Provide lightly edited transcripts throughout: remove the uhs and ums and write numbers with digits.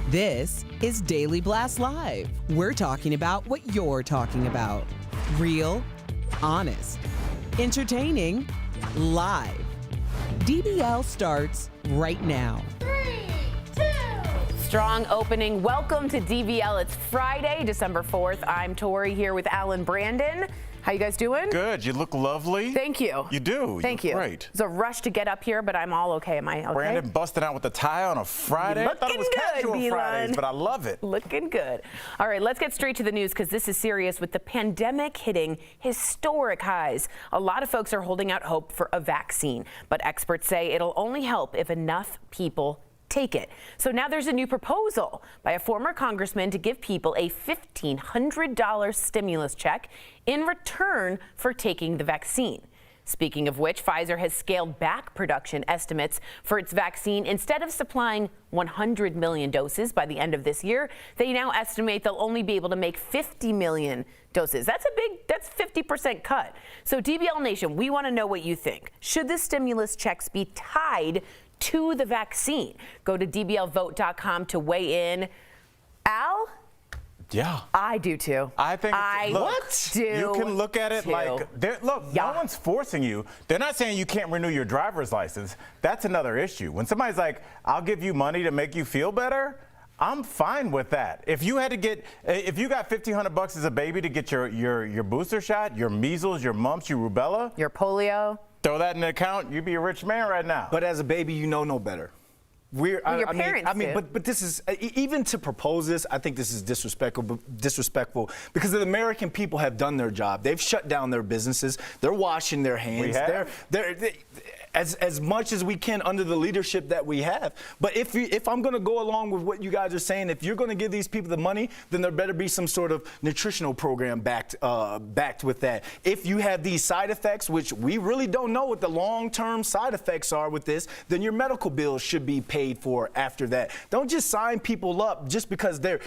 This is Daily Blast Live. We're talking about what you're talking about. Real, honest, entertaining, live. DBL starts right now. 3, 2. Strong opening. Welcome to DBL. It's Friday, December 4th. I'm Tori here with Alan Brandon. How you guys doing? Good. You look lovely. Than't you. You do. Thank you. Great. It's a rush to get up here, but I'm all okay. Am I okay? Brandon busting out with the tie on a Friday. I thought it was casual Fridays, but I love it. Looking good. All right, let's get straight to the news because this is serious with the pandemic hitting historic highs. A lot of folks are holding out hope for a vaccine, but experts say it'll only help if enough people take it. So now there's a new proposal by a former congressman to give people a $1,500 stimulus check in return for taking the vaccine. Speaking of which, Pfizer has scaled back production estimates for its vaccine. Instead of supplying 100 million doses by the end of this year, they now estimate they'll only be able to make 50 million doses. That's 50% cut. So DBL Nation, we want to know what you think. Should the stimulus checks be tied to the vaccine? Go to dblvote.com to weigh in. Al? Yeah. I do too. I think you can look at it like, no one's forcing you. They're not saying you can't renew your driver's license. That's another issue. When somebody's like, I'll give you money to make you feel better, I'm fine with that. If you had to get, if you got $1,500 as a baby to get your booster shot, your measles, your mumps, your rubella, your polio, throw that in the account, you'd be a rich man right now. But as a baby, you know no better. Your parents do. But this is, even to propose this, I think this is disrespectful because the American people have done their job. They've shut down their businesses. They're washing their hands. We have. They're as much as we can under the leadership that we have. But if I'm going to go along with what you guys are saying, if you're going to give these people the money, then there better be some sort of nutritional program backed with that. If you have these side effects, which we really don't know what the long-term side effects are with this, then your medical bills should be paid for after that. Don't just sign people up just because they're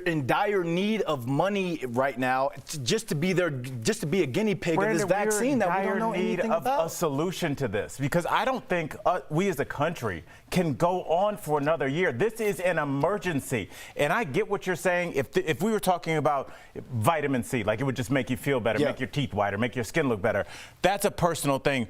in dire need of money right now, just to be a guinea pig of this vaccine that we don't know anything about. A solution to this. Because I don't think we as a country can go on for another year. This is an emergency. And I get what you're saying. If we were talking about vitamin C, like it would just make you feel better, make your teeth whiter, make your skin look better. That's a personal thing.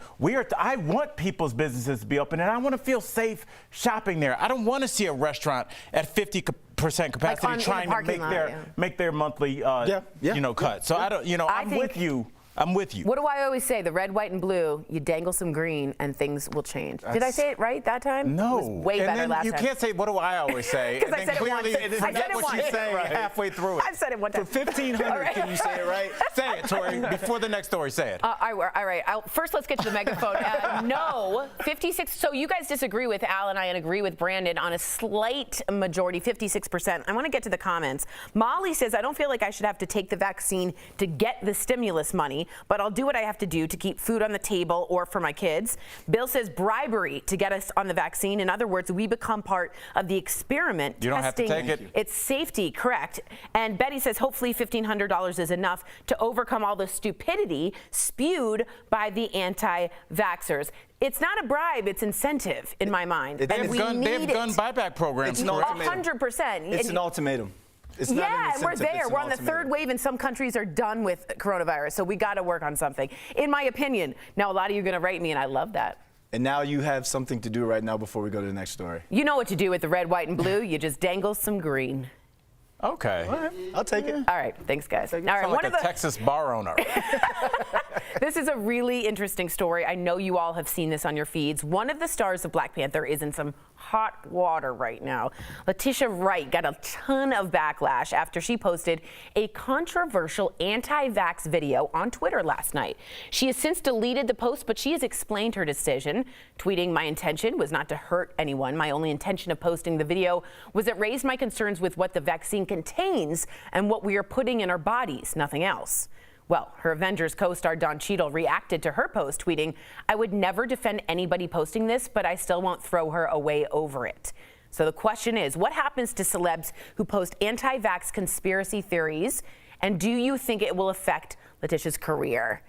I want people's businesses to be open, and I want to feel safe shopping there. I don't want to see a restaurant at 50% capacity trying to make their monthly cut. So I'm with you. I'm with you. What do I always say? The red, white, and blue, you dangle some green and things will change. Did I say it right that time? No. It was way better last time. You can't say, what do I always say? Because I said it once. Forget what you say halfway through it. I've said it one time. For 1,500, can you say it right? Say it, Tori. Before the next story, say it. All right. First, let's get to the megaphone. No, 56. So you guys disagree with Al and I and agree with Brandon on a slight majority, 56%. I want to get to the comments. Molly says, I don't feel like I should have to take the vaccine to get the stimulus money, but I'll do what I have to do to keep food on the table or for my kids. Bill says bribery to get us on the vaccine. In other words, we become part of the experiment. You don't have to take it. Its safety, correct. And Betty says hopefully $1,500 is enough to overcome all the stupidity spewed by the anti-vaxxers. It's not a bribe, it's incentive in my mind. They have gun buyback programs. It's an ultimatum. 100%. It's an ultimatum. It's not an incentive, we're there. We're on the ultimatum. third wave, and some countries are done with coronavirus, so we got to work on something, in my opinion. Now, a lot of you are going to write me, and I love that. And now you have something to do right now before we go to the next story. You know what to do with the red, white, and blue. You just dangle some green. Okay. All right. I'll take it. All right. Thanks, guys. All right. Sound like a Texas bar owner. This is a really interesting story. I know you all have seen this on your feeds. One of the stars of Black Panther is in some hot water right now. Letitia Wright got a ton of backlash after she posted a controversial anti-vax video on Twitter last night. She has since deleted the post, but she has explained her decision, tweeting, "My intention was not to hurt anyone. My only intention of posting the video was it raised my concerns with what the vaccine contains and what we are putting in our bodies, nothing else." Well, her Avengers co-star Don Cheadle reacted to her post, tweeting, "I would never defend anybody posting this, but I still won't throw her away over it." So the question is, what happens to celebs who post anti-vax conspiracy theories, and do you think it will affect Letitia's career?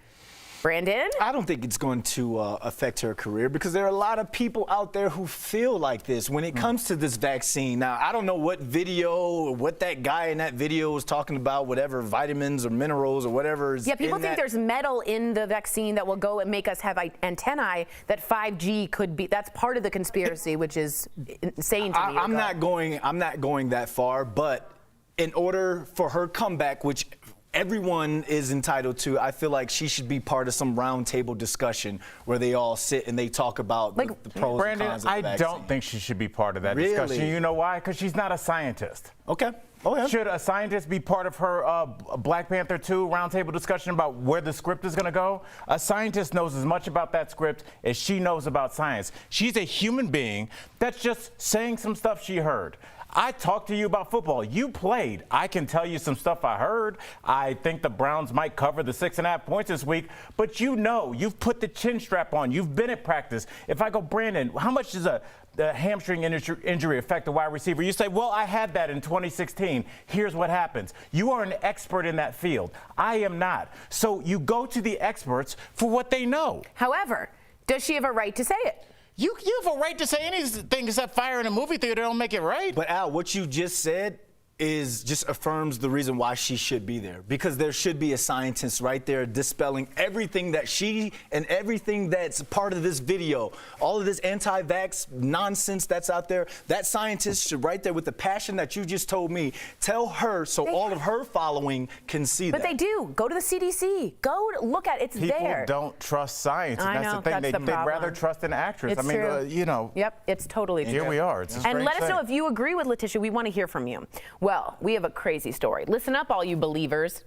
Brandon? I don't think it's going to affect her career because there are a lot of people out there who feel like this when it comes to this vaccine. Now, I don't know what video or what that guy in that video was talking about, whatever vitamins or minerals or whatever is. Yeah, people in think that. there's metal in the vaccine that will go and make us have antennae, that 5G could be. That's part of the conspiracy, which is insane to me. I'm not going that far, but in order for her comeback, which everyone is entitled to, I feel like she should be part of some roundtable discussion where they all sit and they talk about the pros Brandon, and cons of the vaccine. I don't think she should be part of that Really? discussion. You know why? Because she's not a scientist. Okay. Oh, yeah. Should a scientist be part of her Black Panther 2 roundtable discussion about where the script is going to go? A scientist knows as much about that script as she knows about science. She's a human being that's just saying some stuff she heard. I talked to you about football. You played. I can tell you some stuff I heard. I think the Browns might cover the 6.5 points this week, but you know, you've put the chin strap on. You've been at practice. If I go, Brandon, how much does the hamstring injury affect a wide receiver? You say, well, I had that in 2016. Here's what happens. You are an expert in that field. I am not. So you go to the experts for what they know. However, does she have a right to say it? You have a right to say anything except fire in a movie theater don't make it right. But Al, what you just said just affirms the reason why she should be there, because there should be a scientist right there dispelling everything that she and everything that's part of this video, all of this anti-vax nonsense that's out there. That scientist should right there with the passion that you just told me, tell her so all of her following can see that. But they do. Go to the CDC. Go look at it. It's there. People don't trust science. I And know, that's the thing. that's the They'd problem. rather trust an actress. It's true. You know. Yep, it's totally true. Here we are. It's a And strange let us thing. know if you agree with Letitia. We want to hear from you. Well, we have a crazy story. Listen up, all you believers.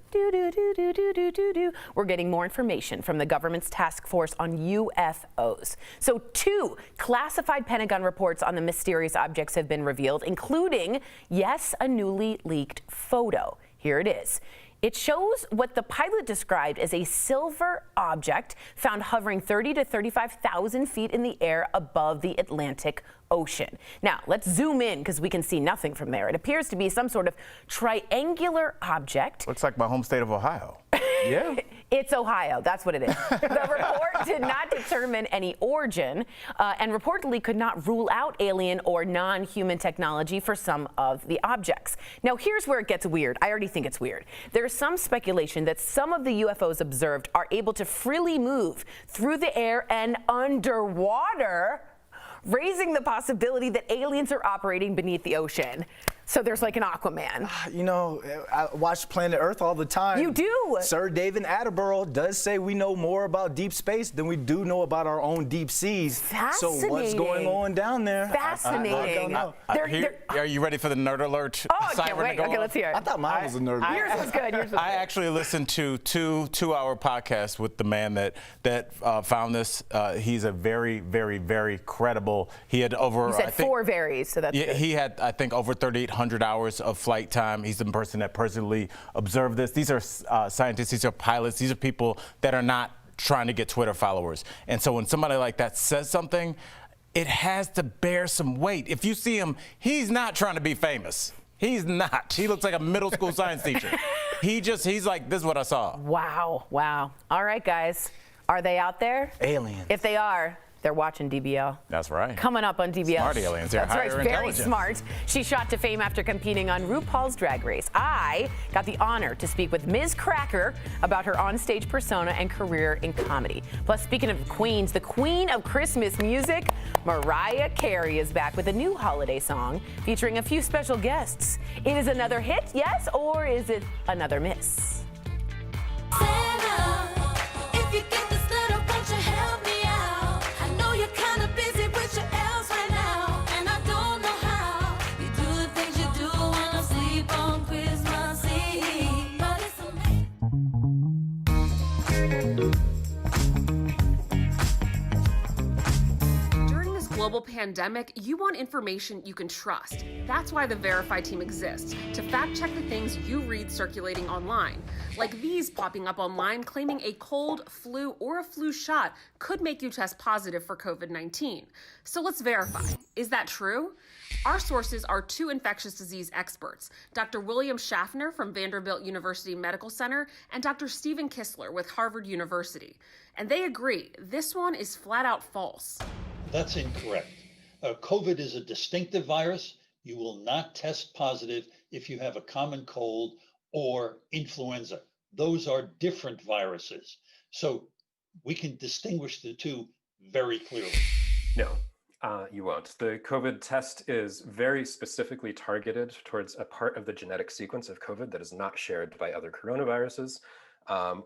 We're getting more information from the government's task force on UFOs. So 2 classified Pentagon reports on the mysterious objects have been revealed, including, yes, a newly leaked photo. Here it is. It shows what the pilot described as a silver object found hovering 30 to 35,000 feet in the air above the Atlantic Ocean. Now, let's zoom in because we can see nothing from there. It appears to be some sort of triangular object. Looks like my home state of Ohio. Yeah. It's Ohio. That's what it is. The report did not determine any origin and reportedly could not rule out alien or non-human technology for some of the objects. Now, here's where it gets weird. I already think it's weird. There's some speculation that some of the UFOs observed are able to freely move through the air and underwater, raising the possibility that aliens are operating beneath the ocean. So there's like an Aquaman. You know, I watch Planet Earth all the time. You do? Sir David Attenborough does say we know more about deep space than we do know about our own deep seas. Fascinating. So what's going on down there? Fascinating. I don't know. Are you ready for the nerd alert? Oh, I can't siren to wait. go Okay, off? let's hear it. I thought mine was a nerd. Yours was good. Yours was I good. actually listened to two-hour podcast with the man that found this. He's a very, very, very credible. He had over. You said I think, 4 varies, so that's Yeah, good. he had, I think, over 3,800 hours of flight time. He's the person that personally observed this. These are scientists. These are pilots. These are people that are not trying to get Twitter followers. And so when somebody like that says something, it has to bear some weight. If you see him, he's not trying to be famous. He's not. He looks like a middle school science teacher. He's like, this is what I saw. Wow, wow. All right, guys. Are they out there? Aliens. If they are, they're watching DBL. That's right. Coming up on DBL. Smart aliens. They're That's right, higher very intelligence. smart. She shot to fame after competing on RuPaul's Drag Race. I got the honor to speak with Ms. Cracker about her onstage persona and career in comedy. Plus, speaking of queens, the queen of Christmas music, Mariah Carey, is back with a new holiday song featuring a few special guests. It is another hit, yes, or is it another miss? Santa, if you get this letter, won't you help me out? I know you're kind of busy with your elves right now, and I don't know how you do the things you do when I sleep on Christmas Eve. But it's During this global pandemic, you want information you can trust. That's why the Verify team exists, to fact-check the things you read circulating online. Like these popping up online claiming a cold, flu, or a flu shot could make you test positive for COVID-19. So let's verify. Is that true? Our sources are two infectious disease experts, Dr. William Schaffner from Vanderbilt University Medical Center and Dr. Stephen Kistler with Harvard University. And they agree, this one is flat out false. That's incorrect. COVID is a distinctive virus. You will not test positive if you have a common cold or influenza. Those are different viruses. So we can distinguish the two very clearly. No, you won't. The COVID test is very specifically targeted towards a part of the genetic sequence of COVID that is not shared by other coronaviruses,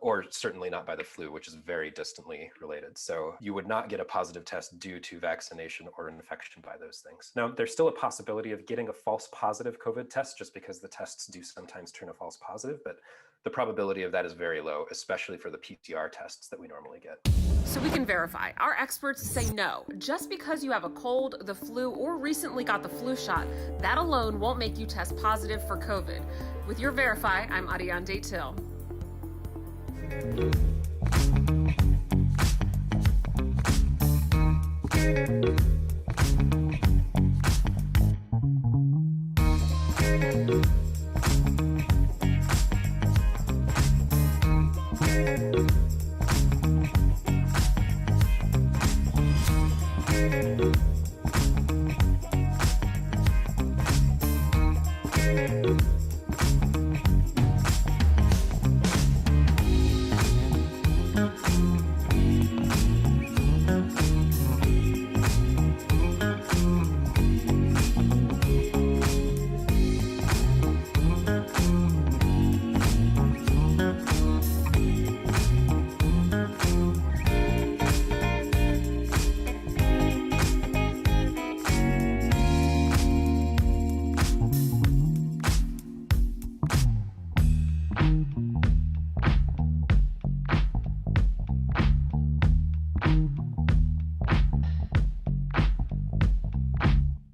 or certainly not by the flu, which is very distantly related. So you would not get a positive test due to vaccination or infection by those things. Now, there's still a possibility of getting a false positive COVID test just because the tests do sometimes turn a false positive, but the probability of that is very low, especially for the PCR tests that we normally get. So we can verify. Our experts say no. Just because you have a cold, the flu, or recently got the flu shot, that alone won't make you test positive for COVID. With your Verify, I'm Ariane Daytil.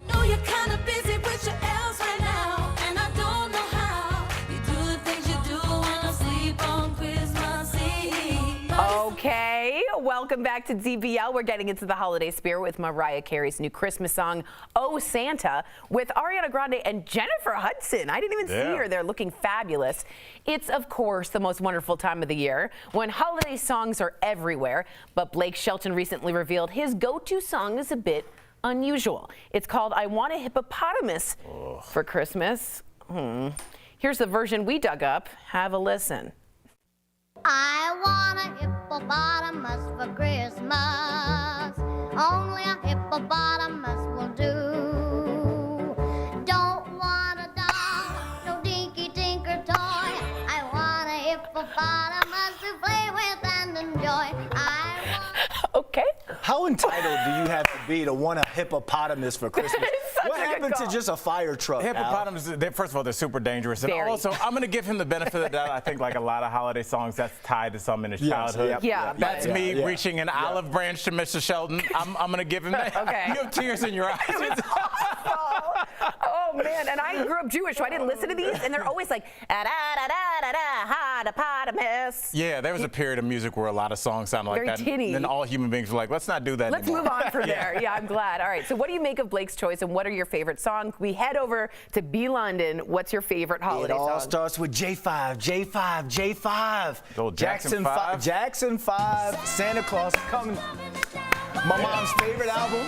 Know you're kinda busy with your elves right now, and I don't know how you do the things you do when I sleep on Christmas Eve. Okay, welcome back to DBL. We're getting into the holiday spirit with Mariah Carey's new Christmas song, Oh Santa, with Ariana Grande and Jennifer Hudson. I didn't even see her. They're looking fabulous. It's, of course, the most wonderful time of the year when holiday songs are everywhere. But Blake Shelton recently revealed his go-to song is a bit unusual. It's called I Want a Hippopotamus for Christmas. Here's the version we dug up. Have a listen. I want a hippopotamus for Christmas. Only a hippopotamus will do. Don't want a doll, no dinky tinker toy. I want a hippopotamus to play with and enjoy. Okay. How entitled do you have to be to want a hippopotamus for Christmas? Such What a good happened to call. just a fire truck? Al? Hippopotamus, first of all, they're super dangerous. And Very. also, I'm going to give him the benefit of the doubt. I think like a lot of holiday songs, that's tied to something in his childhood. yep, Yeah, That's but- me reaching an olive branch to Mr. Sheldon. I'm going to give him that. Okay. You have tears in your eyes. Oh man, and I grew up Jewish, so I didn't listen to these, and they're always like, da da da da da da, hippopotamus. Yeah, there was a period of music where a lot of songs sounded like Very that. tinny. And then all human beings were like, let's not do that Let's anymore. move on from there. Yeah, I'm glad. All right, so what do you make of Blake's choice, and what are your favorite songs? We head over to B London. What's your favorite It holiday all song? starts with J5, J5, J5. The old Jackson 5? Jackson 5, Santa Claus coming. My mom's favorite album.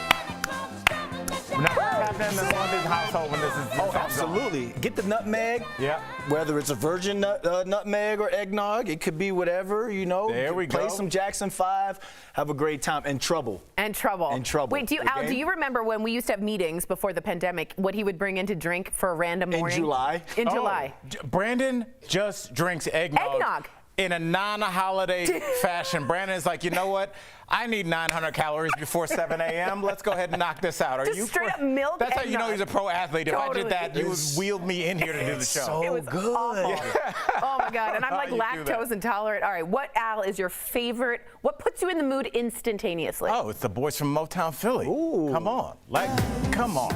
Now, what's happening in the London household when this is Oh, absolutely. Get the nutmeg. Yeah. Whether it's a virgin nutmeg or eggnog, it could be whatever, you know. There we Play go. some Jackson 5, have a great time. And Trouble. And Trouble. And Trouble. Wait, Al, Okay. do you remember when we used to have meetings before the pandemic, what he would bring in to drink for a random In morning? July. In July. Brandon just drinks eggnog. Eggnog. In a non-holiday fashion. Brandon's like, you know what? I need 900 calories before 7 a.m. Let's go ahead and knock this out. Are Just you straight up milk That's how you know eggnog. he's a pro athlete. If I Totally. did that, you would wheel me in here to do the show. So It was good. awful. Oh my God, and I'm How like you do that. lactose intolerant. All right, what, Al, is your favorite, what puts you in the mood instantaneously? Oh, it's the boys from Motown Philly. Ooh. Come on. Like, come on.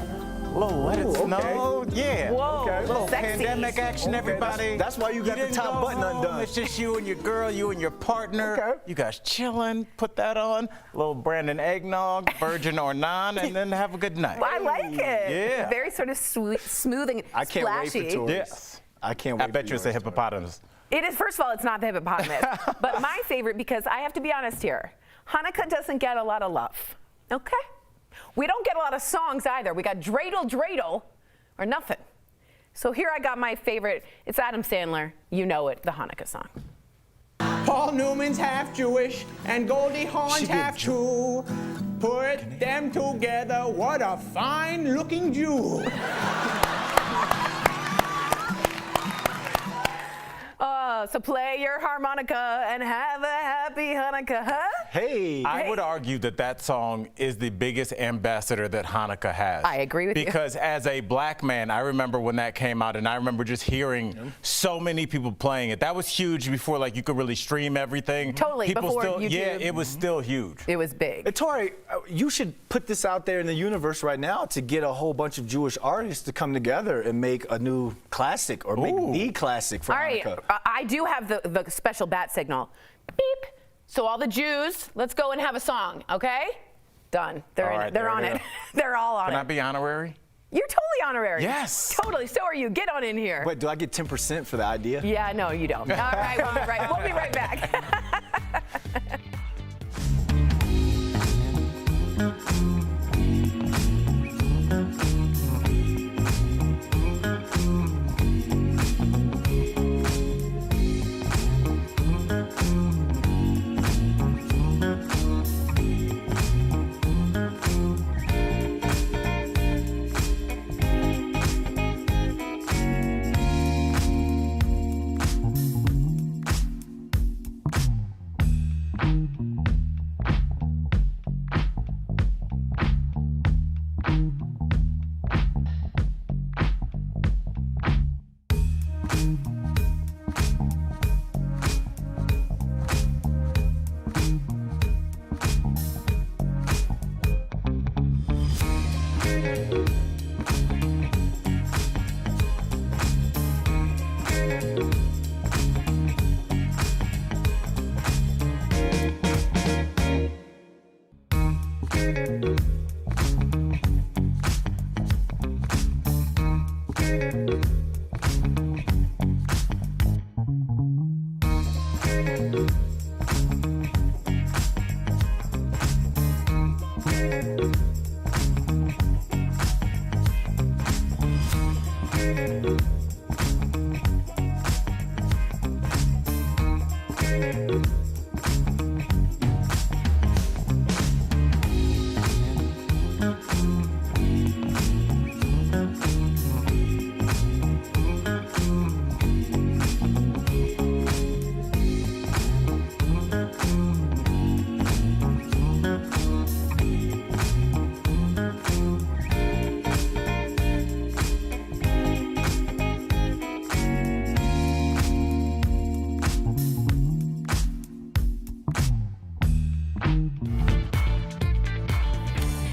Little let it Ooh, okay. snow. Yeah. Whoa, Okay. Little sexy. pandemic action, Okay, everybody. that's why you got the didn't top go button home. undone. It's just you and your girl, you and your partner. Okay. You guys chilling. Put that on. Little Brandon eggnog, virgin or non, and then have a good night. I like it. Yeah. Very sort of smooth and I can't splashy. wait for Tori's. Yes. I can't wait. I bet for you it's a yours, Tori. hippopotamus. It is, first of all, it's not the hippopotamus. But my favorite, because I have to be honest here, Hanukkah doesn't get a lot of love. Okay? We don't get a lot of songs either. We got dreidel, dreidel, or nothing. So here I got my favorite. It's Adam Sandler. You know it, the Hanukkah song. Paul Newman's half Jewish and Goldie Hawn's half too. Put them together, what a fine looking Jew. So play your harmonica and have a happy Hanukkah, huh? Hey. I would argue that that song is the biggest ambassador that Hanukkah has. I agree with you. Because as a black man, I remember when that came out, and I remember just hearing so many people playing it. That was huge before, like, you could really stream everything. Totally, People before still, YouTube. yeah, it was still huge. It was big. Hey, Tori, you should put this out there in the universe right now to get a whole bunch of Jewish artists to come together and make a new classic or make the classic for All right, Hanukkah. I do have the special bat signal. Beep. So all the Jews, let's go and have a song, okay? Done. They're All in right, it. They're there on we it. go. They're all on Can I it. be honorary? You're totally honorary. Yes. Totally. So are you. Get on in here. Wait, do I get 10% for the idea? Yeah, no, you don't. All right, we'll be right back.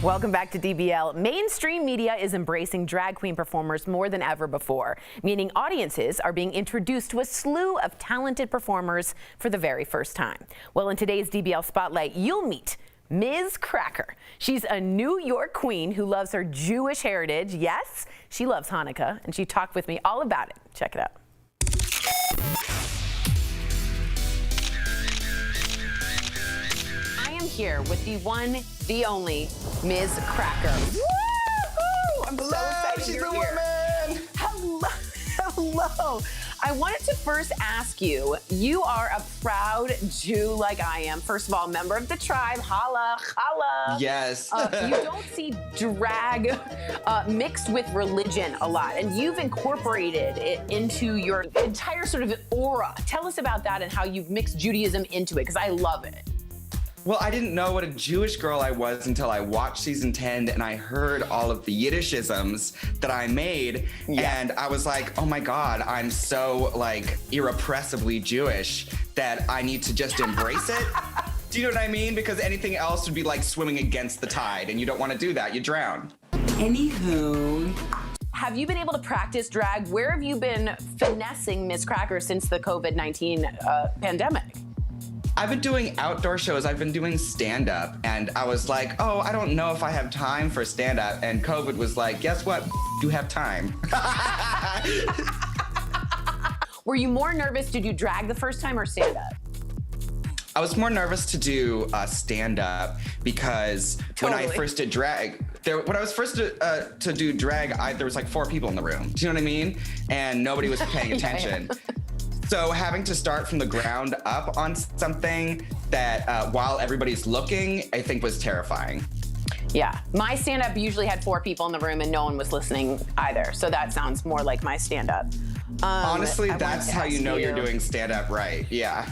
Welcome back to DBL. Mainstream media is embracing drag queen performers more than ever before, meaning audiences are being introduced to a slew of talented performers for the very first time. Well, in today's DBL Spotlight, you'll meet Ms. Cracker. She's a New York queen who loves her Jewish heritage. Yes, she loves Hanukkah, and she talked with me all about it. Check it out. I am here with the one, the only Ms. Cracker. Woo-hoo! I'm so excited you're here. Hello. Hello. I wanted to first ask you, you are a proud Jew like I am. First of all, member of the tribe, holla, holla. Yes. You don't see drag mixed with religion a lot, and you've incorporated it into your entire sort of aura. Tell us about that and how you've mixed Judaism into it, because I love it. Well, I didn't know what a Jewish girl I was until I watched season 10 and I heard all of the Yiddishisms that I made. Yeah. And I was like, oh my God, I'm so like irrepressibly Jewish that I need to just embrace it. Do you know what I mean? Because anything else would be like swimming against the tide, and you don't want to do that, you drown. Anywho. Have you been able to practice drag? Where have you been finessing Miss Cracker since the COVID-19 pandemic? I've been doing outdoor shows. I've been doing stand-up, and I was like, oh, I don't know if I have time for stand-up. And COVID was like, guess what? You have time. Were you more nervous to do drag the first time or stand-up? I was more nervous to do stand-up because when I first did drag, when I was first to do drag, there was like 4 people in the room. Do you know what I mean? And nobody was paying attention. So having to start from the ground up on something that while everybody's looking, I think was terrifying. Yeah, my stand-up usually had 4 people in the room and no one was listening either. So that sounds more like my stand-up. Honestly, that's how you know you're doing stand-up right. Yeah.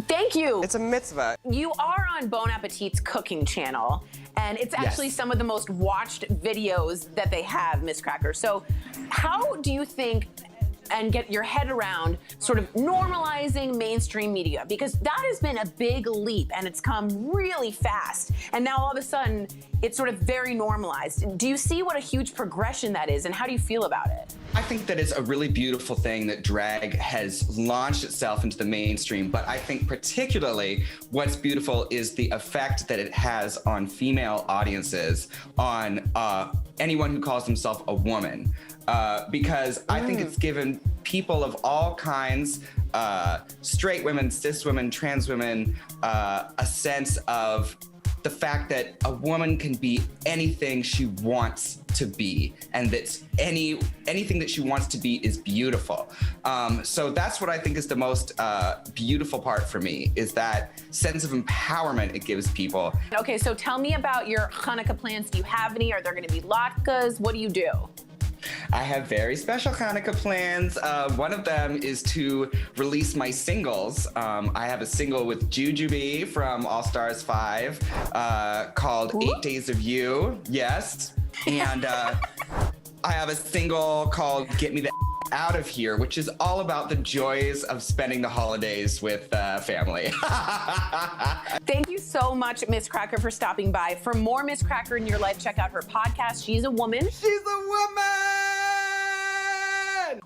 Thank you. It's a mitzvah. You are on Bon Appetit's cooking channel, and it's actually some of the most watched videos that they have, Miss Cracker. So how do you think and get your head around sort of normalizing mainstream media? Because that has been a big leap and it's come really fast. And now all of a sudden, it's sort of very normalized. Do you see what a huge progression that is, and how do you feel about it? I think that it's a really beautiful thing that drag has launched itself into the mainstream, but I think particularly what's beautiful is the effect that it has on female audiences, on anyone who calls themselves a woman. Because I think it's given people of all kinds, straight women, cis women, trans women, a sense of the fact that a woman can be anything she wants to be, and that anything that she wants to be is beautiful. So that's what I think is the most beautiful part for me, is that sense of empowerment it gives people. Okay, so tell me about your Hanukkah plans. Do you have any? Are there going to be latkes? What do you do? I have very special Hanukkah plans. One of them is to release my singles. I have a single with Jujubee from All Stars 5 called 8 Days of You. Yes. And I have a single called Get Me the Out of Here, which is all about the joys of spending the holidays with family. Thank you so much, Miss Cracker, for stopping by. For more Miss Cracker in your life, check out her podcast, She's a Woman. She's a woman!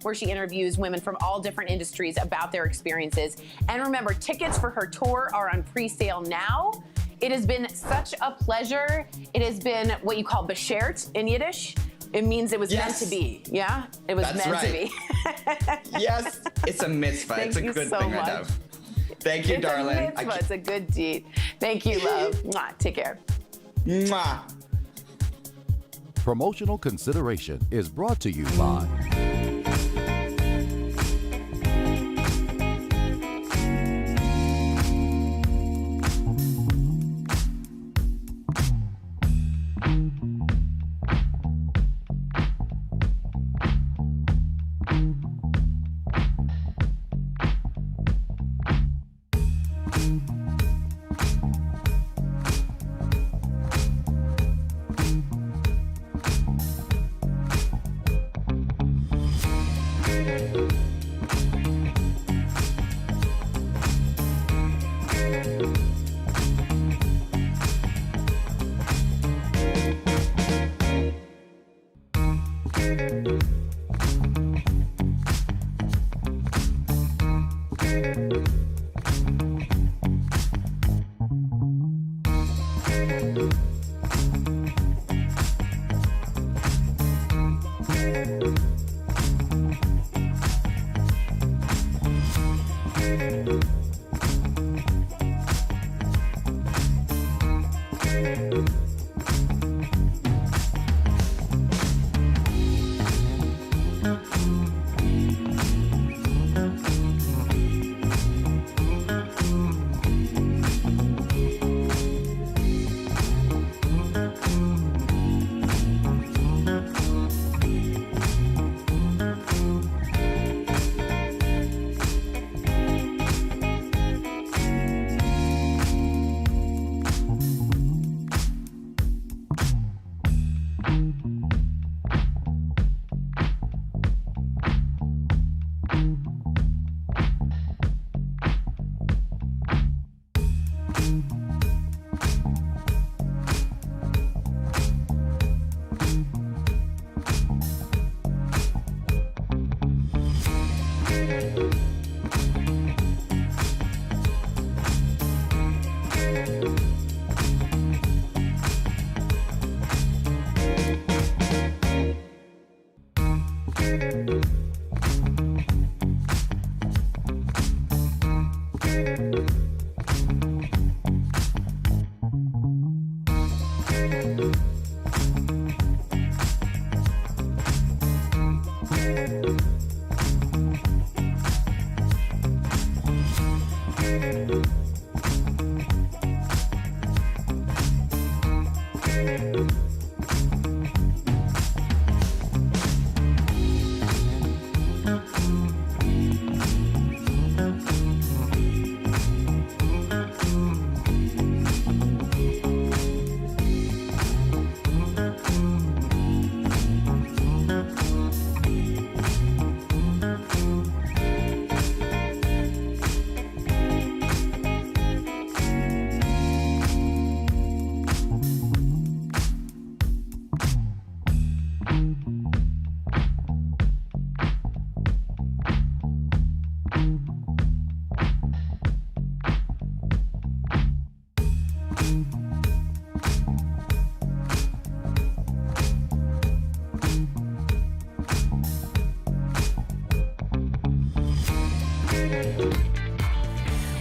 Where she interviews women from all different industries about their experiences. And remember, tickets for her tour are on pre-sale now. It has been such a pleasure. It has been what you call beschert in Yiddish. It means it was meant to be. Yeah? It was meant to be. Yes, it's a mitzvah. It's a good thing I love. Thank you, darling. It's a mitzvah. It's a good deed. Thank you, love. Mwah. Take care. Mwah. Promotional consideration is brought to you by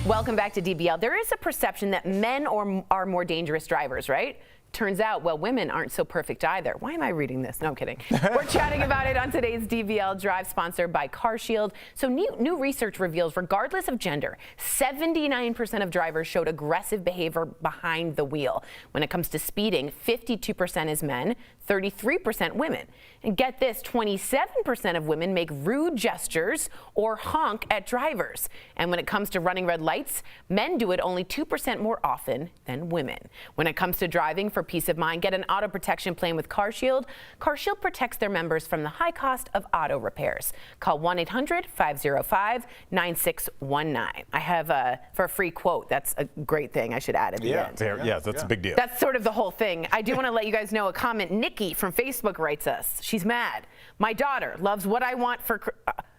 Welcome back to DBL. There is a perception that men are more dangerous drivers, right? Turns out, well, women aren't so perfect either. Why am I reading this? No, I'm kidding. We're chatting about it on today's DBL Drive, sponsored by CarShield. So new research reveals, regardless of gender, 79% of drivers showed aggressive behavior behind the wheel. When it comes to speeding, 52% is men, 33% women. And get this, 27% of women make rude gestures or honk at drivers. And when it comes to running red lights, men do it only 2% more often than women. When it comes to driving for peace of mind, get an auto protection plan with CarShield. CarShield protects their members from the high cost of auto repairs. Call 1-800-505-9619. I have for a free quote. That's a great thing I should add at the end. Yeah, that's a big deal. That's sort of the whole thing. I do want to let you guys know a comment Nikki from Facebook writes us. She's mad. My daughter loves what I want for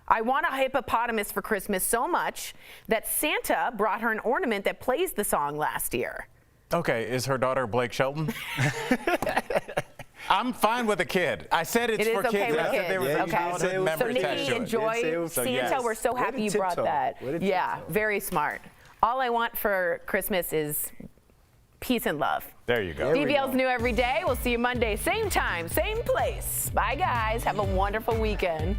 I want a hippopotamus for Christmas so much that Santa brought her an ornament that plays the song last year. Okay, is her daughter Blake Shelton? I'm fine with a kid. I said it's for okay kids. with I said there was a childhood memory So attached Nikki, to it. enjoy Santa. We're so happy you brought that. Yeah, very smart. All I want for Christmas is peace and love. There you go. DBL's new every day. We'll see you Monday, same time, same place. Bye, guys. Have a wonderful weekend.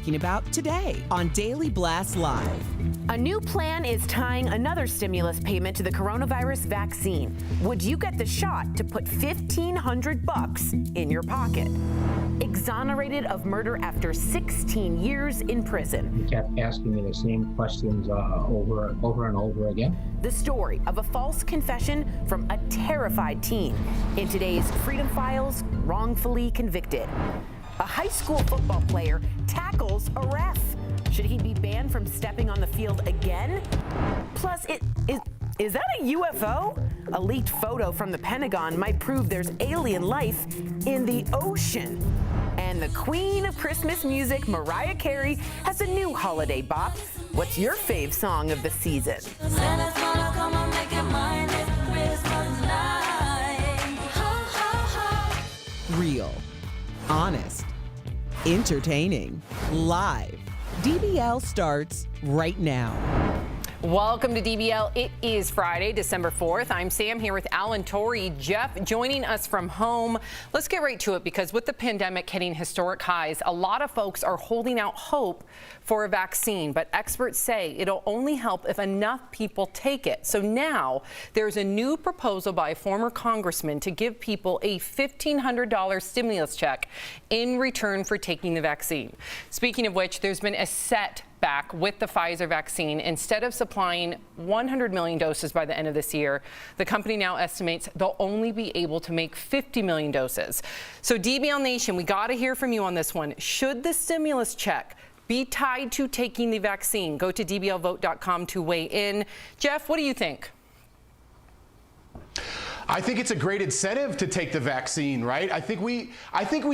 talking about today on Daily Blast Live. A new plan is tying another stimulus payment to the coronavirus vaccine. Would you get the shot to put $1,500 in your pocket? Exonerated of murder after 16 years in prison. He kept asking me the same questions over and over again. The story of a false confession from a terrified teen. In today's Freedom Files, wrongfully convicted. A high school football player tackles a ref. Should he be banned from stepping on the field again? Plus, is that a UFO? A leaked photo from the Pentagon might prove there's alien life in the ocean. And the queen of Christmas music, Mariah Carey, has a new holiday bop. What's your fave song of the season? Santa's gonna come and make it mine this Christmas night. Ho, ho, ho. Real, honest, entertaining, live. DBL starts right now. Welcome to DBL. It is Friday, December 4th. I'm Sam here with Alan, Tori, Jeff joining us from home. Let's get right to it because with the pandemic hitting historic highs, a lot of folks are holding out hope for a vaccine, but experts say it'll only help if enough people take it. So now there's a new proposal by a former congressman to give people a $1,500 stimulus check in return for taking the vaccine. Speaking of which, there's been a setback with the Pfizer vaccine. Instead of supplying 100 million doses by the end of this year, the company now estimates they'll only be able to make 50 million doses. So DBL Nation, we got to hear from you on this one. Should the stimulus check be tied to taking the vaccine? Go to dblvote.com to weigh in. Jeff, what do you think? I think it's a great incentive to take the vaccine, right? I think we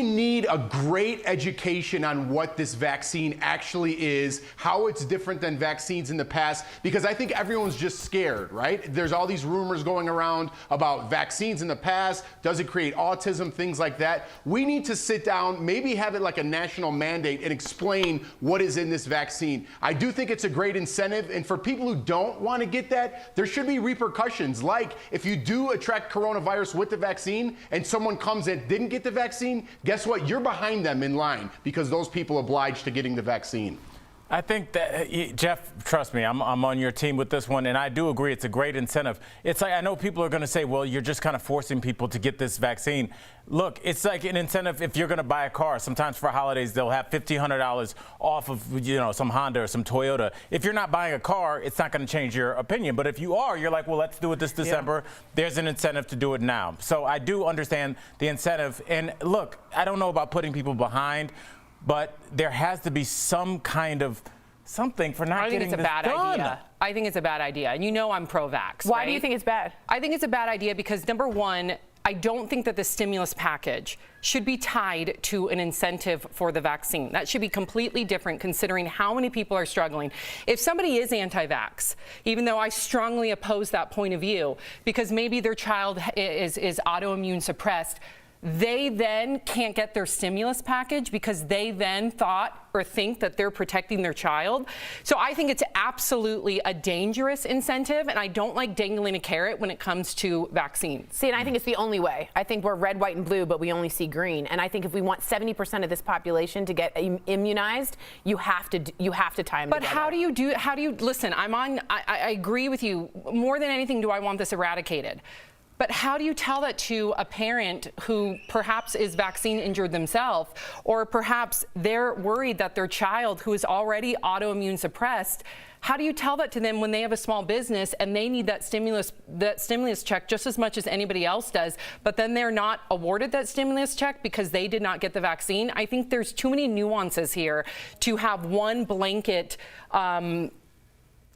need a great education on what this vaccine actually is, how it's different than vaccines in the past, because I think everyone's just scared, right? There's all these rumors going around about vaccines in the past. Does it create autism, things like that? We need to sit down, maybe have it like a national mandate and explain what is in this vaccine. I do think it's a great incentive, and for people who don't want to get that, there should be repercussions. Like if you do attract coronavirus with the vaccine and someone comes and didn't get the vaccine, guess what? You're behind them in line because those people obliged to getting the vaccine. I think that, Jeff, trust me, I'm on your team with this one, and I do agree it's a great incentive. It's like, I know people are going to say, well, you're just kind of forcing people to get this vaccine. Look, it's like an incentive if you're going to buy a car. Sometimes for holidays, they'll have $1,500 off of, some Honda or some Toyota. If you're not buying a car, it's not going to change your opinion. But if you are, you're like, well, let's do it this December. Yeah. There's an incentive to do it now. So I do understand the incentive. And look, I don't know about putting people behind, but there has to be some kind of something for not getting this done. I think it's a bad idea. I think it's a bad idea. And you know I'm pro-vax. Why right? do you think it's bad? I think it's a bad idea because, number one, I don't think that the stimulus package should be tied to an incentive for the vaccine. That should be completely different considering how many people are struggling. If somebody is anti-vax, even though I strongly oppose that point of view, because maybe their child is autoimmune suppressed, they then can't get their stimulus package because they then thought or think that they're protecting their child. So I think it's absolutely a dangerous incentive, and I don't like dangling a carrot when it comes to vaccines. See, and I think it's the only way. I think we're red, white, and blue, but we only see green. And I think if we want 70% of this population to get immunized, you have to tie them But together. how do you listen, I agree with you. More than anything, do I want this eradicated? But how do you tell that to a parent who perhaps is vaccine injured themselves, or perhaps they're worried that their child who is already autoimmune suppressed, how do you tell that to them when they have a small business and they need that stimulus check just as much as anybody else does, but then they're not awarded that stimulus check because they did not get the vaccine? I think there's too many nuances here to have one blanket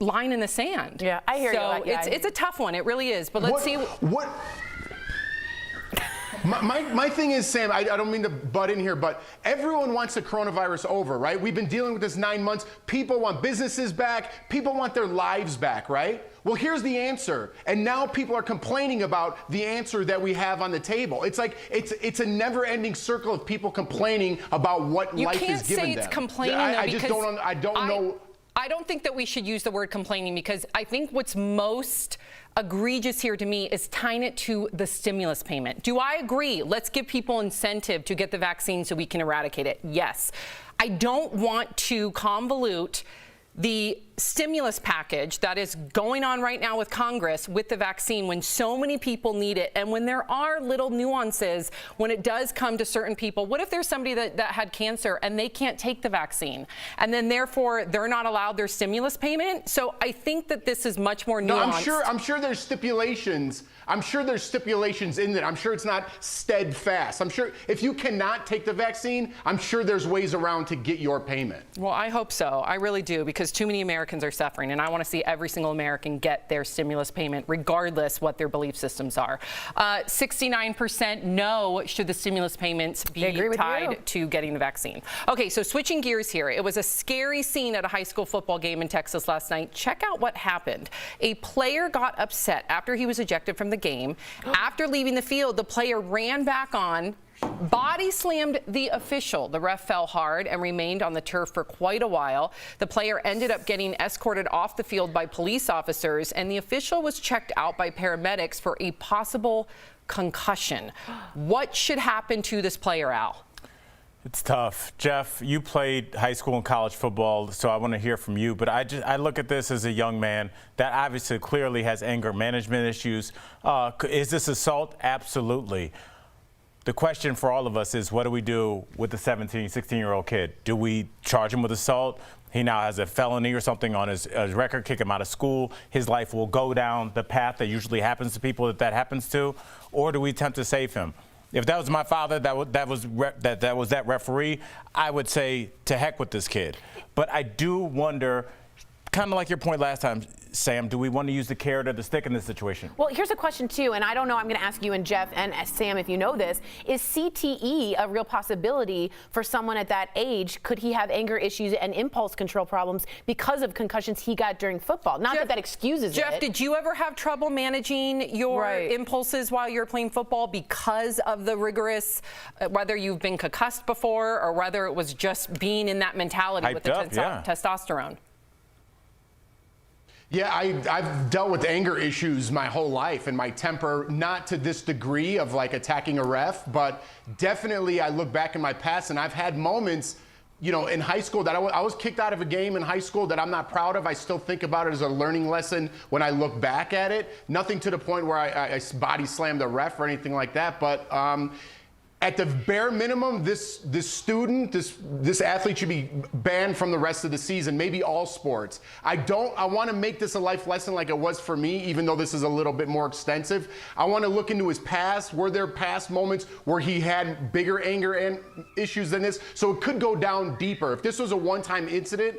line in the sand. Yeah, I hear you. So it's a tough one. It really is. But let's see. My thing is, Sam, I don't mean to butt in here, but everyone wants the coronavirus over, right? We've been dealing with this 9 months. People want businesses back. People want their lives back, right? Well, here's the answer. And now people are complaining about the answer that we have on the table. It's like it's a never-ending circle of people complaining about what life is giving them. You can't say it's complaining, though, I just don't know. I don't think that we should use the word complaining because I think what's most egregious here to me is tying it to the stimulus payment. Do I agree? Let's give people incentive to get the vaccine so we can eradicate it. Yes. I don't want to convolute the stimulus package that is going on right now with Congress with the vaccine when so many people need it, and when there are little nuances when it does come to certain people. What if there's somebody that had cancer and they can't take the vaccine, and then therefore they're not allowed their stimulus payment? So I think that this is much more nuanced. No, I'm sure there's stipulations. I'm sure there's stipulations in it. I'm sure it's not steadfast. I'm sure if you cannot take the vaccine, I'm sure there's ways around to get your payment. Well, I hope so. I really do, because too many Americans are suffering, and I want to see every single American get their stimulus payment, regardless what their belief systems are. 69% no should the stimulus payments be tied to getting the vaccine. Okay, so switching gears here. It was a scary scene at a high school football game in Texas last night. Check out what happened. A player got upset after he was ejected from the game. After leaving the field, the player ran back on, body slammed the official. The ref fell hard and remained on the turf for quite a while. The player ended up getting escorted off the field by police officers, and the official was checked out by paramedics for a possible concussion. What should happen to this player, Al? It's tough. Jeff, you played high school and college football, so I want to hear from you. But I look at this as a young man that obviously clearly has anger management issues. Is this assault? Absolutely. The question for all of us is, what do we do with the 17, 16-year-old kid? Do we charge him with assault? He now has a felony or something on his record, kick him out of school. His life will go down the path that usually happens to people that happens to. Or do we attempt to save him? If that was my father, that was that referee, I would say to heck with this kid. But I do wonder, kind of like your point last time, Sam, do we want to use the carrot or the stick in this situation? Well, here's a question, too, and I don't know, I'm going to ask you and Jeff and Sam if you know this. Is CTE a real possibility for someone at that age? Could he have anger issues and impulse control problems because of concussions he got during football? Not that excuses it. Jeff, did you ever have trouble managing your impulses while you were playing football because of the rigorous, whether you've been concussed before or whether it was just being in that mentality with the testosterone? Yeah, I've dealt with anger issues my whole life, and my temper, not to this degree of like attacking a ref, but definitely I look back in my past and I've had moments, you know, in high school that I was kicked out of a game in high school that I'm not proud of. I still think about it as a learning lesson when I look back at it. Nothing to the point where I body slammed the ref or anything like that, but at the bare minimum, this athlete should be banned from the rest of the season, maybe all sports. I want to make this a life lesson like it was for me, even though this is a little bit more extensive. I want to look into his past. Were there past moments where he had bigger anger and issues than this? So it could go down deeper. If this was a one-time incident,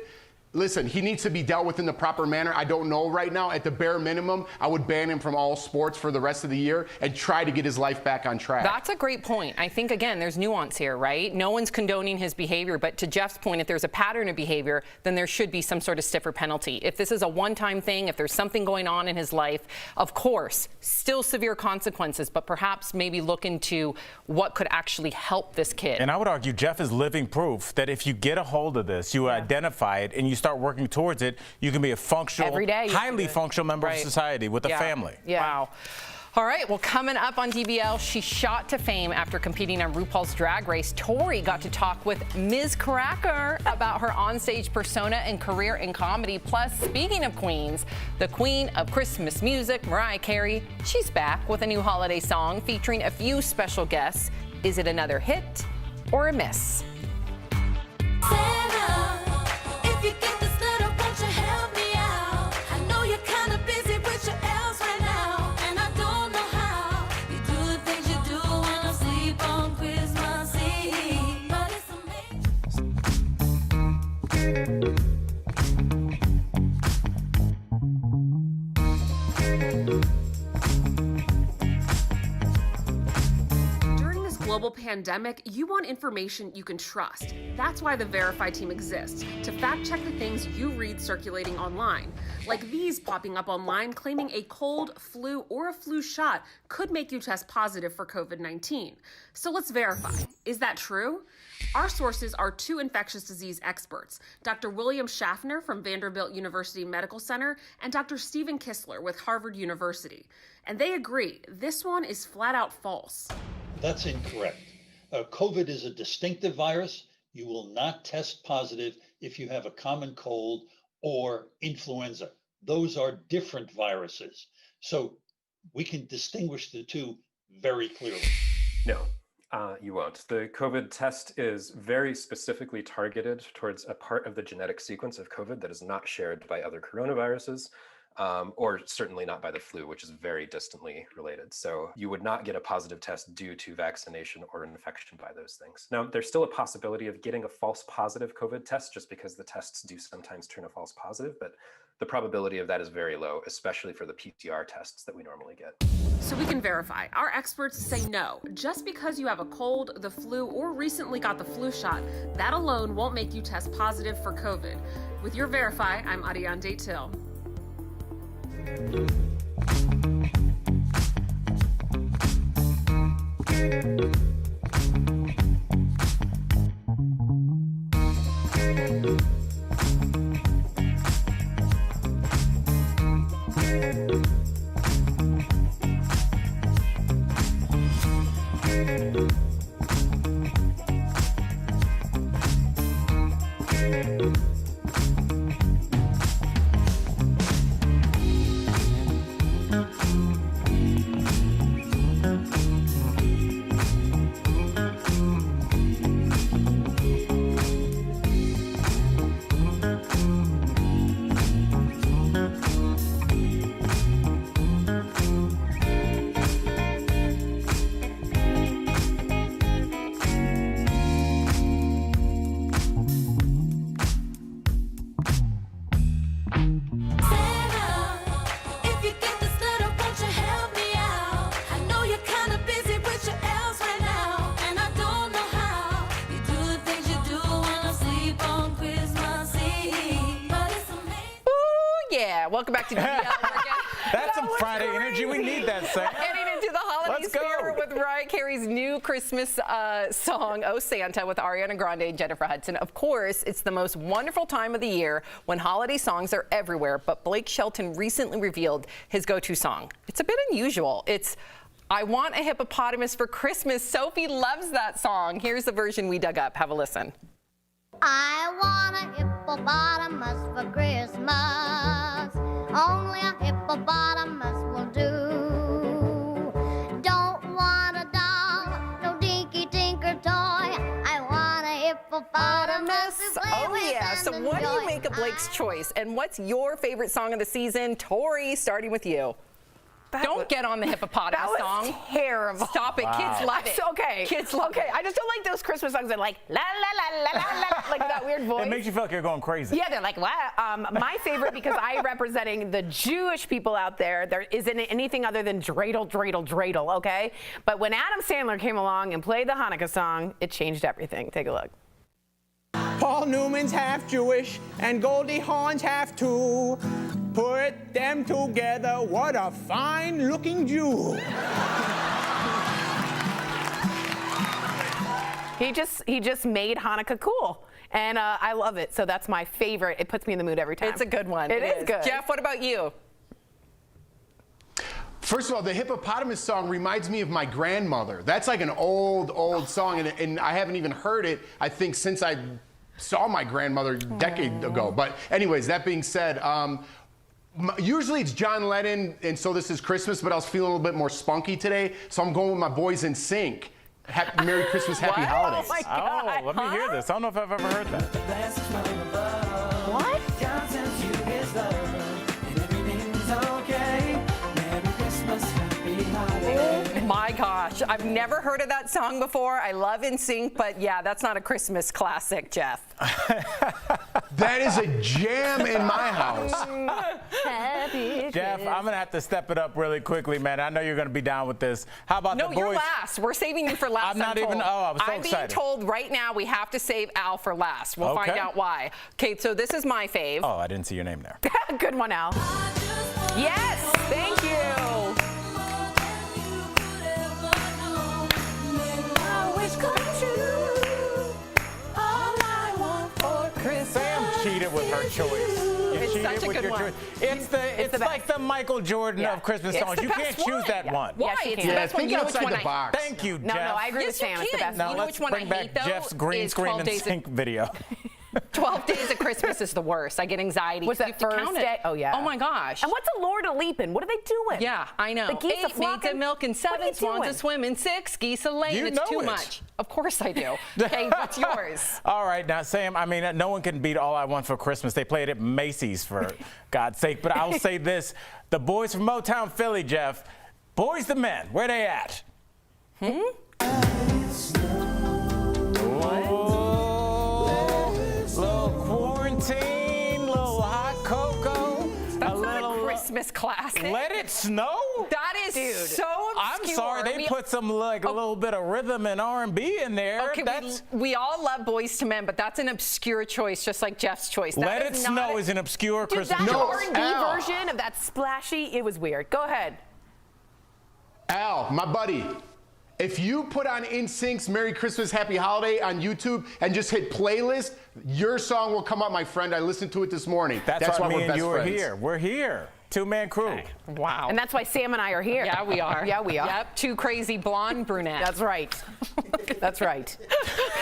listen, he needs to be dealt with in the proper manner. I don't know right now. At the bare minimum, I would ban him from all sports for the rest of the year and try to get his life back on track. That's a great point. I think, again, there's nuance here, right? No one's condoning his behavior, but to Jeff's point, if there's a pattern of behavior, then there should be some sort of stiffer penalty. If this is a one-time thing, if there's something going on in his life, of course, still severe consequences, but perhaps maybe look into what could actually help this kid. And I would argue Jeff is living proof that if you get a hold of this, you identify it, and you start working towards it, you can be a functional, highly functional member of society with a family. Wow. All right, well, coming up on DBL, she shot to fame after competing on RuPaul's Drag Race. Tori got to talk with Ms. Cracker about her onstage persona and career in comedy. Plus, speaking of queens, the queen of Christmas music, Mariah Carey, she's back with a new holiday song featuring a few special guests. Is it another hit or a miss? Global pandemic, you want information you can trust. That's why the Verify team exists, to fact-check the things you read circulating online, like these popping up online claiming a cold, flu, or a flu shot could make you test positive for COVID-19. So let's verify. Is that true? Our sources are two infectious disease experts, Dr. William Schaffner from Vanderbilt University Medical Center and Dr. Stephen Kistler with Harvard University. And they agree, this one is flat out false. That's incorrect. COVID is a distinctive virus. You will not test positive if you have a common cold or influenza. Those are different viruses. So we can distinguish the two very clearly. No, you won't. The COVID test is very specifically targeted towards a part of the genetic sequence of COVID that is not shared by other coronaviruses, or certainly not by the flu, which is very distantly related. So you would not get a positive test due to vaccination or infection by those things. Now, there's still a possibility of getting a false positive COVID test just because the tests do sometimes turn a false positive, but the probability of that is very low, especially for the PCR tests that we normally get. So we can verify. Our experts say no. Just because you have a cold, the flu, or recently got the flu shot, that alone won't make you test positive for COVID. With your Verify, I'm Ariane Daytil. Welcome back to DBL. That's some Friday energy. We need that, Sam. Getting into the holiday spirit with Mariah Carey's new Christmas song, Oh Santa, with Ariana Grande and Jennifer Hudson. Of course, it's the most wonderful time of the year when holiday songs are everywhere, but Blake Shelton recently revealed his go-to song. It's a bit unusual. It's I Want a Hippopotamus for Christmas. Sophie loves that song. Here's the version we dug up. Have a listen. I want a hippopotamus for Christmas. Only a hippopotamus will do. Don't want a doll, no dinky tinker toy. I want a hippopotamus to play Oh with yeah, and so what do you enjoy. make of Blake's choice? And what's your favorite song of the season? Tori, starting with you. Don't get on the hippopotamus song. Terrible. Stop it. Kids love it. Okay. Kids love it. I just don't like those Christmas songs that like la la la la la la like that weird voice. It makes you feel like you're going crazy. Yeah, they're like, wow. My favorite, because I representing the Jewish people out there, there isn't anything other than dreidel, dreidel, dreidel, okay? But when Adam Sandler came along and played the Hanukkah song, it changed everything. Take a look. Paul Newman's half Jewish and Goldie Hawn's half too. Put them together, what a fine looking Jew. He just made Hanukkah cool. And I love it. So that's my favorite. It puts me in the mood every time. It's a good one. It is good. Jeff, what about you? First of all, the hippopotamus song reminds me of my grandmother. That's like an old song, and I haven't even heard it, I think, since I saw my grandmother a decade ago. But anyways, that being said, usually it's John Lennon, and So This Is Christmas, but I was feeling a little bit more spunky today, so I'm going with my Boys in Sync. Merry Christmas, Happy Holidays. Oh my God. Oh, let me hear this. I don't know if I've ever heard that. What? Oh my gosh, I've never heard of that song before. I love NSYNC, but yeah, that's not a Christmas classic, Jeff. That is a jam in my house. Jeff, I'm going to have to step it up really quickly, man. I know you're going to be down with this. How about the boys? No, you're last. We're saving you for last. I'm not even, I was so I'm excited. being told right now we have to save Al for last. We'll find out why. Okay, so this is my fave. Oh, I didn't see your name there. Good one, Al. Yes, thank you. Sam cheated with her choice. It's She such did a with good your one. choice. It's like the Michael Jordan of Christmas It's songs. the You best can't choose that one. Yeah, Why? she It's can. the best one. think You know which outside one the I box. Thank you, No, Jeff. no, I agree Yes, with Sam. you It's the can. best. Now You know let's which one I bring back hate, though, Jeff's green is screen 12 and Days of- sync video. 12 Days of Christmas is the worst. I get anxiety. What's You that have to first count it. day? Oh, yeah. Oh my gosh. And what's a Lord of Leaping? What are they doing? Yeah, I know. The geese 8 are maids flocking? of milk and What are 7 you swans doing? a swimming, 6 geese a laying. You It's know too it. much. Of course I do. Okay, what's yours? All right, now, Sam, I mean, no one can beat All I Want for Christmas. They played at Macy's, for God's sake. But I'll say this. The boys from Motown Philly, Jeff, Boys the Men, where they at? Little quarantine, little hot cocoa. That's not a Christmas classic. Let It Snow? That is so I'm obscure. sorry, they put some like a little bit of rhythm and R&B in there. Okay, That's we all love Boys to Men, but that's an obscure choice, just like Jeff's choice. That Let It is Snow not is an obscure Dude, Christmas that choice. R&B version of that splashy, it was weird. Go ahead. Al, my buddy, if you put on NSYNC's Merry Christmas, Happy Holiday on YouTube and just hit playlist, your song will come up, my friend. I listened to it this morning. That's why we're me and best you are friends. here. We're here. Two-man crew. Wow. And that's why Sam and I are here. Yeah, we are. Yeah, we are. Yep, 2 crazy blonde brunettes. That's right. That's right.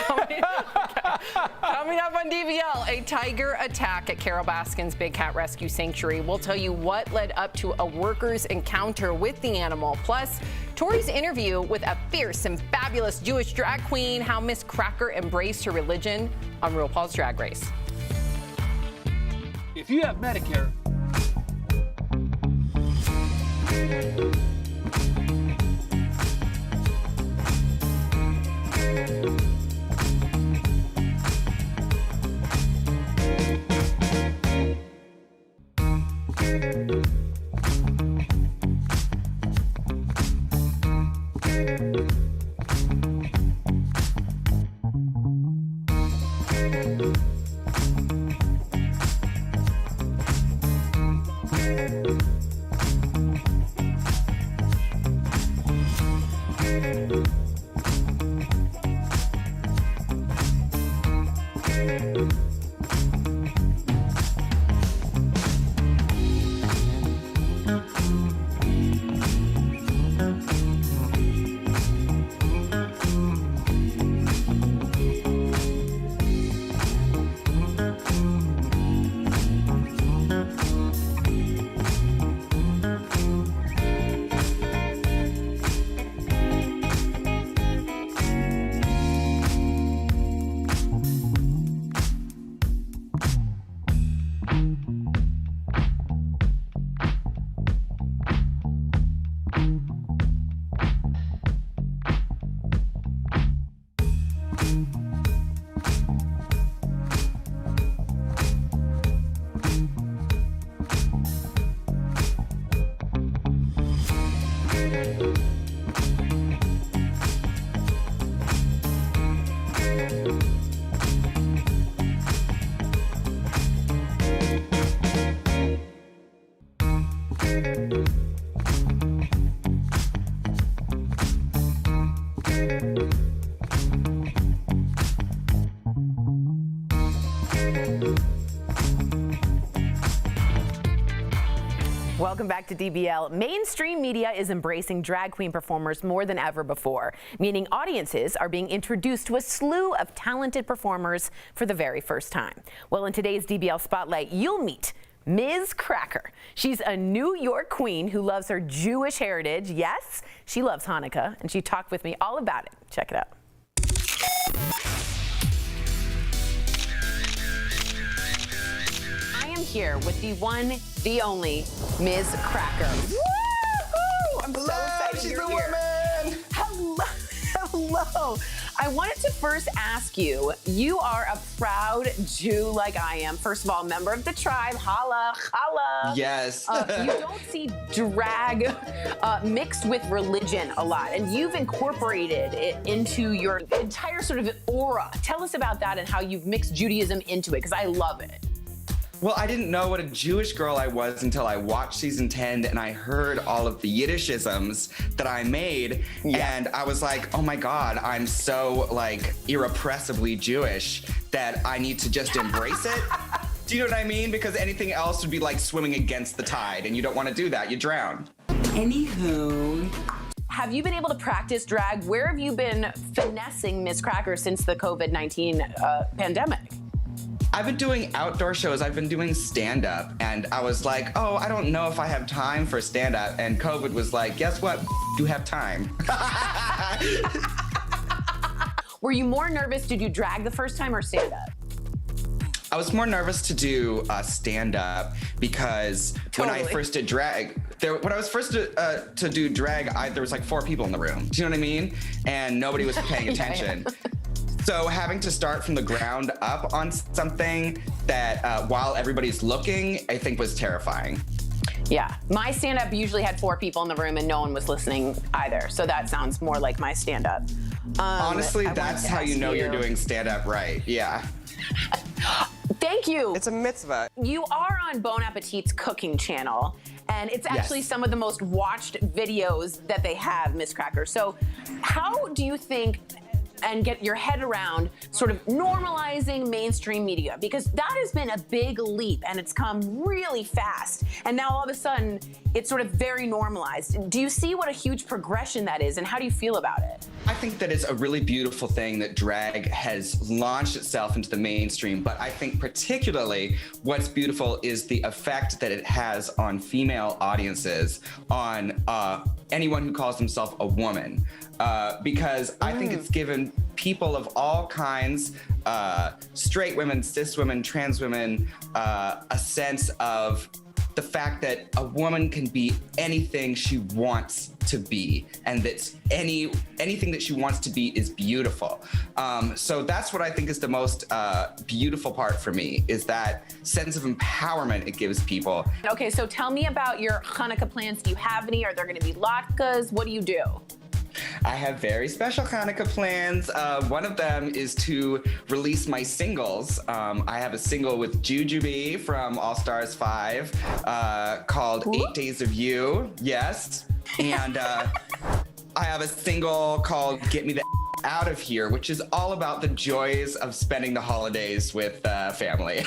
Coming up on DBL, a tiger attack at Carol Baskin's Big Cat Rescue Sanctuary. We'll tell you what led up to a worker's encounter with the animal. Plus, Tori's interview with a fierce and fabulous Jewish drag queen, how Miss Cracker embraced her religion on RuPaul's Drag Race. If you have Medicare, Welcome back to DBL. Mainstream media is embracing drag queen performers more than ever before, meaning audiences are being introduced to a slew of talented performers for the very first time. Well, in today's DBL Spotlight, you'll meet Ms. Cracker. She's a New York queen who loves her Jewish heritage. Yes, she loves Hanukkah, and she talked with me all about it. Check it out. I am here with the one, the only Ms. Cracker. Woo-hoo! I'm so excited she's you're a here. woman. Hello. Hello. I wanted to first ask you, you are a proud Jew like I am. First of all, member of the tribe. Holla, holla. Yes. You don't see drag mixed with religion a lot, and you've incorporated it into your entire sort of aura. Tell us about that and how you've mixed Judaism into it, because I love it. Well, I didn't know what a Jewish girl I was until I watched season 10 and I heard all of the Yiddishisms that I made. Yeah. And I was like, oh my God, I'm so like irrepressibly Jewish that I need to just embrace it. Do you know what I mean? Because anything else would be like swimming against the tide, and you don't want to do that. You drown. Anywho. Have you been able to practice drag? Where have you been finessing Miss Cracker since the COVID-19 pandemic? I've been doing outdoor shows. I've been doing stand-up, and I was like, oh, I don't know if I have time for stand-up. And COVID was like, guess what? You have time. Were you more nervous to do drag the first time or stand-up? I was more nervous to do stand-up because when I first did drag, when I was first to do drag, there was like 4 people in the room. Do you know what I mean? And nobody was paying attention. So having to start from the ground up on something that while everybody's looking, I think was terrifying. Yeah, my stand-up usually had 4 people in the room and no one was listening either. So that sounds more like my stand-up. Honestly, that's how you know you're doing stand-up right. Yeah. Thank you. It's a mitzvah. You are on Bon Appetit's cooking channel, and it's actually some of the most watched videos that they have, Miss Cracker. So how do you think and get your head around sort of normalizing mainstream media? Because that has been a big leap and it's come really fast. And now all of a sudden, it's sort of very normalized. Do you see what a huge progression that is, and how do you feel about it? I think that it's a really beautiful thing that drag has launched itself into the mainstream, but I think particularly what's beautiful is the effect that it has on female audiences, on anyone who calls himself a woman. Because I think it's given people of all kinds, straight women, cis women, trans women, a sense of the fact that a woman can be anything she wants to be, and that anything that she wants to be is beautiful. So that's what I think is the most beautiful part for me, is that sense of empowerment it gives people. Okay, so tell me about your Hanukkah plans. Do you have any? Are there going to be latkes? What do you do? I have very special Hanukkah plans. One of them is to release my singles. I have a single with Jujubee from All Stars 5 called 8 Days of You. Yes. And I have a single called Get Me the Out of Here, which is all about the joys of spending the holidays with family.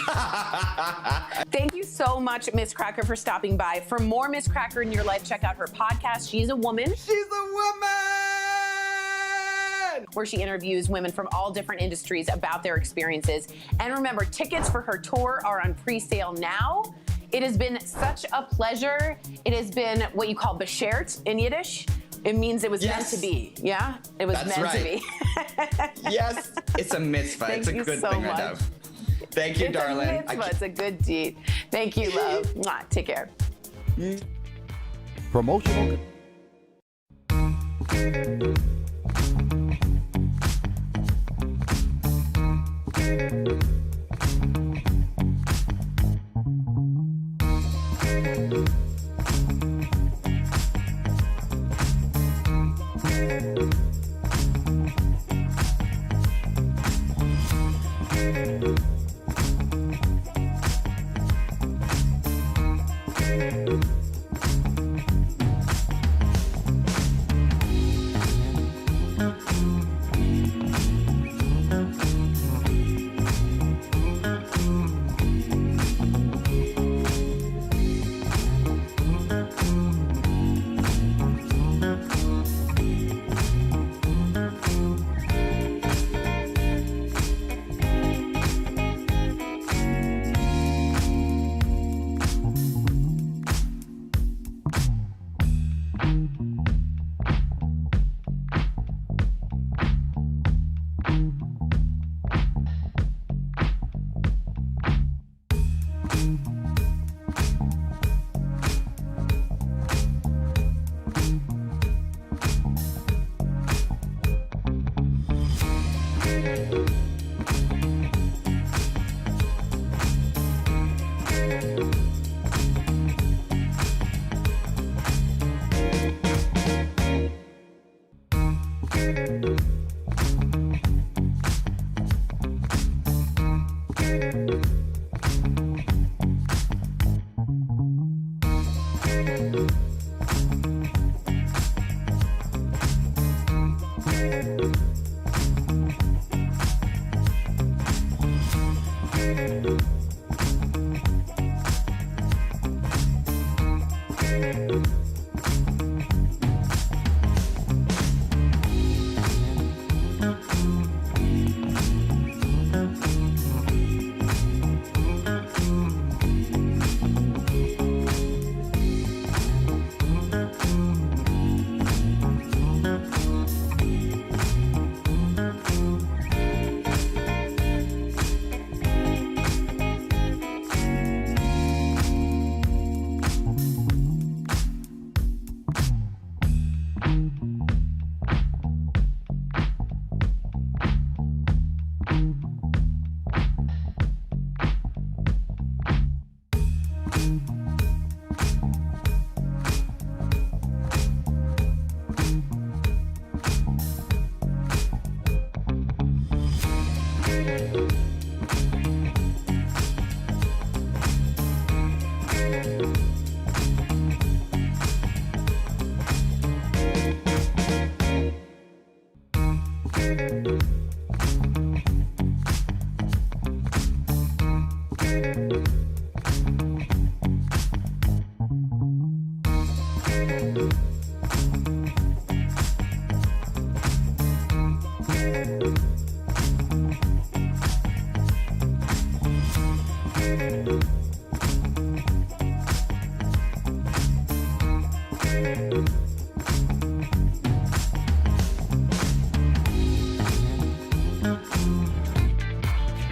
Thank you so much, Miss Cracker, for stopping by. For more Miss Cracker in your life, check out her podcast, She's a Woman. She's a woman! Where she interviews women from all different industries about their experiences. And remember, tickets for her tour are on pre-sale now. It has been such a pleasure. It has been what you call beshert in Yiddish. It means it was meant to be. Yeah? It was meant to be. Yes, it's a mitzvah. It's a good thing, I know. Thank you, darling. It's a mitzvah. It's a good deed. Thank you, love. Mwah. Take care. Promotional.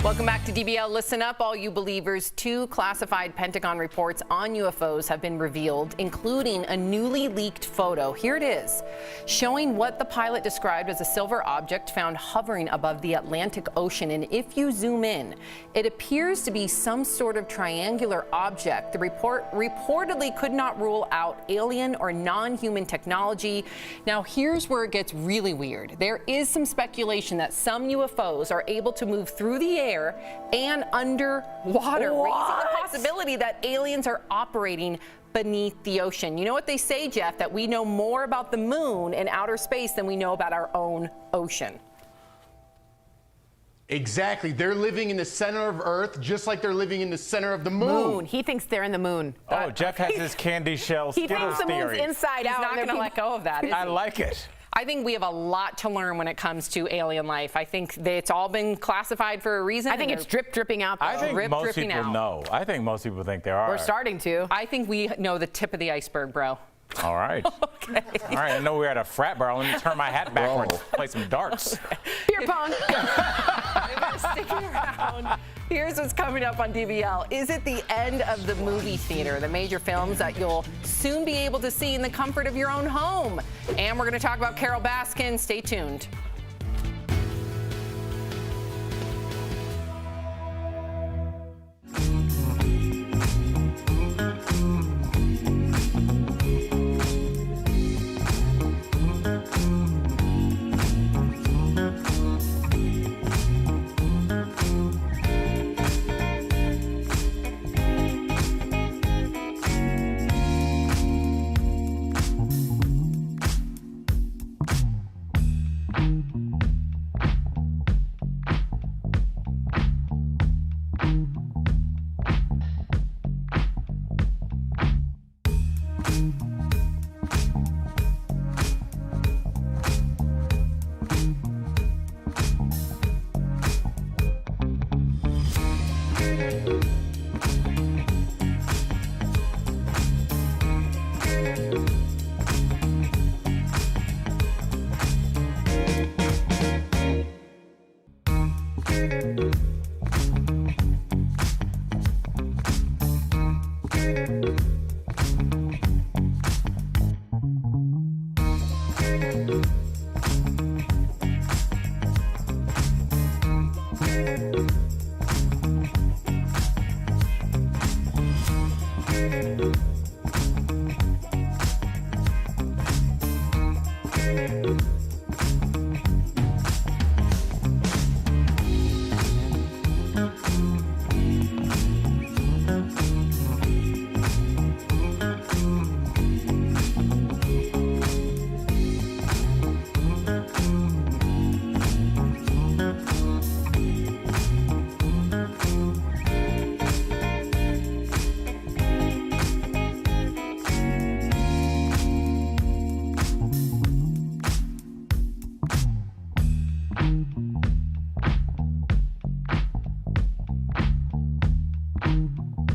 Welcome back to DBL. Listen up, all you believers. 2 classified Pentagon reports on UFOs have been revealed, including a newly leaked photo. Here it is, showing what the pilot described as a silver object found hovering above the Atlantic Ocean. And if you zoom in, it appears to be some sort of triangular object. The report reportedly could not rule out alien or non-human technology. Now, here's where it gets really weird. There is some speculation that some UFOs are able to move through the air and underwater, raising the possibility that aliens are operating beneath the ocean. You know what they say, Jeff, that we know more about the moon and outer space than we know about our own ocean. Exactly. They're living in the center of Earth, just like they're living in the center of the moon. He thinks they're in the moon. Oh, Jeff has his candy shell He Skittles thinks the moon's theory. inside He's out. not going to let go of that, is I he? like it. I think we have a lot to learn when it comes to alien life. I think that it's all been classified for a reason. I think it's dripping out. I think Drip most dripping people out. know. I think most people think there are. We're starting to. I think we know the tip of the iceberg, bro. All right. Okay. All right. I know we're at a frat bar. Let me turn my hat backwards. Play some darts. Beer pong. Sticking around. Here's what's coming up on DBL. Is it the end of the movie theater? The major films that you'll soon be able to see in the comfort of your own home. And we're going to talk about Carol Baskin. Stay tuned.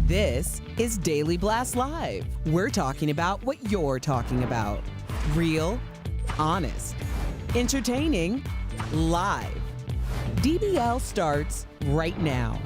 This is Daily Blast Live. We're talking about what you're talking about. Real, honest, entertaining, live. DBL starts right now.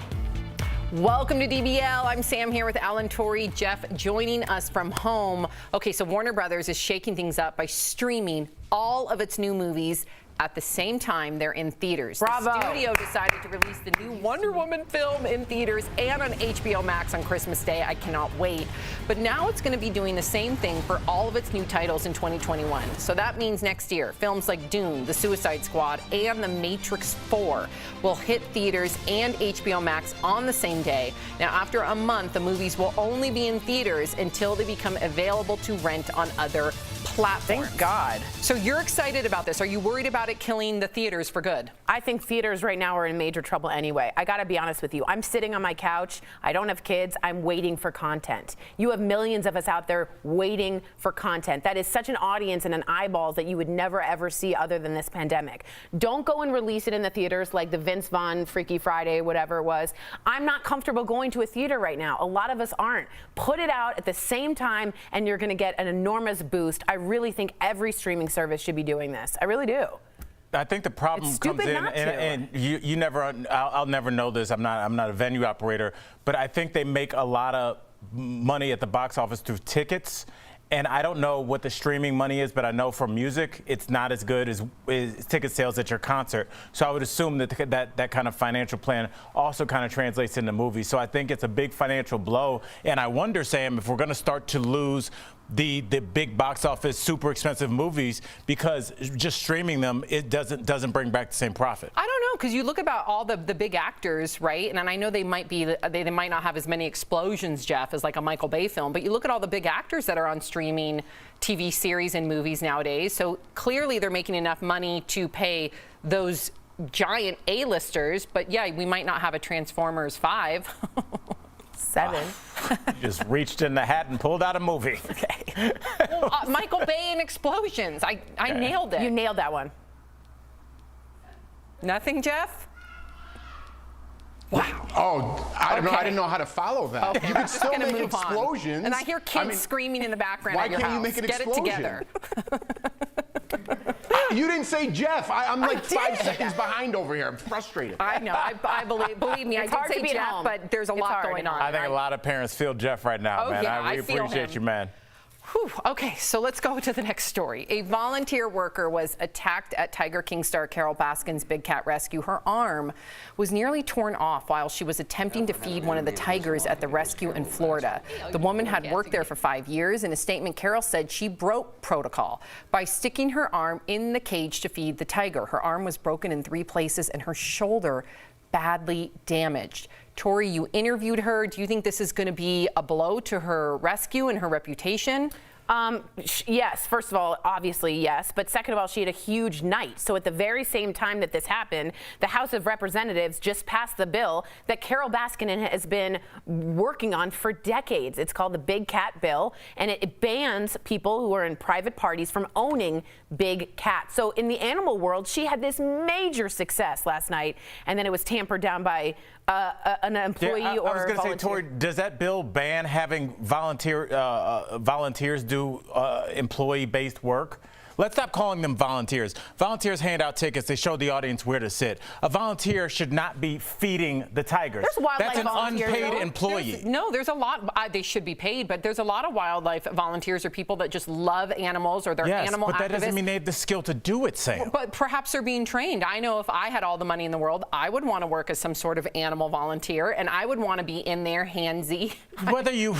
Welcome to DBL. I'm Sam here with Alan Torrey. Jeff joining us from home. Okay, so Warner Brothers is shaking things up by streaming all of its new movies at the same time they're in theaters. Bravo. The studio decided to release the new Wonder Woman film in theaters and on HBO Max on Christmas Day. I cannot wait. But now it's going to be doing the same thing for all of its new titles in 2021. So that means next year, films like Dune, The Suicide Squad, and The Matrix 4 will hit theaters and HBO Max on the same day. Now, after a month, the movies will only be in theaters until they become available to rent on other platforms. Thank God. So you're excited about this. Are you worried about it killing the theaters for good? I think theaters right now are in major trouble anyway. I got to be honest with you. I'm sitting on my couch. I don't have kids. I'm waiting for content. You have millions of us out there waiting for content. That is such an audience and an eyeballs that you would never, ever see other than this pandemic. Don't go and release it in the theaters like the Vince Vaughn Freaky Friday, whatever it was. I'm not comfortable going to a theater right now. A lot of us aren't. Put it out at the same time and you're going to get an enormous boost. I really think every streaming service should be doing this. I really do. I think the problem comes in, and you never, I'll never know this. I'm not a venue operator, but I think they make a lot of money at the box office through tickets. And I don't know what the streaming money is, but I know from music, it's not as good as ticket sales at your concert. So I would assume that that kind of financial plan also kind of translates into movies. So I think it's a big financial blow. And I wonder, Sam, if we're going to start to lose the big box office, super expensive movies because just streaming them, it doesn't bring back the same profit. I don't know, because you look about all the big actors, right? And I know they might not have as many explosions, Jeff, as like a Michael Bay film, but you look at all the big actors that are on streaming TV series and movies nowadays. So clearly they're making enough money to pay those giant A-listers, but yeah, we might not have a Transformers 5. 7. You just reached in the hat and pulled out a movie. Okay. Michael Bay and explosions. I nailed it. You nailed that one. Nothing, Jeff? Wow. Oh, I don't know. I didn't know how to follow that. Okay. You could still make move explosions. On. And I hear kids screaming in the background why at your can't house. you make an Get explosion? it together. You didn't say Jeff. I'm like 5 seconds behind over here. I'm frustrated. I know. I believe me. It's I hard did to say be at Jeff, home. but there's a lot going on. I think a lot of parents feel Jeff right now, man. Yeah, I feel appreciate him. you, man. Whew. Okay, so let's go to the next story. A volunteer worker was attacked at Tiger King star Carol Baskin's Big Cat Rescue. Her arm was nearly torn off while she was attempting to feed one of the tigers at the rescue in Florida. The woman had worked there for 5 years. In a statement, Carol said she broke protocol by sticking her arm in the cage to feed the tiger. Her arm was broken in 3 places and her shoulder badly damaged. Tori, you interviewed her. Do you think this is going to be a blow to her rescue and her reputation? Yes, first of all, obviously, yes. But second of all, she had a huge night. So at the very same time that this happened, the House of Representatives just passed the bill that Carol Baskin has been working on for decades. It's called the Big Cat Bill, and it bans people who are in private parties from owning big cats. So in the animal world, she had this major success last night, and then it was tampered down by an employee or I was going to say, Tori, does that bill ban having volunteers do employee-based work? Let's stop calling them volunteers. Volunteers hand out tickets. They show the audience where to sit. A volunteer should not be feeding the tigers. There's wildlife That's an volunteers, unpaid though. employee. There's a lot. They should be paid, but there's a lot of wildlife volunteers or people that just love animals or they're animal but activists. that doesn't mean they have the skill to do it, Sam. But perhaps they're being trained. I know if I had all the money in the world, I would want to work as some sort of animal volunteer, and I would want to be in there handsy. Whether you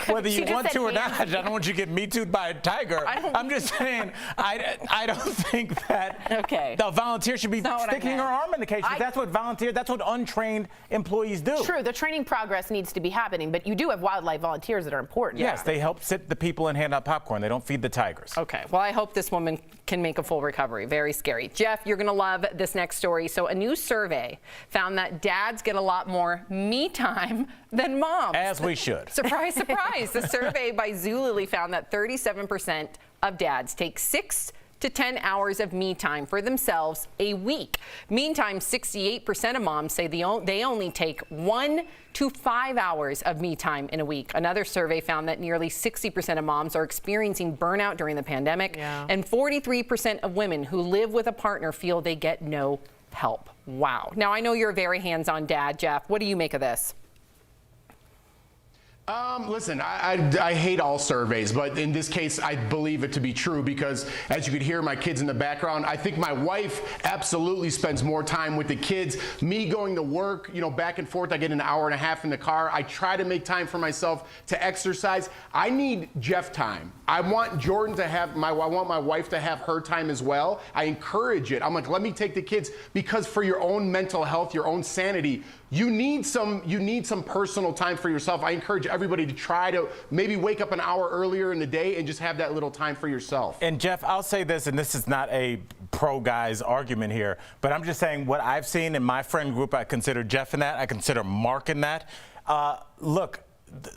want to or not, I don't want you to get Me Too'd by a tiger. I'm just saying, I don't think that the volunteer should be sticking her arm in the cage. That's what untrained employees do. True, the training progress needs to be happening, but you do have wildlife volunteers that are important. Yes, they help sit the people and hand out popcorn. They don't feed the tigers. Okay, well, I hope this woman can make a full recovery. Very scary. Jeff, you're going to love this next story. So a new survey found that dads get a lot more me time than moms. As we should. Surprise, surprise. The survey by Zulily found that 37% of dads take 6 to 10 hours of me time for themselves a week. Meantime, 68% of moms say they only take 1 to 5 hours of me time in a week. Another survey found that nearly 60% of moms are experiencing burnout during the pandemic, and 43% of women who live with a partner feel they get no help. Wow. Now, I know you're a very hands-on dad, Jeff. What do you make of this? Listen, I hate all surveys, but in this case, I believe it to be true because, as you could hear my kids in the background, I think my wife absolutely spends more time with the kids. Me going to work, back and forth, I get an hour and a half in the car. I try to make time for myself to exercise. I need Jeff time. I want Jordan to have I want my wife to have her time as well. I encourage it. I'm like, let me take the kids because for your own mental health, your own sanity, you need some personal time for yourself. I encourage everybody to try to maybe wake up an hour earlier in the day and just have that little time for yourself. And Jeff, I'll say this, and this is not a pro-guys argument here, but I'm just saying what I've seen in my friend group, I consider Jeff in that, I consider Mark in that. Look,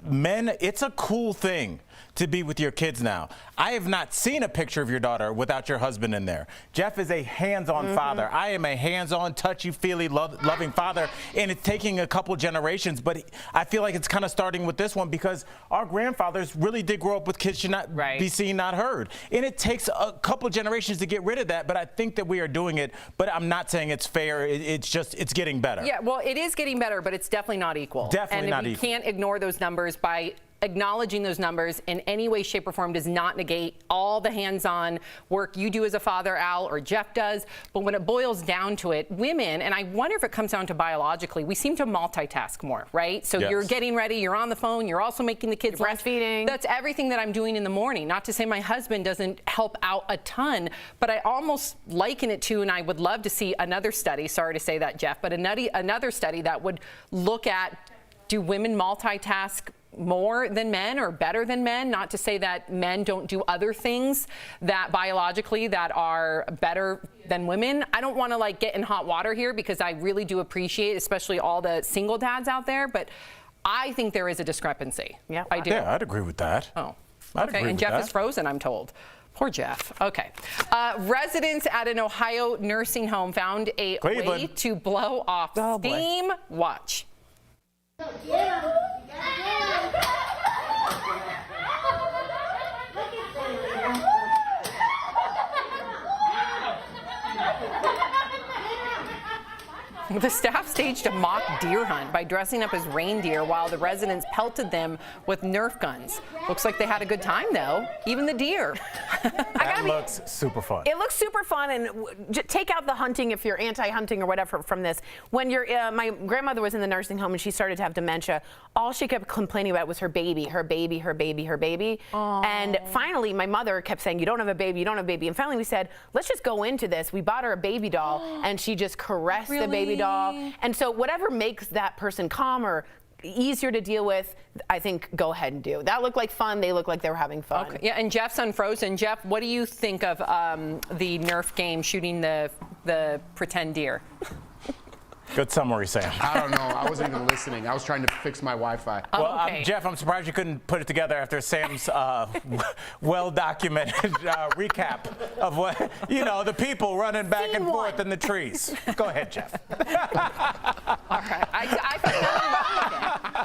men, it's a cool thing to be with your kids now. I have not seen a picture of your daughter without your husband in there. Jeff is a hands-on father. I am a hands-on, touchy-feely, loving father, and it's taking a couple generations, but I feel like it's kind of starting with this one because our grandfathers really did grow up with kids should not be seen, not heard. And it takes a couple generations to get rid of that, but I think that we are doing it, but I'm not saying it's fair. It's getting better. Yeah, well, it is getting better, but it's definitely not equal. Definitely not equal. And we can't ignore those numbers by acknowledging those numbers in any way, shape, or form does not negate all the hands-on work you do as a father, Al, or Jeff does. But when it boils down to it, women, and I wonder if it comes down to biologically, we seem to multitask more, right? So you're getting ready, you're on the phone, you're also making the kids breastfeeding. That's everything that I'm doing in the morning. Not to say my husband doesn't help out a ton, but I almost liken it to, and I would love to see another study, sorry to say that, Jeff, but another study that would look at, do women multitask more than men or better than men? Not to say that men don't do other things that biologically that are better than women. I don't want to get in hot water here because I really do appreciate, especially all the single dads out there, but I think there is a discrepancy. Yeah, I do. Yeah, I'd agree with that. Oh, I'd okay. agree And with Jeff that. is frozen, I'm told. Poor Jeff. Okay. Residents at an Ohio nursing home found a way Cleveland. to blow off steam. Watch. The staff staged a mock deer hunt by dressing up as reindeer while the residents pelted them with Nerf guns. Looks like they had a good time, though. Even the deer. That looks super fun. It looks super fun, and take out the hunting if you're anti-hunting or whatever from this. When my grandmother was in the nursing home and she started to have dementia, all she kept complaining about was her baby, her baby, her baby, her baby. Aww. And finally, my mother kept saying, you don't have a baby, you don't have a baby. And finally we said, let's just go into this. We bought her a baby doll, and she just caressed the baby doll. And so whatever makes that person calm or easier to deal with, I think go ahead and do. That looked like fun. They looked like they were having fun. Okay. Yeah, and Jeff's unfrozen. Jeff, what do you think of the Nerf game shooting the pretend deer? Good summary, Sam. I don't know. I wasn't even listening. I was trying to fix my Wi-Fi. Well, Jeff, I'm surprised you couldn't put it together after Sam's well-documented recap of what, the people running back and forth in the trees. Go ahead, Jeff. All right.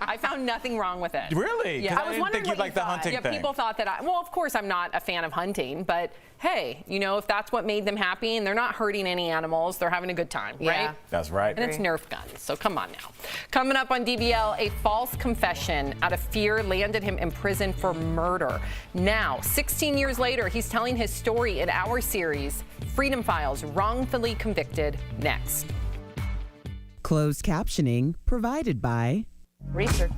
I found nothing wrong with it. Really? Yeah. I didn't think you liked the hunting thing. People thought that well, of course, I'm not a fan of hunting, but hey, if that's what made them happy and they're not hurting any animals, they're having a good time, right? That's right. And it's Nerf guns, so come on now. Coming up on DBL, a false confession out of fear landed him in prison for murder. Now, 16 years later, he's telling his story in our series, Freedom Files, Wrongfully Convicted, next. Closed captioning provided by Research.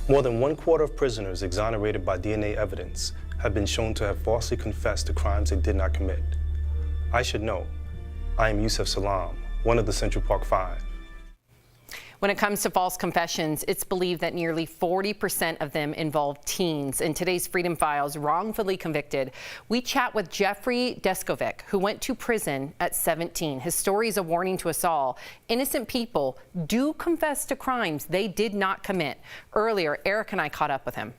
More than 1/4 of prisoners exonerated by DNA evidence have been shown to have falsely confessed to crimes they did not commit. I should know. I am Yusef Salam, one of the Central Park Five. When it comes to false confessions, it's believed that nearly 40% of them involve teens. In today's Freedom Files, wrongfully convicted, we chat with Jeffrey Deskovic, who went to prison at 17. His story is a warning to us all. Innocent people do confess to crimes they did not commit. Earlier, Eric and I caught up with him.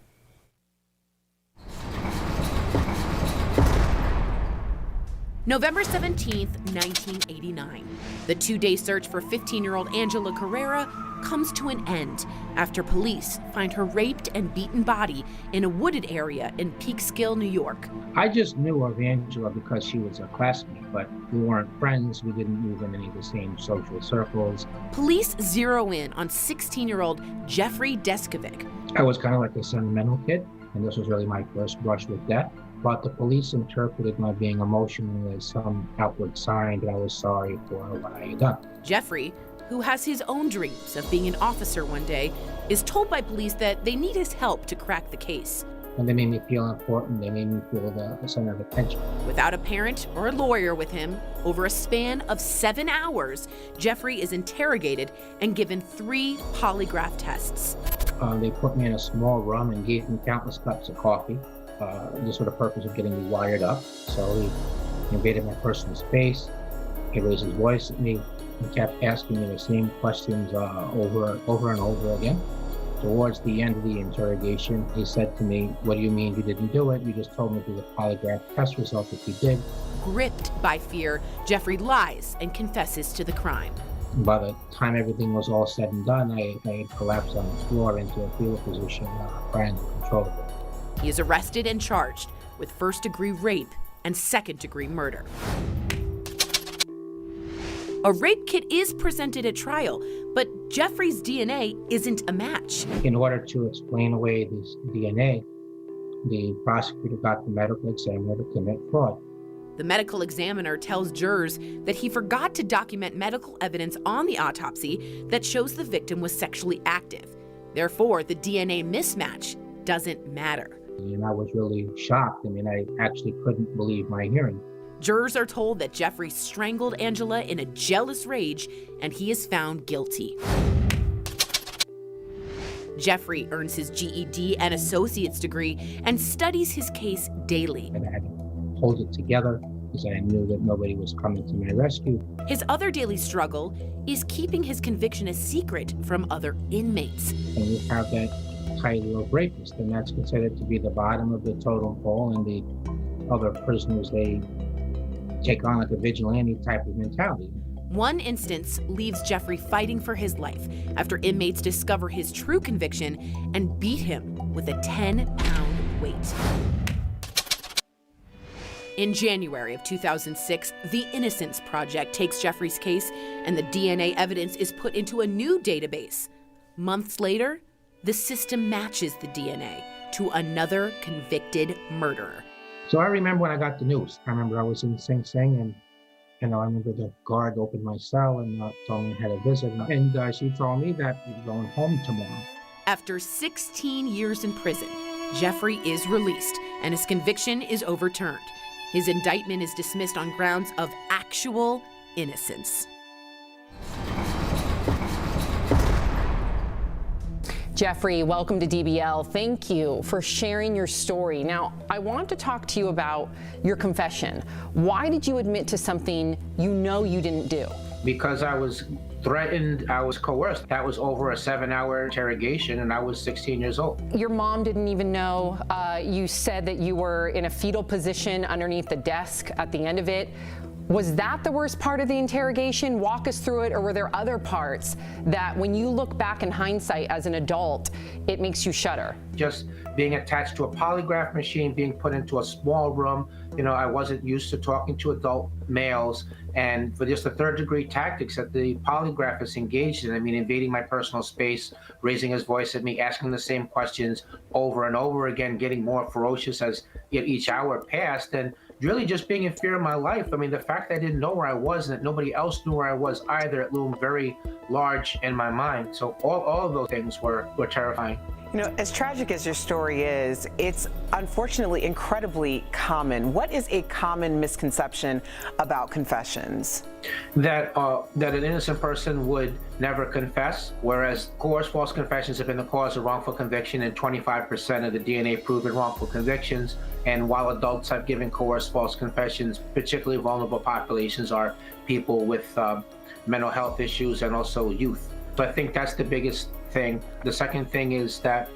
November 17th, 1989. The two-day search for 15-year-old Angela Carrera comes to an end after police find her raped and beaten body in a wooded area in Peekskill, New York. I just knew of Angela because she was a classmate, but we weren't friends. We didn't move in any of the same social circles. Police zero in on 16-year-old Jeffrey Deskovic. I was kind of like a sentimental kid, and this was really my first brush with death. But the police interpreted my being emotional as some outward sign that I was sorry for what I had done. Jeffrey, who has his own dreams of being an officer one day, is told by police that they need his help to crack the case. And they made me feel important. They made me feel the center of attention. Without a parent or a lawyer with him, over a span of 7 hours, Jeffrey is interrogated and given 3 polygraph tests. They put me in a small room and gave me countless cups of coffee. Just for the purpose of getting me wired up. So he invaded my personal space. He raised his voice at me. He kept asking me the same questions over and over again. Towards the end of the interrogation, he said to me, "What do you mean you didn't do it? You just told me to do the polygraph test result if you did." Gripped by fear, Jeffrey lies and confesses to the crime. By the time everything was all said and done, I had collapsed on the floor into a fetal position, trying to control it. He is arrested and charged with first-degree rape and second-degree murder. A rape kit is presented at trial, but Jeffrey's DNA isn't a match. In order to explain away this DNA, the prosecutor got the medical examiner to commit fraud. The medical examiner tells jurors that he forgot to document medical evidence on the autopsy that shows the victim was sexually active. Therefore, the DNA mismatch doesn't matter. And I was really shocked. I mean, I actually couldn't believe my hearing. Jurors are told that Jeffrey strangled Angela in a jealous rage, and he is found guilty. Jeffrey earns his GED and associate's degree and studies his case daily. And I had to hold it together because I knew that nobody was coming to my rescue. His other daily struggle is keeping his conviction a secret from other inmates. And we have that title of rapist, and that's considered to be the bottom of the totem pole, and the other prisoners, they take on like a vigilante type of mentality. One instance leaves Jeffrey fighting for his life after inmates discover his true conviction and beat him with a 10-pound weight. In January of 2006, the Innocence Project takes Jeffrey's case and the DNA evidence is put into a new database. Months later, the system matches the DNA to another convicted murderer. So I remember when I got the news. I remember I was in Sing Sing, and I remember the guard opened my cell and told me I had a visit. And she told me that you're going home tomorrow. After 16 years in prison, Jeffrey is released and his conviction is overturned. His indictment is dismissed on grounds of actual innocence. Jeffrey, welcome to DBL. Thank you for sharing your story. Now, I want to talk to you about your confession. Why did you admit to something you know you didn't do? Because I was threatened, I was coerced. That was over a 7-hour interrogation, and I was 16 years old. Your mom didn't even know. You said that you were in a fetal position underneath the desk at the end of it. Was that the worst part of the interrogation? Walk us through it, or were there other parts that when you look back in hindsight as an adult, it makes you shudder? Just being attached to a polygraph machine, being put into a small room. You know, I wasn't used to talking to adult males, and for just the third-degree tactics that the polygraphist engaged in, I mean, invading my personal space, raising his voice at me, asking the same questions over and over again, getting more ferocious as each hour passed, and really just being in fear of my life. I mean, the fact that I didn't know where I was and that nobody else knew where I was either, it loomed very large in my mind. So all of those things were terrifying. You know, as tragic as your story is, it's unfortunately incredibly common. What is a common misconception about confessions? That an innocent person would never confess, whereas coerced false confessions have been the cause of wrongful conviction in 25% of the DNA-proven wrongful convictions. And while adults have given coerced false confessions, particularly vulnerable populations are people with mental health issues and also youth. So I think that's the biggest thing. The second thing is that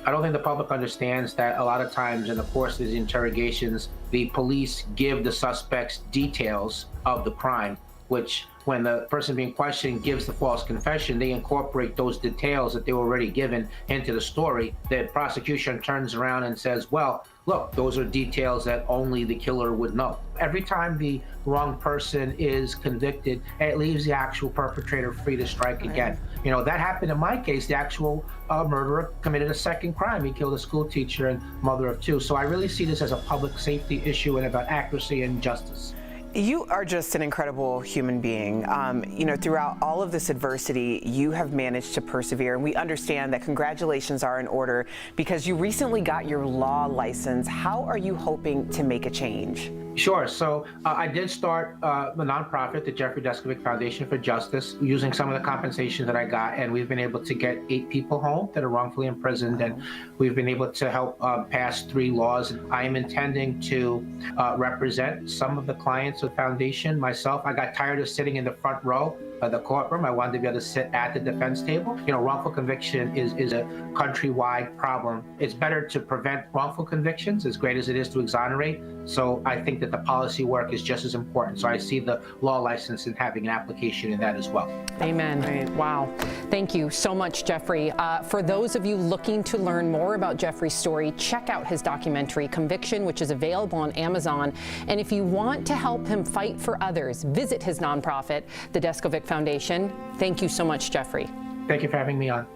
I don't think the public understands that a lot of times in the course of these interrogations, the police give the suspects details of the crime, which when the person being questioned gives the false confession, they incorporate those details that they were already given into the story. The prosecution turns around and says, well, look, those are details that only the killer would know. Every time the wrong person is convicted, it leaves the actual perpetrator free to strike again. You know, that happened in my case. The actual murderer committed a second crime. He killed a school teacher and mother of 2. So I really see this as a public safety issue and about accuracy and justice. You are just an incredible human being. You know, throughout all of this adversity, you have managed to persevere, and we understand that congratulations are in order because you recently got your law license. How are you hoping to make a change? Sure. So I did start a nonprofit, the Jeffrey Deskovic Foundation for Justice, using some of the compensation that I got, and we've been able to get 8 people home that are wrongfully imprisoned, and we've been able to help pass 3 laws. I am intending to represent some of the clients of the foundation myself. I got tired of sitting in the front row of the courtroom. I wanted to be able to sit at the defense table. You know, wrongful conviction is a countrywide problem. It's better to prevent wrongful convictions, as great as it is to exonerate. So I think that the policy work is just as important. So I see the law license and having an application in that as well. Amen. Right. Wow. Thank you so much, Jeffrey. For those of you looking to learn more about Jeffrey's story, check out his documentary, Conviction, which is available on Amazon. And if you want to help him fight for others, visit his nonprofit, the Deskovic Foundation. Thank you so much, Jeffrey. Thank you for having me on.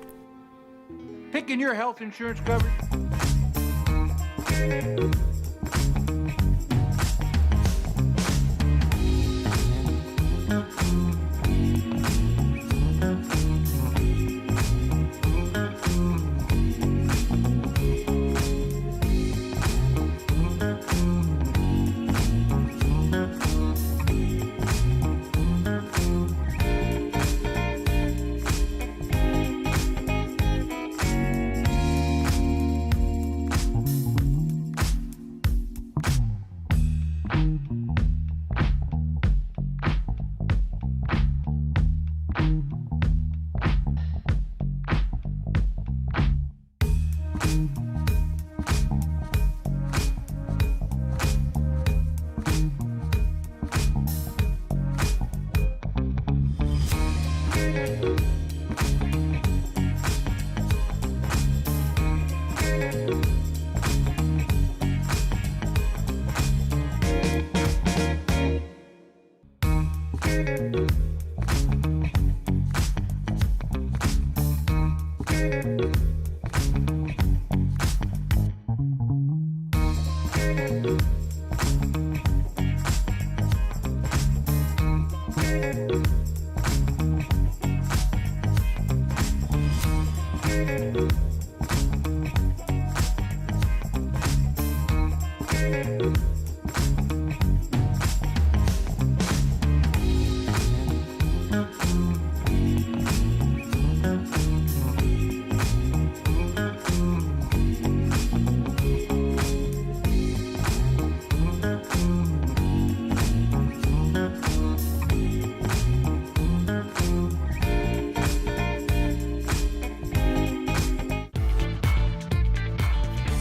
Picking your health insurance coverage.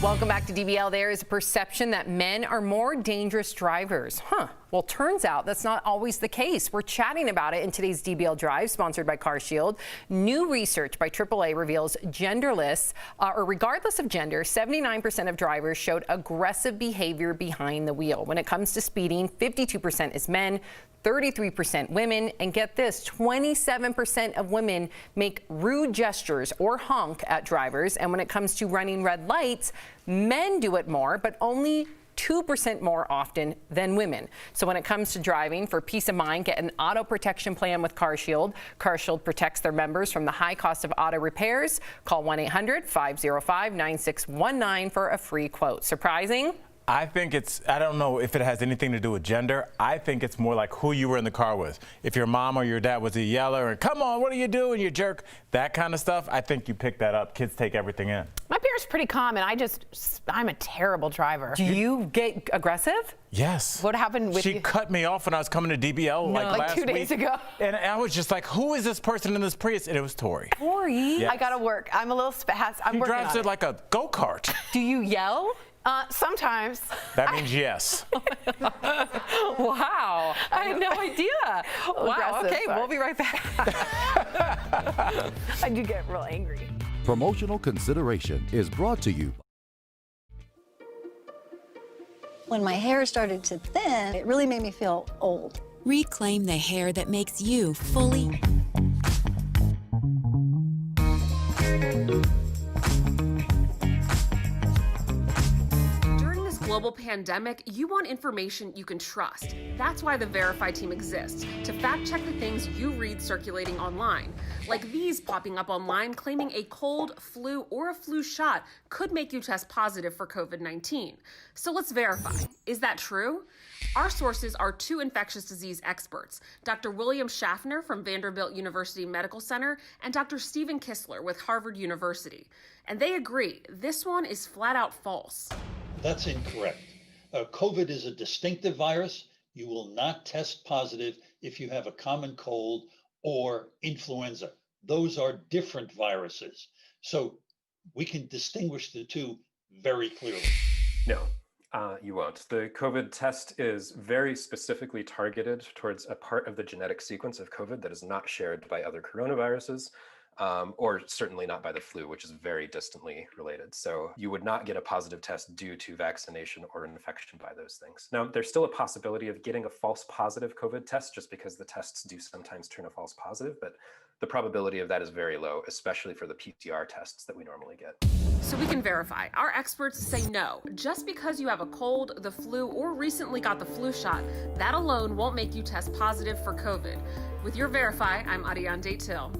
Welcome back to DBL. There is a perception that men are more dangerous drivers. Well, turns out that's not always the case. We're chatting about it in today's DBL Drive, sponsored by CarShield. New research by AAA reveals genderless, or regardless of gender, 79% of drivers showed aggressive behavior behind the wheel. When it comes to speeding, 52% is men, 33% women, and get this, 27% of women make rude gestures or honk at drivers. And when it comes to running red lights, men do it more, but only 2% more often than women. So when it comes to driving, for peace of mind, get an auto protection plan with CarShield. CarShield protects their members from the high cost of auto repairs. Call 1-800-505-9619 for a free quote. Surprising? I think I don't know if it has anything to do with gender. I think it's more like who you were in the car with. If your mom or your dad was a yeller and come on, what are you doing, you jerk? That kind of stuff, I think you pick that up. Kids take everything in. My parents are pretty calm, and I'm a terrible driver. Do you get aggressive? Yes. What happened with She you? cut me off when I was coming to DBL like last 2 days week. ago. And I was just like, who is this person in this Prius? And it was Tori. Tori? Yes. I gotta work. I'm a little spaz. She drives it like a go-kart. Do you yell? Sometimes. That means yes. Wow. I had no idea. Wow. Aggressive, Okay, sorry. we'll be right back. I do get real angry. Promotional consideration is brought to you. When my hair started to thin, it really made me feel old. Reclaim the hair that makes you fully. During this global pandemic, you want information you can trust. That's why the Verify team exists, to fact-check the things you read circulating online. Like these popping up online claiming a cold, flu, or a flu shot could make you test positive for COVID-19. So let's verify. Is that true? Our sources are two infectious disease experts, Dr. William Schaffner from Vanderbilt University Medical Center and Dr. Stephen Kistler with Harvard University. And they agree, this one is flat out false. That's incorrect. COVID is a distinctive virus. You will not test positive if you have a common cold or influenza. Those are different viruses. So we can distinguish the two very clearly. No. You won't. The COVID test is very specifically targeted towards a part of the genetic sequence of COVID that is not shared by other coronaviruses, or certainly not by the flu, which is very distantly related. So you would not get a positive test due to vaccination or infection by those things. Now, there's still a possibility of getting a false positive COVID test just because the tests do sometimes turn a false positive, but the probability of that is very low, especially for the PCR tests that we normally get. So we can verify. Our experts say no. Just because you have a cold, the flu, or recently got the flu shot, that alone won't make you test positive for COVID. With your Verify, I'm Ariane Daytil.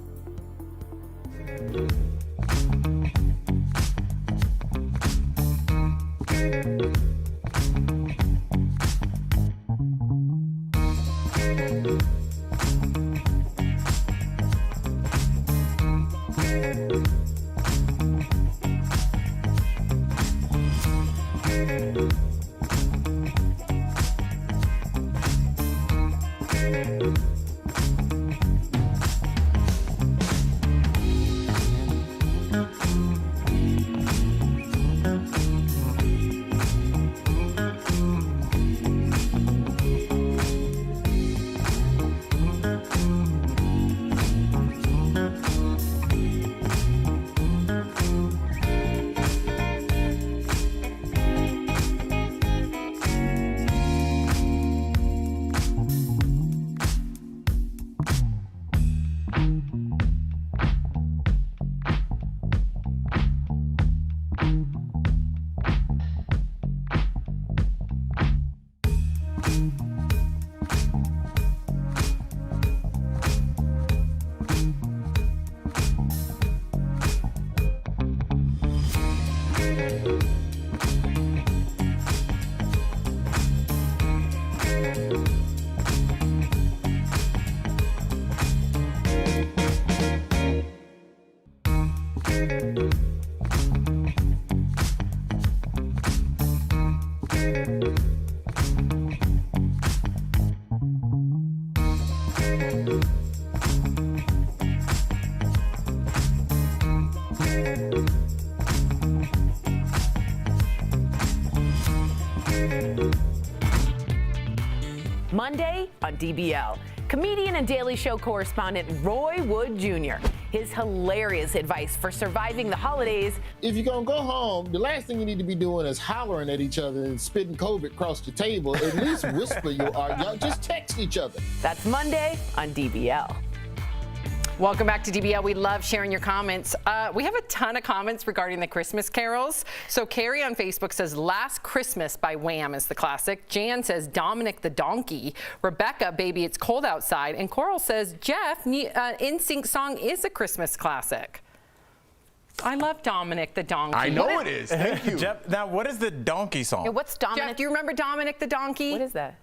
Monday on DBL, comedian and Daily Show correspondent Roy Wood Jr. His hilarious advice for surviving the holidays. If you're going to go home, the last thing you need to be doing is hollering at each other and spitting COVID across the table. At least whisper your y'all just text each other. That's Monday on DBL. Welcome back to DBL. We love sharing your comments. We have a ton of comments regarding the Christmas carols. So Carrie on Facebook says Last Christmas by Wham is the classic. Jan says Dominic the Donkey. Rebecca, Baby It's Cold Outside. And Coral says Jeff, NSYNC song is a Christmas classic. I love Dominic the Donkey. I know it is. Thank you. Jeff, now, what is the donkey song? Yeah, what's Dominic? Jeff, do you remember Dominic the Donkey? What is that?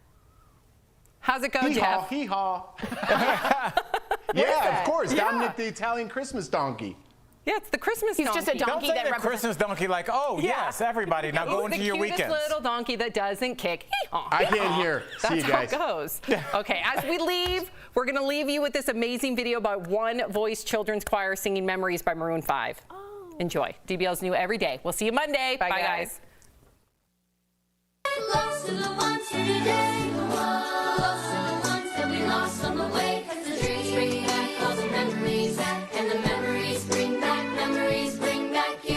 How's it go, Hee-haw, Jeff? hee-haw. Yeah, of course. Yeah. Dominic the Italian Christmas donkey. Yeah, it's the Christmas He's donkey. just a donkey Don't say that the represents... Christmas donkey like, oh, yes, everybody, now go into your He's the weekends. cutest little donkey that doesn't kick. Hee-haw, I can't hee-haw. hear. See That's you guys. how it goes. Okay, as we leave, we're going to leave you with this amazing video by One Voice Children's Choir singing Memories by Maroon 5. Oh. Enjoy. DBL's new every day. We'll see you Monday. Bye guys. Lost to the ones here today. Lost to the ones that we lost on the way. 'Cause the dreams bring back all the memories, and the memories bring back you. Memories bring back you.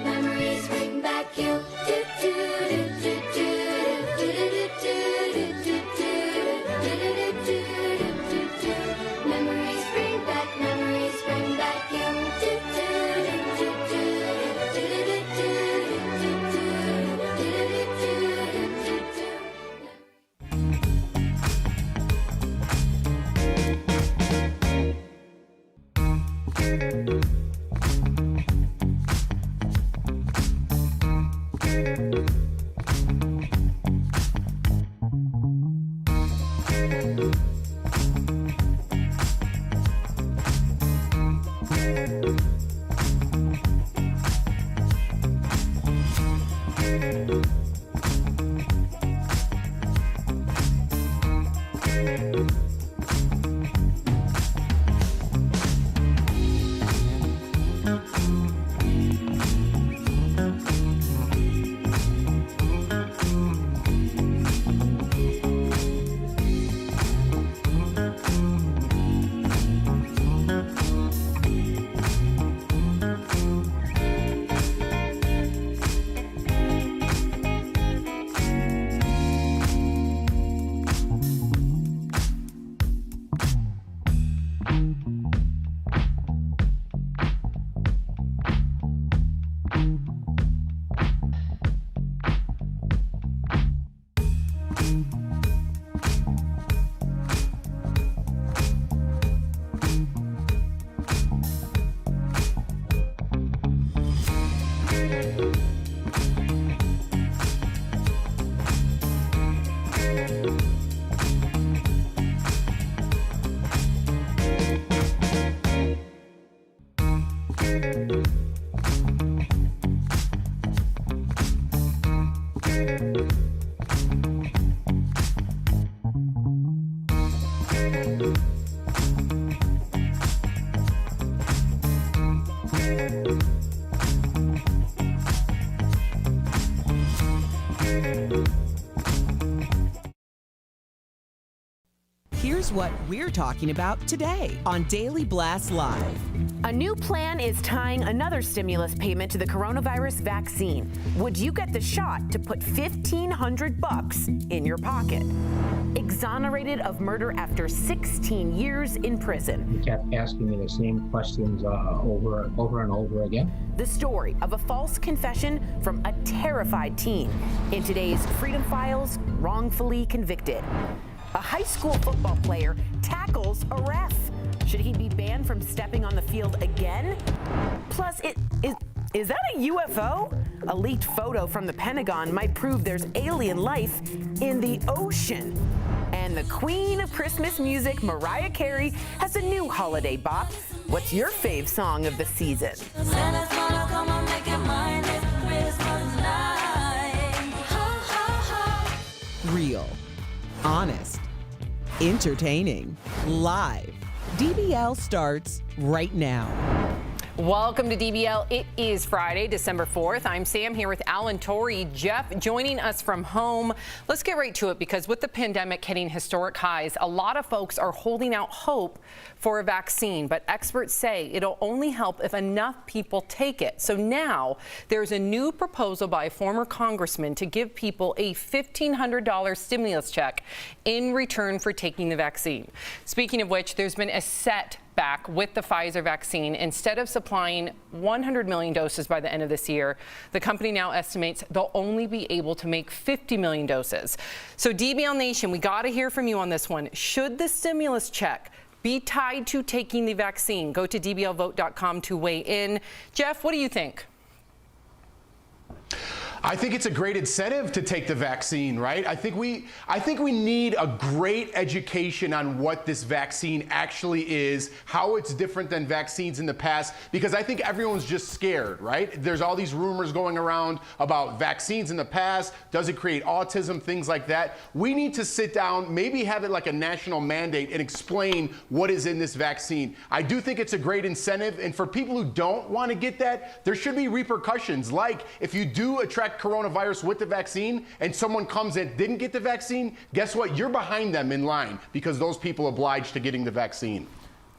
Memories bring back Here's what we're talking about today on Daily Blast Live. A new plan is tying another stimulus payment to the coronavirus vaccine. Would you get the shot to put $1,500 in your pocket? Exonerated of murder after 16 years in prison. He kept asking me the same questions over and over again. The story of a false confession from a terrified teen. In today's Freedom Files, Wrongfully Convicted. A high school football player tackles a ref. Should he be banned from stepping on the field again? Plus, is that a UFO? A leaked photo from the Pentagon might prove there's alien life in the ocean. And the queen of Christmas music, Mariah Carey, has a new holiday bop. What's your fave song of the season? Santa's gonna come and make it mine this Christmas night. Ho, ho, ho. Real, honest, entertaining, live. DBL starts right now. Welcome to DBL. It is Friday, December 4th. I'm Sam here with Alan, Tori, Jeff joining us from home. Let's get right to it because with the pandemic hitting historic highs, a lot of folks are holding out hope for a vaccine, but experts say it'll only help if enough people take it. So now there's a new proposal by a former congressman to give people a $1,500 stimulus check in return for taking the vaccine. Speaking of which, there's been a setback with the Pfizer vaccine. Instead of supplying 100 million doses by the end of this year, the company now estimates they'll only be able to make 50 million doses. So DBL Nation, we got to hear from you on this one. Should the stimulus check be tied to taking the vaccine? Go to dblvote.com to weigh in. Jeff, what do you think? I think it's a great incentive to take the vaccine, right? I think we need a great education on what this vaccine actually is, how it's different than vaccines in the past, because I think everyone's just scared, right? There's all these rumors going around about vaccines in the past. Does it create autism, things like that? We need to sit down, maybe have it like a national mandate and explain what is in this vaccine. I do think it's a great incentive, and for people who don't want to get that, there should be repercussions. Like if you do attract coronavirus with the vaccine and someone comes and didn't get the vaccine, guess what? You're behind them in line because those people obliged to getting the vaccine.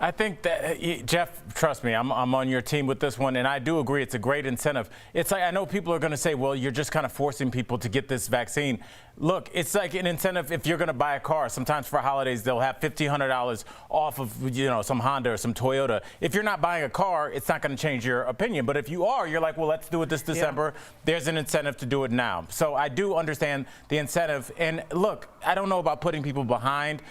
I think that, Jeff, trust me, I'm on your team with this one, and I do agree it's a great incentive. It's like, I know people are going to say, well, you're just kind of forcing people to get this vaccine. Look, it's like an incentive if you're going to buy a car. Sometimes for holidays, they'll have $1,500 off of, some Honda or some Toyota. If you're not buying a car, it's not going to change your opinion. But if you are, you're like, well, let's do it this December. Yeah. There's an incentive to do it now. So I do understand the incentive. And look, I don't know about putting people behind,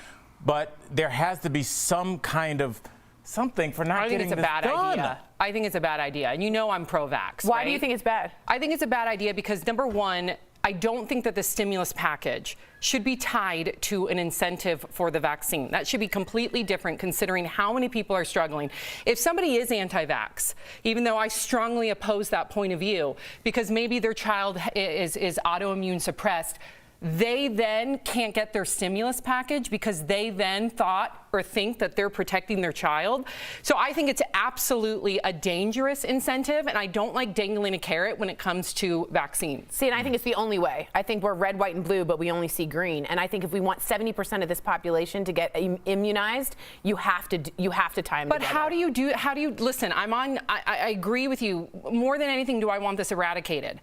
but there has to be some kind of something for not getting this done. I think it's a bad idea. I think it's a bad idea. And you know I'm pro-vax. Why right? do you think it's bad? I think it's a bad idea because, number one, I don't think that the stimulus package should be tied to an incentive for the vaccine. That should be completely different considering how many people are struggling. If somebody is anti-vax, even though I strongly oppose that point of view, because maybe their child is autoimmune suppressed, they then can't get their stimulus package because they then thought or think that they're protecting their child. So I think it's absolutely a dangerous incentive, and I don't like dangling a carrot when it comes to vaccines. See, and I think it's the only way. I think we're red, white, and blue, but we only see green. And I think if we want 70% of this population to get immunized, you have to tie them But together. how do you listen, I agree with you. More than anything, do I want this eradicated?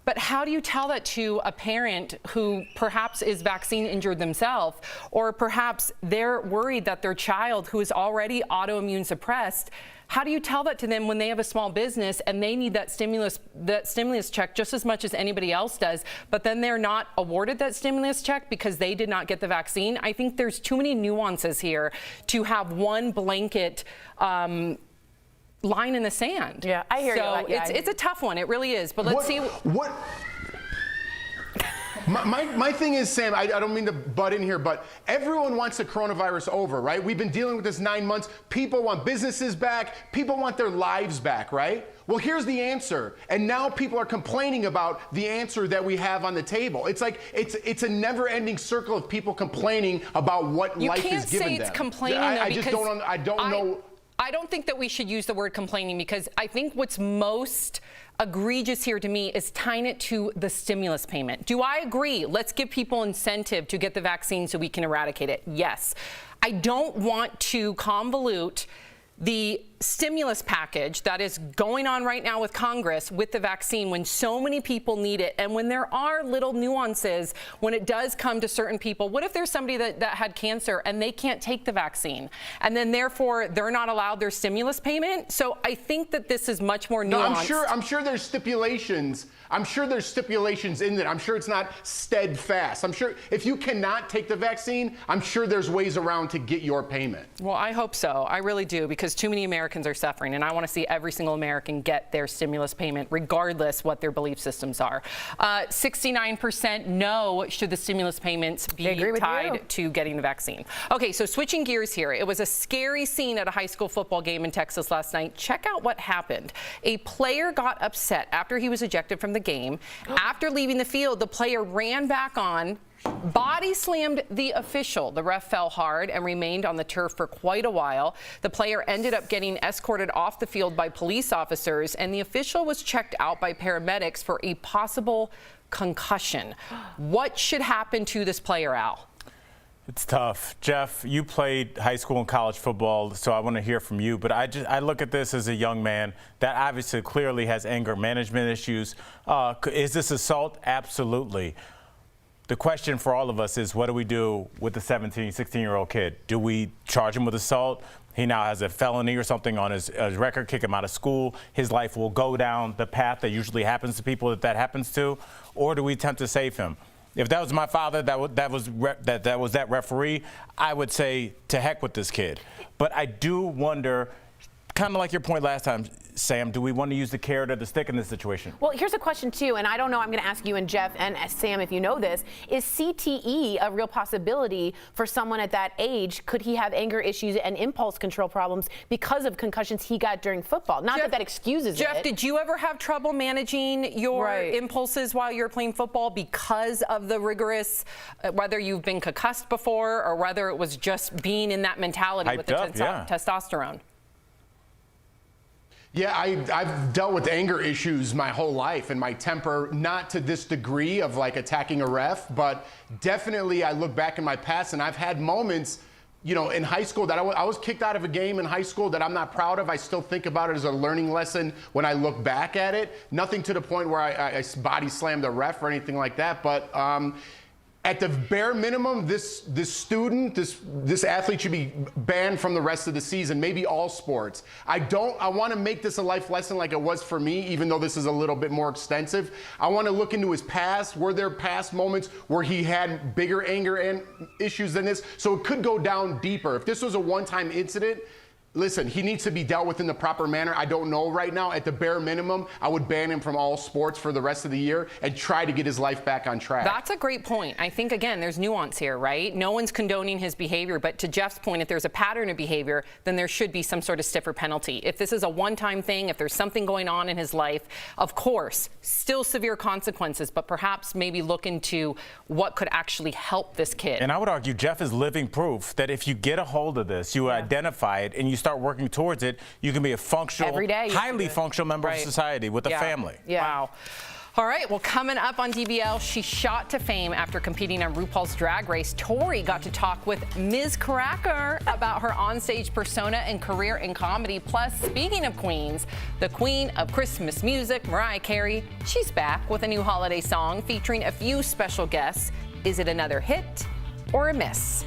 But how do you tell that to a parent who perhaps is vaccine injured themselves, or perhaps they're worried that their child who is already autoimmune suppressed, how do you tell that to them when they have a small business and they need that stimulus check just as much as anybody else does, but then they're not awarded that stimulus check because they did not get the vaccine? I think there's too many nuances here to have one blanket line in the sand. Yeah, I hear you. So it's a tough one. It really is. But let's see. My thing is, Sam, I don't mean to butt in here, but everyone wants the coronavirus over, right? We've been dealing with this 9 months. People want businesses back. People want their lives back, right? Well, here's the answer. And now people are complaining about the answer that we have on the table. It's like it's a never-ending circle of people complaining about what life is given them. You can't say it's complaining, though, I just don't. I don't know. I don't think that we should use the word complaining because I think what's most egregious here to me is tying it to the stimulus payment. Do I agree? Let's give people incentive to get the vaccine so we can eradicate it. Yes. I don't want to convolute the stimulus package that is going on right now with Congress with the vaccine when so many people need it, and when there are little nuances when it does come to certain people. What if there's somebody that had cancer and they can't take the vaccine, and then therefore they're not allowed their stimulus payment? So I think that this is much more nuanced. No, I'm sure there's stipulations. I'm sure there's stipulations in it. I'm sure it's not steadfast. I'm sure if you cannot take the vaccine, I'm sure there's ways around to get your payment. Well, I hope so. I really do, because too many Americans are suffering, and I want to see every single American get their stimulus payment, regardless what their belief systems are. 69% no should the stimulus payments be tied to getting the vaccine. Okay, so switching gears here. It was a scary scene at a high school football game in Texas last night. Check out what happened. A player got upset after he was ejected from the game. After leaving the field, the player ran back on, body slammed the official. The ref fell hard and remained on the turf for quite a while. The player ended up getting escorted off the field by police officers, and the official was checked out by paramedics for a possible concussion. What should happen to this player, Al? It's tough. Jeff, you played high school and college football, so I want to hear from you. But I look at this as a young man that obviously clearly has anger management issues. Is this assault? Absolutely. The question for all of us is, what do we do with the 17, 16-year-old kid? Do we charge him with assault? He now has a felony or something on his record, kick him out of school. His life will go down the path that usually happens to people that happens to. Or do we attempt to save him? If that was my father, that was that referee, I would say to heck with this kid. But I do wonder, kind of like your point last time, Sam, do we want to use the carrot or the stick in this situation? Well, here's a question, too, and I don't know, I'm going to ask you and Jeff and Sam if you know this. Is CTE a real possibility for someone at that age? Could he have anger issues and impulse control problems because of concussions he got during football? Not that excuses it. Jeff, did you ever have trouble managing your impulses while you're playing football because of the rigorous, whether you've been concussed before or whether it was just being in that mentality with the testosterone? Yeah, I've dealt with anger issues my whole life, and my temper, not to this degree of like attacking a ref, but definitely I look back in my past and I've had moments, you know, in high school that I was kicked out of a game in high school that I'm not proud of. I still think about it as a learning lesson when I look back at it. Nothing to the point where I body slammed the ref or anything like that, but at the bare minimum, this athlete should be banned from the rest of the season, maybe all sports. I want to make this a life lesson like it was for me, even though this is a little bit more extensive. I want to look into his past. Were there past moments where he had bigger anger and issues than this? So it could go down deeper. If this was a one-time incident, listen, he needs to be dealt with in the proper manner. I don't know right now. At the bare minimum, I would ban him from all sports for the rest of the year and try to get his life back on track. That's a great point. I think, again, there's nuance here, right? No one's condoning his behavior, but to Jeff's point, if there's a pattern of behavior, then there should be some sort of stiffer penalty. If this is a one-time thing, if there's something going on in his life, of course, still severe consequences, but perhaps maybe look into what could actually help this kid. And I would argue Jeff is living proof that if you get a hold of this, you identify it, and you start working towards it, you can be a functional, highly functional member of society with a family. Wow. All right, well, coming up on DBL, she shot to fame after competing on RuPaul's Drag Race. Tori got to talk with Ms. Cracker about her onstage persona and career in comedy. Plus, speaking of queens, the queen of Christmas music, Mariah Carey, she's back with a new holiday song featuring a few special guests. Is it another hit or a miss?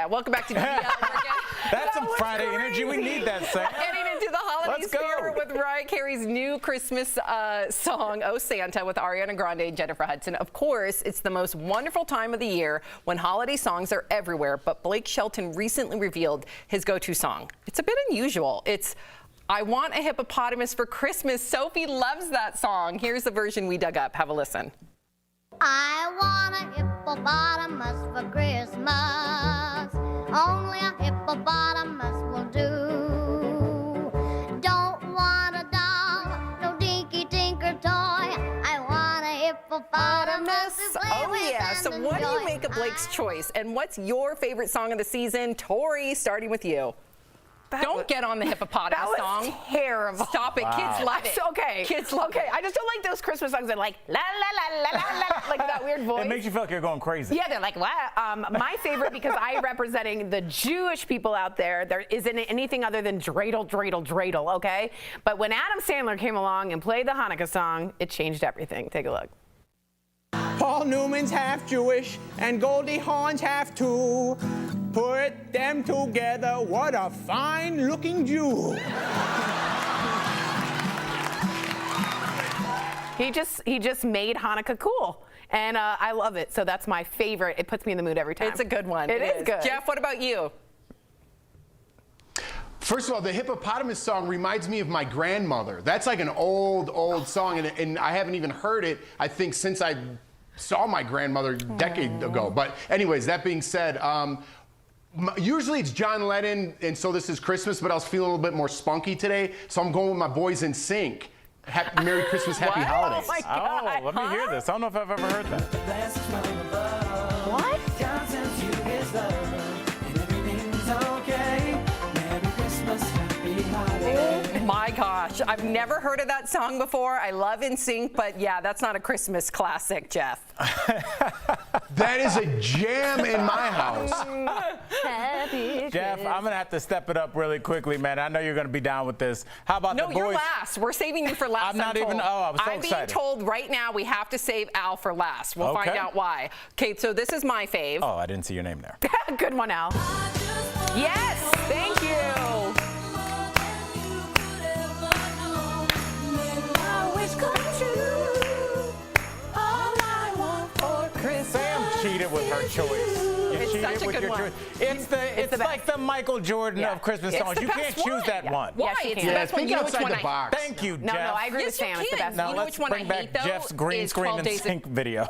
Welcome back to DBL. That's some Friday energy. We need that, Sam. Getting into the holiday spirit with Mariah Carey's new Christmas song, Oh Santa, with Ariana Grande and Jennifer Hudson. Of course, it's the most wonderful time of the year when holiday songs are everywhere, but Blake Shelton recently revealed his go-to song. It's a bit unusual. It's I Want a Hippopotamus for Christmas. Sophie loves that song. Here's the version we dug up. Have a listen. I want a hippopotamus for Christmas. Only a hippopotamus will do. Don't want a doll, no dinky tinker toy. I want a hippopotamus to play with. Oh yeah, so what do you make of Blake's choice? And what's your favorite song of the season? Tori, starting with you. Don't get on the hippopotamus song. Terrible. Stop it. Kids love it. Okay. Kids love it. I just don't like those Christmas songs that like la la la la la la like that weird voice. It makes you feel like you're going crazy. Yeah, they're like, what? My favorite, because I'm representing the Jewish people out there, there isn't anything other than dreidel, dreidel, dreidel, okay? But when Adam Sandler came along and played the Hanukkah song, it changed everything. Take a look. Paul Newman's half Jewish and Goldie Hawn's half too. Put them together, what a fine looking Jew. He just made Hanukkah cool. And I love it. So that's my favorite. It puts me in the mood every time. It's a good one. It is good. Jeff, what about you? First of all, the hippopotamus song reminds me of my grandmother. That's like an old song, and I haven't even heard it, I think, since I saw my grandmother a decade ago. But anyways, that being said, usually it's John Lennon, and So This Is Christmas, but I was feeling a little bit more spunky today, so I'm going with my boys in sync. Merry Christmas, Happy Holidays. Oh, my God. Let me hear this. I don't know if I've ever heard that. What? Oh my gosh, I've never heard of that song before. I love NSYNC, but yeah, that's not a Christmas classic, Jeff. That is a jam in my house. Jeff, I'm going to have to step it up really quickly, man. I know you're going to be down with this. How about the boys? No, you're last. We're saving you for last. I'm not even, I was so I'm excited. being told right now we have to save Al for last. We'll find out why. Okay, so this is my fave. Oh, I didn't see your name there. Good one, Al. Yes, thank you. Sam cheated with her choice. You It's cheated such a with good your one. choice. It's like the Michael Jordan of Christmas It's songs. the You best can't choose that one. Why? Yes, you It's can. the best one. think You know which outside one the box. Thank you, No, Jeff. I agree Yes, with Sam. you It's the can. best Now one. You know let's which one bring I back hate, though, Jeff's green is screen 12 and Days of- sync video.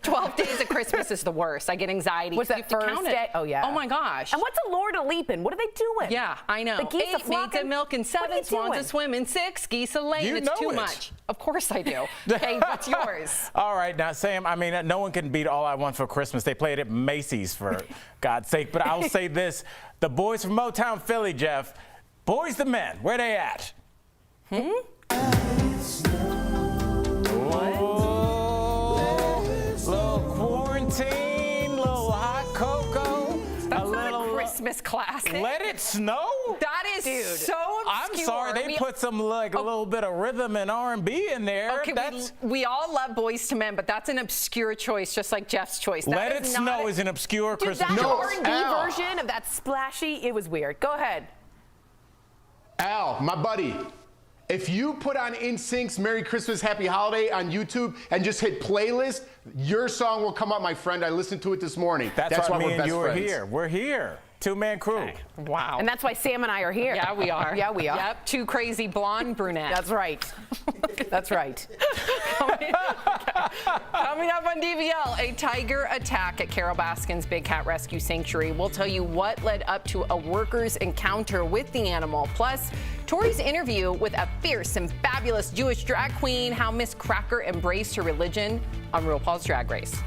12 days of Christmas is the worst. I get anxiety. What's that, first day? Oh, yeah. Oh, my gosh. And what's a Lord a leaping? What are they doing? Yeah, I know. The geese 8 maids a milking, 7 swans a swimming, 6 geese a laying. You It's know too it. much. Of course I do. Okay, what's yours? All right, now, Sam, I mean, no one can beat All I Want for Christmas. They played at Macy's, for God's sake. But I'll say this. The boys from Motown Philly, Jeff, Boys the Men, where they at? Little quarantine, little hot cocoa. That's not a Christmas classic. Let It Snow? That is so I'm obscure. sorry, they put some like a little bit of rhythm and R&B in there. Okay, we all love Boys to Men, but that's an obscure choice, just like Jeff's choice. Let It Snow is an obscure Dude, Christmas that choice. R&B version of that splashy, it was weird. Go ahead. Al, my buddy, if you put on NSYNC's Merry Christmas, Happy Holiday on YouTube and just hit playlist, your song will come up, my friend. I listened to it this morning. That's why we're me and best you are friends. here. We're here. Two-man crew. Okay. Wow. And that's why Sam and I are here. Yeah, we are. Yeah, we are. Yep, 2 crazy blonde brunettes. That's right. That's right. Coming up on DBL, a tiger attack at Carol Baskin's Big Cat Rescue Sanctuary. We'll tell you what led up to a worker's encounter with the animal. Plus, Tori's interview with a fierce and fabulous Jewish drag queen, how Miss Cracker embraced her religion on RuPaul's Drag Race.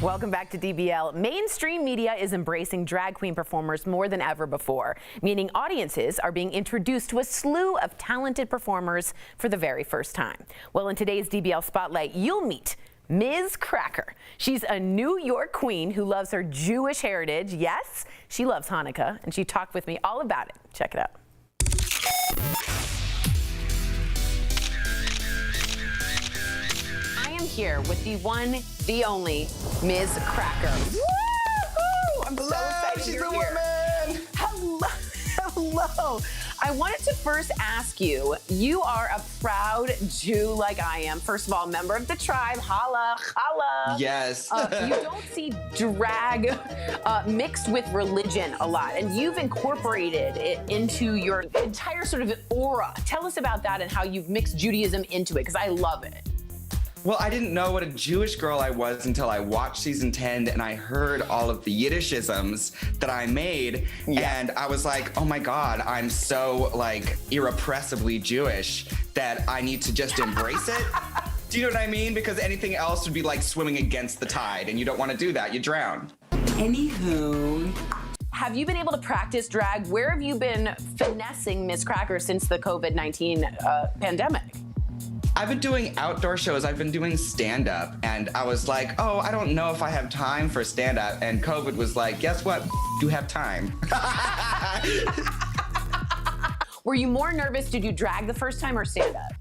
Welcome back to DBL. Mainstream media is embracing drag queen performers more than ever before, meaning audiences are being introduced to a slew of talented performers for the very first time. Well, in today's DBL Spotlight, you'll meet Ms. Cracker. She's a New York queen who loves her Jewish heritage. Yes, she loves Hanukkah, and she talked with me all about it. Check it out. I am here with the one, the only Ms. Cracker. Woo-hoo! I'm so excited she's you're a here. woman. Hello. Hello. I wanted to first ask you, you are a proud Jew like I am. First of all, member of the tribe, holla, holla. Yes. You don't see drag mixed with religion a lot, and you've incorporated it into your entire sort of aura. Tell us about that and how you've mixed Judaism into it, because I love it. Well, I didn't know what a Jewish girl I was until I watched season 10 and I heard all of the Yiddishisms that I made. Yeah. And I was like, oh my God, I'm so like irrepressibly Jewish that I need to just embrace it. Do you know what I mean? Because anything else would be like swimming against the tide, and you don't want to do that. You drown. Anywho. Have you been able to practice drag? Where have you been finessing Miss Cracker since the COVID-19 pandemic? I've been doing outdoor shows. I've been doing stand-up, and I was like, oh, I don't know if I have time for stand-up. And COVID was like, guess what? You have time. Were you more nervous to do drag the first time or stand-up?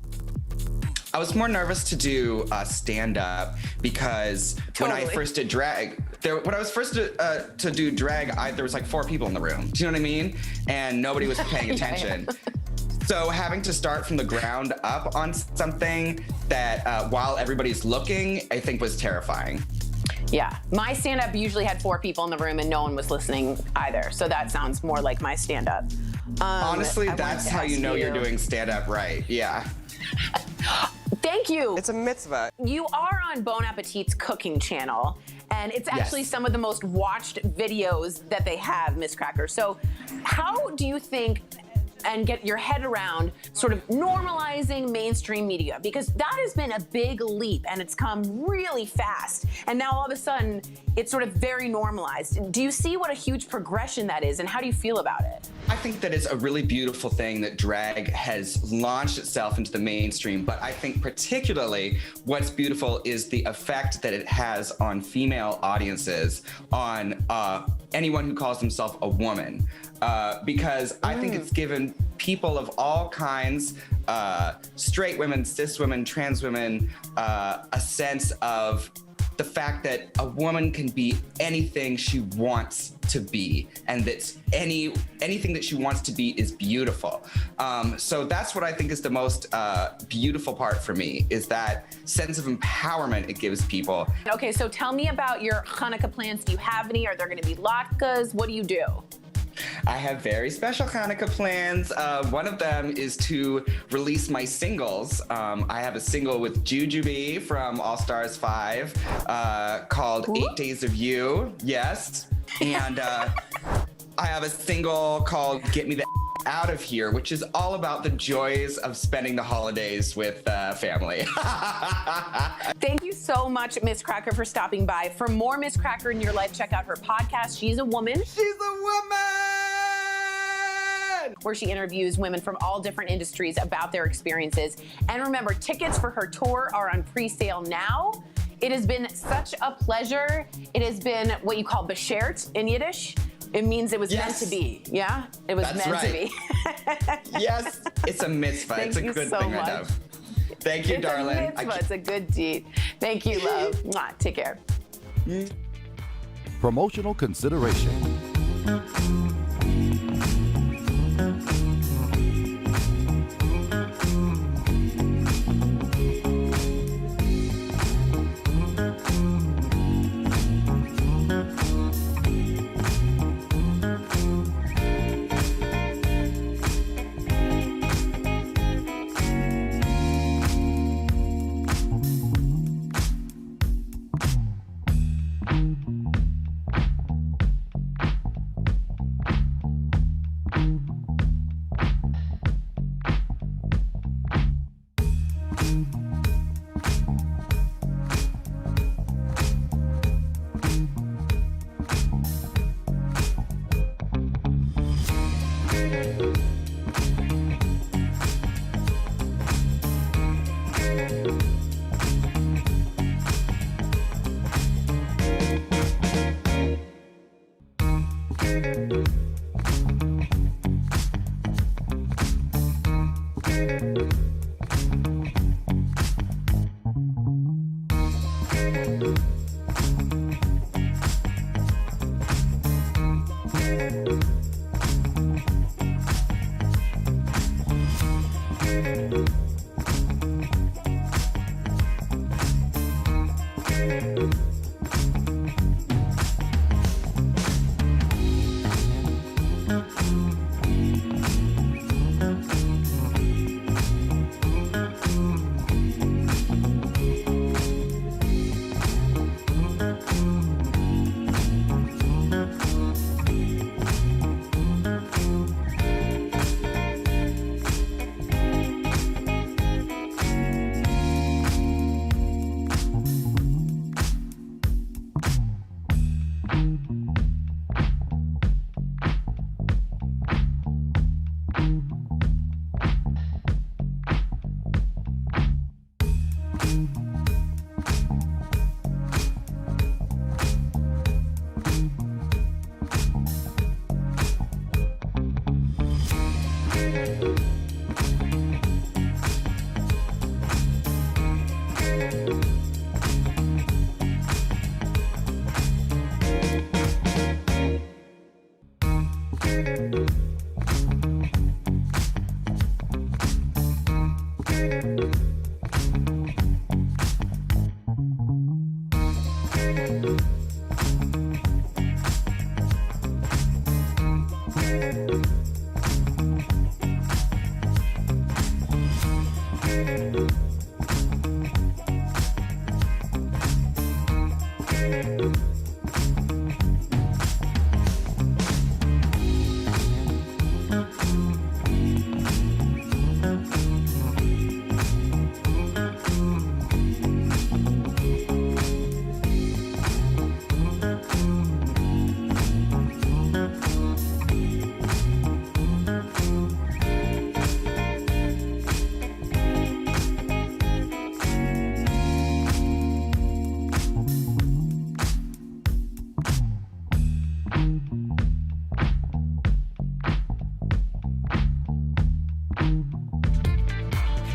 I was more nervous to do stand-up because when I first did drag, when I was first to do drag, there was like 4 people in the room. Do you know what I mean? And nobody was paying attention. So having to start from the ground up on something that while everybody's looking, I think was terrifying. Yeah, my stand-up usually had 4 people in the room and no one was listening either. So that sounds more like my stand-up. Honestly, that's how you know you're doing stand-up right. Yeah. Thank you. It's a mitzvah. You are on Bon Appetit's cooking channel, and it's actually some of the most watched videos that they have, Miss Cracker. So how do you think and get your head around sort of normalizing mainstream media? Because that has been a big leap and it's come really fast. And now all of a sudden, it's sort of very normalized. Do you see what a huge progression that is, and how do you feel about it? I think that it's a really beautiful thing that drag has launched itself into the mainstream, but I think particularly what's beautiful is the effect that it has on female audiences, on anyone who calls themselves a woman. Because I think it's given people of all kinds, straight women, cis women, trans women, a sense of the fact that a woman can be anything she wants to be, and that anything that she wants to be is beautiful. So that's what I think is the most beautiful part for me, is that sense of empowerment it gives people. Okay, so tell me about your Hanukkah plans. Do you have any? Are there gonna be latkes? What do you do? I have very special Hanukkah plans. One of them is to release my singles. I have a single with Jujubee from All Stars 5 called 8 Days of You. Yes. And I have a single called Get Me the Out of Here, which is all about the joys of spending the holidays with family. Thank you so much, Miss Cracker, for stopping by. For more Miss Cracker in your life, check out her podcast, She's a Woman. She's a woman! Where she interviews women from all different industries about their experiences. And remember, tickets for her tour are on pre-sale now. It has been such a pleasure. It has been what you call beshert in Yiddish. It means it was meant to be. Yeah? It was meant to be. Yes, it's a mitzvah. It's a good thing, I know. Thank you, darling. It's a mitzvah. It's a good deed. Thank you, love. Mwah. Take care. Promotional consideration.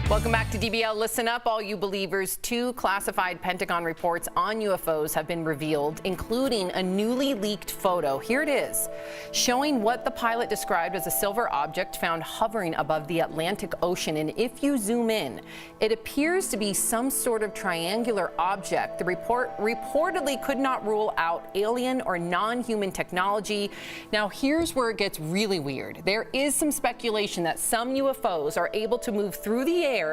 Welcome back to DBL. Listen up, all you believers. 2 classified Pentagon reports on UFOs have been revealed, including a newly leaked photo. Here it is, showing what the pilot described as a silver object found hovering above the Atlantic Ocean. And if you zoom in, it appears to be some sort of triangular object. The report reportedly could not rule out alien or non-human technology. Now, here's where it gets really weird. There is some speculation that some UFOs are able to move through the air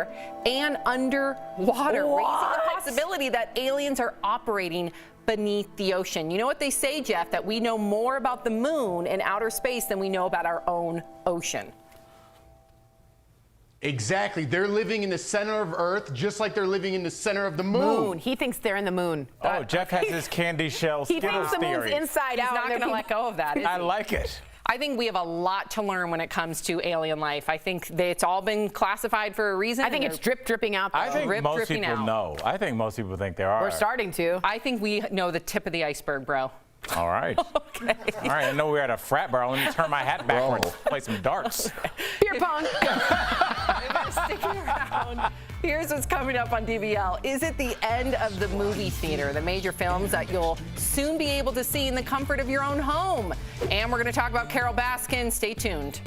and underwater, raising the possibility that aliens are operating beneath the ocean. You know what they say, Jeff, that we know more about the moon and outer space than we know about our own ocean. Exactly. They're living in the center of Earth, just like they're living in the center of the moon. He thinks they're in the moon. Oh, Jeff has his candy shell He Skittles thinks the moon's theory. inside out. He's not going to let go of that, is I he? like it. I think we have a lot to learn when it comes to alien life. I think it's all been classified for a reason. I think it's dripping out. I think Drip most dripping people out. know. I think most people think there are. We're starting to. I think we know the tip of the iceberg, bro. All right. Okay. All right. I know we're at a frat bar. Let me turn my hat backwards. Play some darts. Beer pong. Sticking around. Here's what's coming up on DBL. Is it the end of the movie theater? The major films that you'll soon be able to see in the comfort of your own home. And we're going to talk about Carol Baskin. Stay tuned.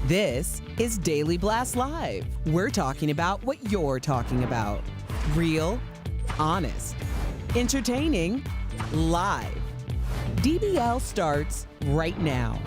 This is Daily Blast Live. We're talking about what you're talking about. Real, honest, entertaining, live. DBL starts right now.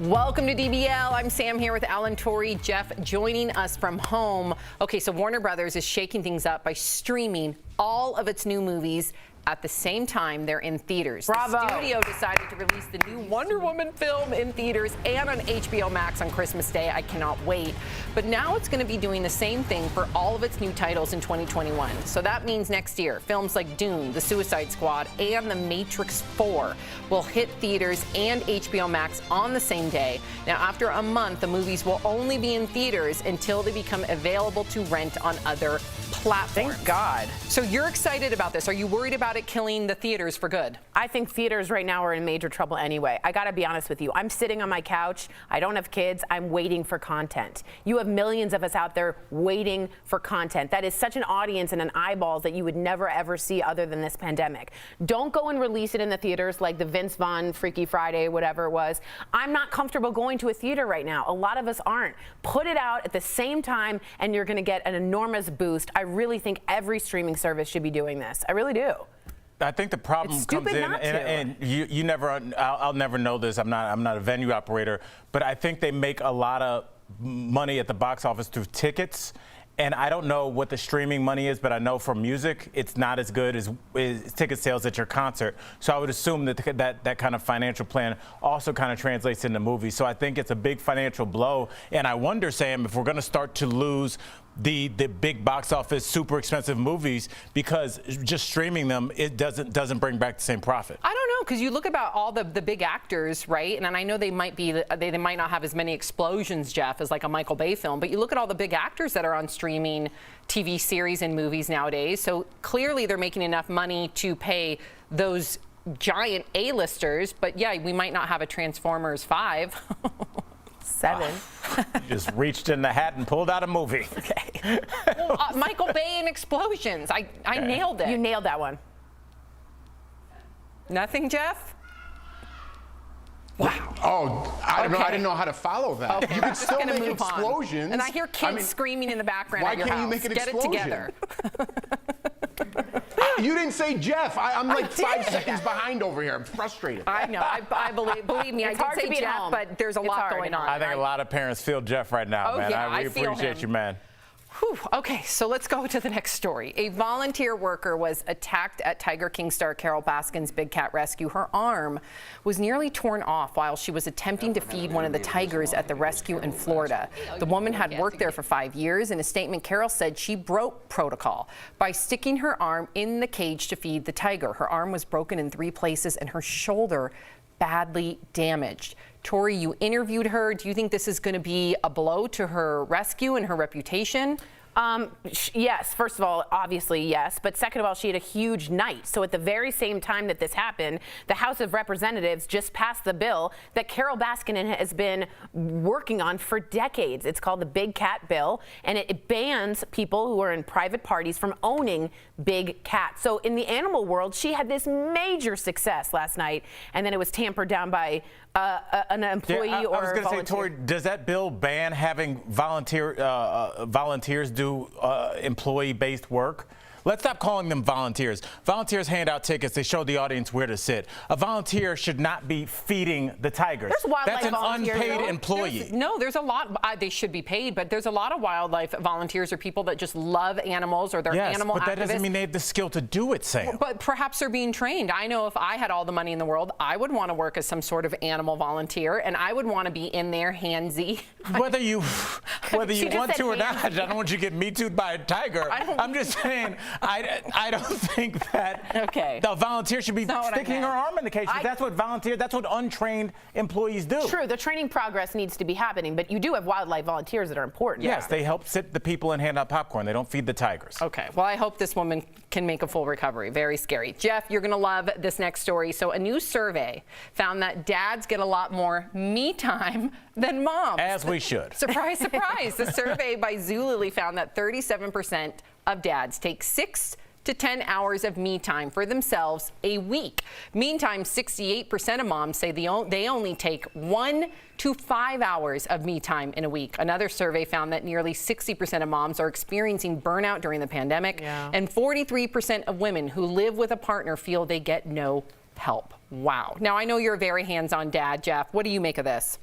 Welcome to DBL. I'm Sam here with Alan Torrey. Jeff joining us from home. Okay, so Warner Brothers is shaking things up by streaming all of its new movies at the same time they're in theaters. Bravo. The studio decided to release the new Wonder Woman film in theaters and on HBO Max on Christmas Day. I cannot wait. But now it's going to be doing the same thing for all of its new titles in 2021. So that means next year, films like Dune, The Suicide Squad, and The Matrix 4 will hit theaters and HBO Max on the same day. Now, after a month, the movies will only be in theaters until they become available to rent on other platforms. Thank God. So you're excited about this. Are you worried about it killing the theaters for good? I think theaters right now are in major trouble anyway. I got to be honest with you. I'm sitting on my couch. I don't have kids. I'm waiting for content. You have millions of us out there waiting for content. That is such an audience and an eyeballs that you would never, ever see other than this pandemic. Don't go and release it in the theaters like the Vince Vaughn Freaky Friday, whatever it was. I'm not comfortable going to a theater right now. A lot of us aren't. Put it out at the same time and you're going to get an enormous boost. I really think every streaming service should be doing this. I really do. I think the problem comes in, and you never, I'll never know this. I'm not a venue operator, but I think they make a lot of money at the box office through tickets. And I don't know what the streaming money is, but I know for music, it's not as good as ticket sales at your concert. So I would assume that that kind of financial plan also kind of translates into movies. So I think it's a big financial blow. And I wonder, Sam, if we're going to start to lose the big box office, super expensive movies because just streaming them, it doesn't bring back the same profit. I don't know, because you look about all the big actors, right? And I know they might not have as many explosions, Jeff, as like a Michael Bay film, but you look at all the big actors that are on streaming TV series and movies nowadays. So clearly they're making enough money to pay those giant A-listers, but yeah, we might not have a Transformers 5. 7. Just reached in the hat and pulled out a movie. Okay. Well, Michael Bay and explosions. I nailed it. You nailed that one. Nothing, Jeff? Wow. Oh, I don't know. I didn't know how to follow that. Okay, you can still make explosions. And I hear kids screaming in the background why at your can't house. You make an Get explosion? it together. You didn't say Jeff. I'm like 5 seconds behind over here. I'm frustrated. I know. I believe me. It's I hard did to say be at Jeff, home. but there's a lot going on. I think a lot of parents feel Jeff right now, man. Yeah, I really feel appreciate him. you, man. Whew. Okay, so let's go to the next story. A volunteer worker was attacked at Tiger King star Carol Baskin's Big Cat Rescue. Her arm was nearly torn off while she was attempting to feed one of the tigers at the rescue in Florida. The woman had worked there for 5 years. In a statement, Carol said she broke protocol by sticking her arm in the cage to feed the tiger. Her arm was broken in 3 places and her shoulder badly damaged. Tori, you interviewed her. Do you think this is going to be a blow to her rescue and her reputation? Yes, first of all, obviously, yes. But second of all, she had a huge night. So at the very same time that this happened, the House of Representatives just passed the bill that Carol Baskin has been working on for decades. It's called the Big Cat Bill, and it bans people who are in private parties from owning big cats. So in the animal world, she had this major success last night, and then it was tampered down by an employee or I was going to say, Tori, does that bill ban having volunteers do employee-based work? Let's stop calling them volunteers. Volunteers hand out tickets. They show the audience where to sit. A volunteer should not be feeding the tigers. There's wildlife That's an volunteers, unpaid though. employee. There's a lot. They should be paid, but there's a lot of wildlife volunteers or people that just love animals or they're animal but that activists. doesn't mean they have the skill to do it, Sam. But perhaps they're being trained. I know if I had all the money in the world, I would want to work as some sort of animal volunteer, and I would want to be in there handsy. Whether you want to or not, I don't want you to get Me Too'd by a tiger. I'm just saying, I don't think that the volunteer should be sticking her arm in the cage. That's what untrained employees do. True, the training progress needs to be happening, but you do have wildlife volunteers that are important. Yes, they help sit the people and hand out popcorn. They don't feed the tigers. Okay, well, I hope this woman can make a full recovery. Very scary. Jeff, you're going to love this next story. So a new survey found that dads get a lot more me time than moms. As we should. Surprise, surprise. The survey by Zulily found that 37% of dads take 6 to 10 hours of me time for themselves a week. Meantime, 68% of moms say they only take 1 to 5 hours of me time in a week. Another survey found that nearly 60% of moms are experiencing burnout during the pandemic, and 43% of women who live with a partner feel they get no help. Wow. Now, I know you're a very hands-on dad, Jeff. What do you make of this?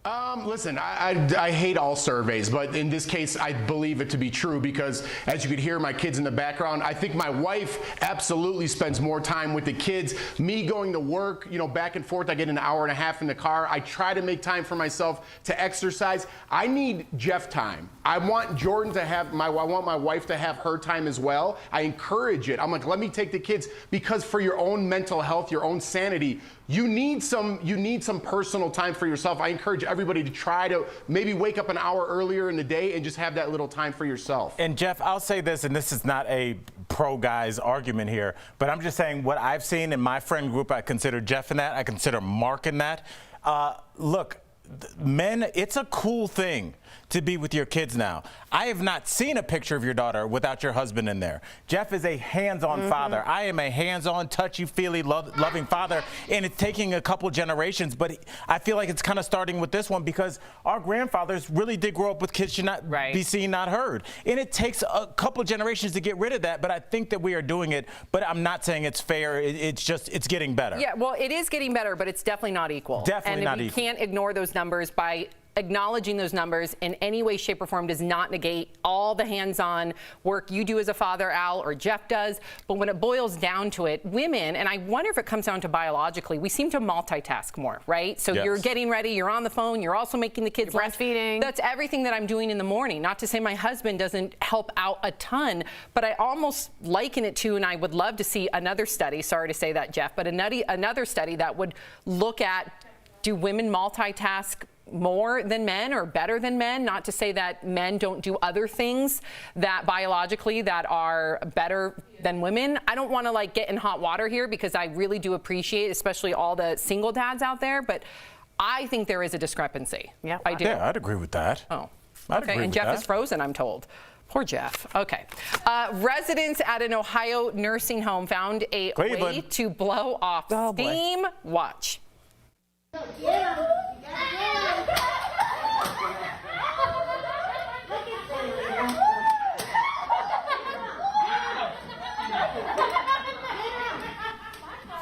Listen, I hate all surveys, but in this case, I believe it to be true because, as you could hear my kids in the background, I think my wife absolutely spends more time with the kids. Me going to work, back and forth, I get an hour and a half in the car. I try to make time for myself to exercise. I need Jeff time. I want Jordan to have I want my wife to have her time as well. I encourage it. I'm like, let me take the kids because for your own mental health, your own sanity, you need some personal time for yourself. I encourage everybody to try to maybe wake up an hour earlier in the day and just have that little time for yourself. And Jeff, I'll say this, and this is not a pro-guys argument here, but I'm just saying what I've seen in my friend group, I consider Jeff in that, I consider Mark in that. Look, men, it's a cool thing to be with your kids now. I have not seen a picture of your daughter without your husband in there. Jeff is a hands-on father. I am a hands-on, touchy-feely, loving father, and it's taking a couple generations, but I feel like it's kind of starting with this one because our grandfathers really did grow up with kids should not be seen, not heard. And it takes a couple generations to get rid of that, but I think that we are doing it, but I'm not saying it's fair. It's getting better. Yeah, well, it is getting better, but it's definitely not equal. Definitely not equal. And we can't ignore those numbers by acknowledging those numbers in any way, shape, or form does not negate all the hands-on work you do as a father, Al, or Jeff does. But when it boils down to it, women, and I wonder if it comes down to biologically, we seem to multitask more, right? So you're getting ready, you're on the phone, you're also making the kids lunch. Breastfeeding. That's everything that I'm doing in the morning. Not to say my husband doesn't help out a ton, but I almost liken it to, and I would love to see another study, sorry to say that, Jeff, but another study that would look at, do women multitask more than men or better than men? Not to say that men don't do other things that biologically that are better than women. I don't want to get in hot water here because I really do appreciate, especially all the single dads out there, but I think there is a discrepancy. Yeah, I do. Yeah, I'd agree with that. Oh, I'd okay. agree And with Jeff that. is frozen, I'm told. Poor Jeff. Okay. Residents at an Ohio nursing home found a way Cleveland. to blow off steam. Watch.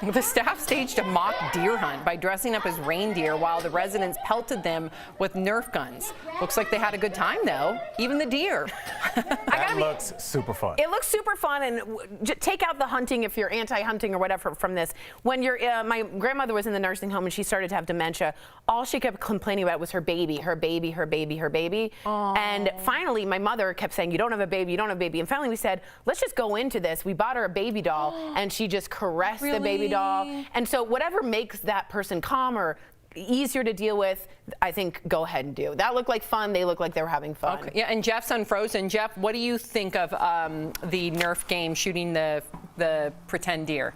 The staff staged a mock deer hunt by dressing up as reindeer while the residents pelted them with Nerf guns. Looks like they had a good time, though, even the deer. That looks super fun. It looks super fun, and take out the hunting if you're anti-hunting or whatever from this. When my grandmother was in the nursing home and she started to have dementia, all she kept complaining about was her baby, her baby, her baby, her baby. Aww. And finally, my mother kept saying, you don't have a baby, you don't have a baby. And finally we said, let's just go into this. We bought her a baby doll, and she just caressed the baby doll. And so whatever makes that person calmer, easier to deal with, I think go ahead and do. That looked like fun. They looked like they were having fun. Okay. Yeah, and Jeff's unfrozen. Jeff, what do you think of the Nerf game shooting the pretend deer?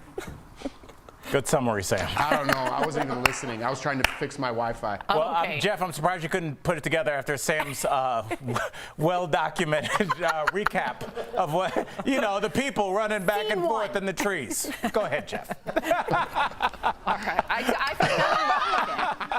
Good summary, Sam. I don't know. I wasn't even listening. I was trying to fix my Wi-Fi. Well, Jeff, I'm surprised you couldn't put it together after Sam's well-documented recap of what, the people running back and forth in the trees. Go ahead, Jeff. All right.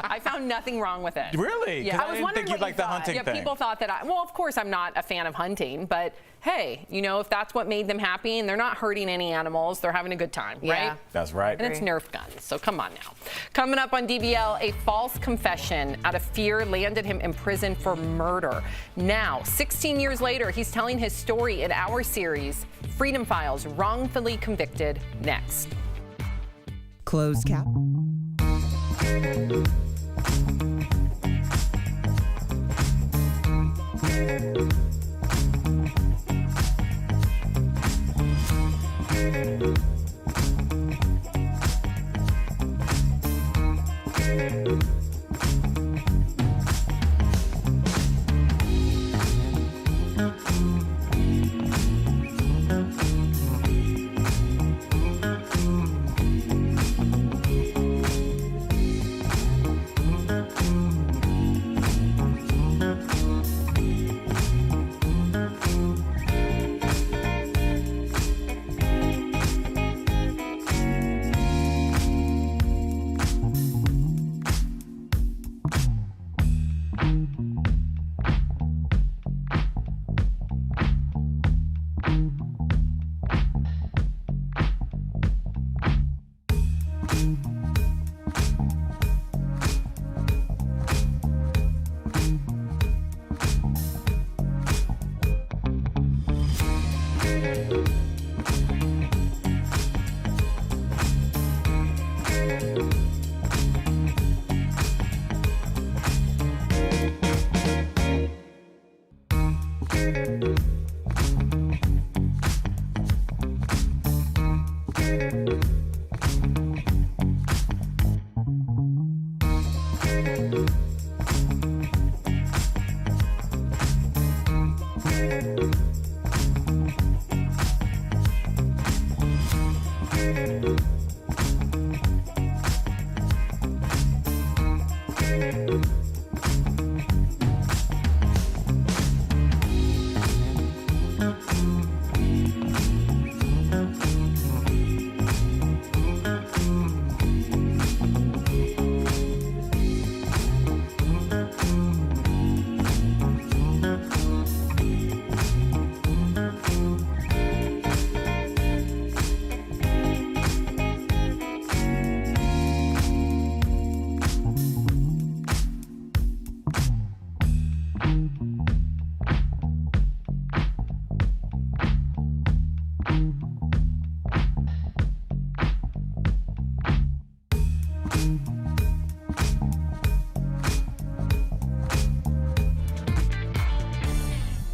I found nothing wrong with it. Really? Yeah. I didn't think you'd like the hunting thing. People thought that well, of course, I'm not a fan of hunting, but hey, if that's what made them happy and they're not hurting any animals, they're having a good time, right? That's right. And it's Nerf guns, so come on now. Coming up on DBL, a false confession out of fear landed him in prison for murder. Now, 16 years later, he's telling his story in our series, Freedom Files, Wrongfully Convicted, next. Closed cap.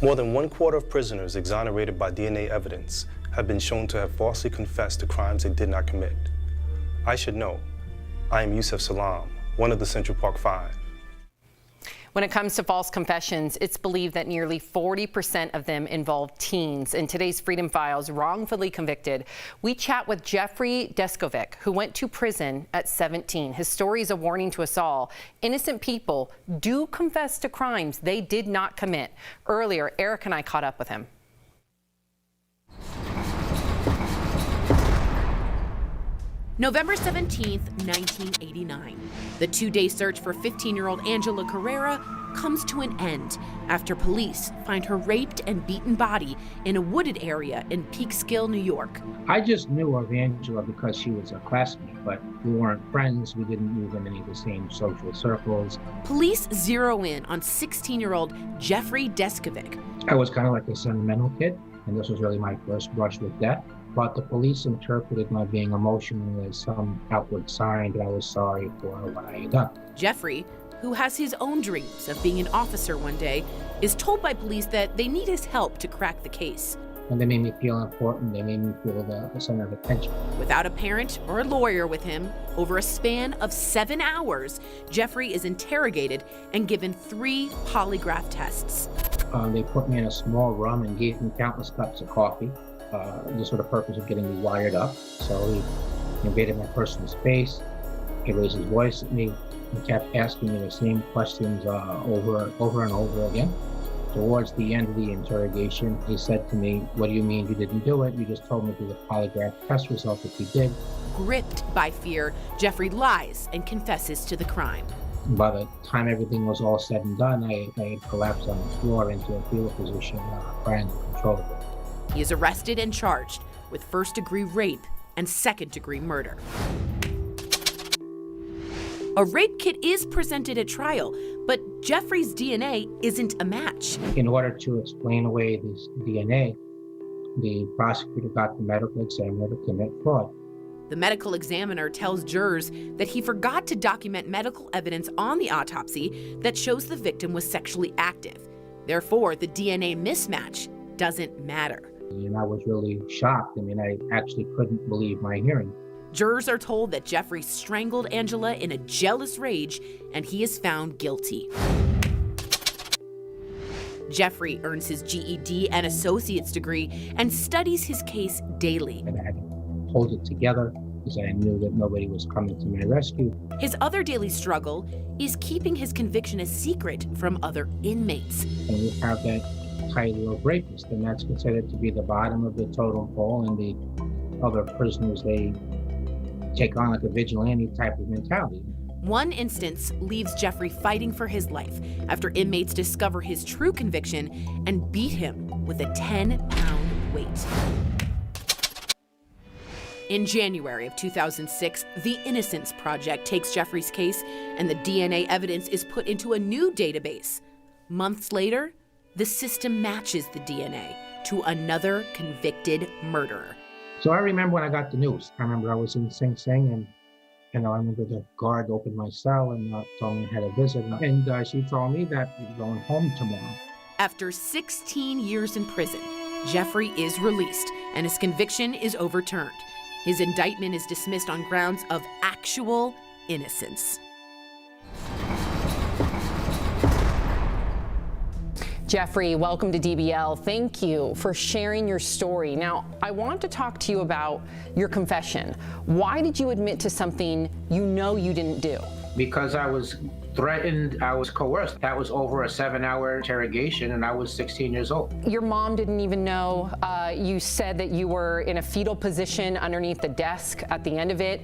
More than 1/4 of prisoners exonerated by DNA evidence have been shown to have falsely confessed to crimes they did not commit. I should know. I am Yusuf Salam, one of the Central Park Five. When it comes to false confessions, it's believed that nearly 40% of them involve teens. In today's Freedom Files, wrongfully convicted, we chat with Jeffrey Deskovic, who went to prison at 17. His story is a warning to us all. Innocent people do confess to crimes they did not commit. Earlier, Eric and I caught up with him. November 17th, 1989. The two-day search for 15-year-old Angela Carrera comes to an end after police find her raped and beaten body in a wooded area in Peekskill, New York. I just knew of Angela because she was a classmate, but we weren't friends. We didn't move in any of the same social circles. Police zero in on 16-year-old Jeffrey Deskovic. I was kind of like a sentimental kid, and this was really my first brush with death. But the police interpreted my being emotional as some outward sign that I was sorry for what I had done. Jeffrey, who has his own dreams of being an officer one day, is told by police that they need his help to crack the case. And they made me feel important. They made me feel the center of attention. Without a parent or a lawyer with him, over a span of 7 hours, Jeffrey is interrogated and given 3 polygraph tests. They put me in a small room and gave me countless cups of coffee. Just for the purpose of getting me wired up. So he invaded my personal space. He raised his voice at me and kept asking me the same questions over and over again. Towards the end of the interrogation, he said to me, "What do you mean you didn't do it? You just told me through the polygraph test result that you did." Gripped by fear, Jeffrey lies and confesses to the crime. By the time everything was all said and done, I had collapsed on the floor into a fetal position, crying uncontrollably. He is arrested and charged with first-degree rape and second-degree murder. A rape kit is presented at trial, but Jeffrey's DNA isn't a match. In order to explain away this DNA, the prosecutor got the medical examiner to commit fraud. The medical examiner tells jurors that he forgot to document medical evidence on the autopsy that shows the victim was sexually active. Therefore, the DNA mismatch doesn't matter. And I was really shocked. I mean, I actually couldn't believe my hearing. Jurors are told that Jeffrey strangled Angela in a jealous rage, and he is found guilty. Jeffrey earns his GED and associate's degree and studies his case daily. And I had to hold it together because I knew that nobody was coming to my rescue. His other daily struggle is keeping his conviction a secret from other inmates. And you have that title of rapist, and that's considered to be the bottom of the totem pole, and the other prisoners, they take on like a vigilante type of mentality. One instance leaves Jeffrey fighting for his life after inmates discover his true conviction and beat him with a 10-pound weight. In January of 2006, the Innocence Project takes Jeffrey's case, and the DNA evidence is put into a new database. Months later, the system matches the DNA to another convicted murderer. So I remember when I got the news. I remember I was in Sing Sing, and I remember the guard opened my cell and told me I had a visit. And she told me that you're going home tomorrow. After 16 years in prison, Jeffrey is released and his conviction is overturned. His indictment is dismissed on grounds of actual innocence. Jeffrey, welcome to DBL. Thank you for sharing your story. Now, I want to talk to you about your confession. Why did you admit to something you know you didn't do? Because I was threatened, I was coerced. That was over a 7-hour interrogation, and I was 16 years old. Your mom didn't even know. You said that you were in a fetal position underneath the desk at the end of it.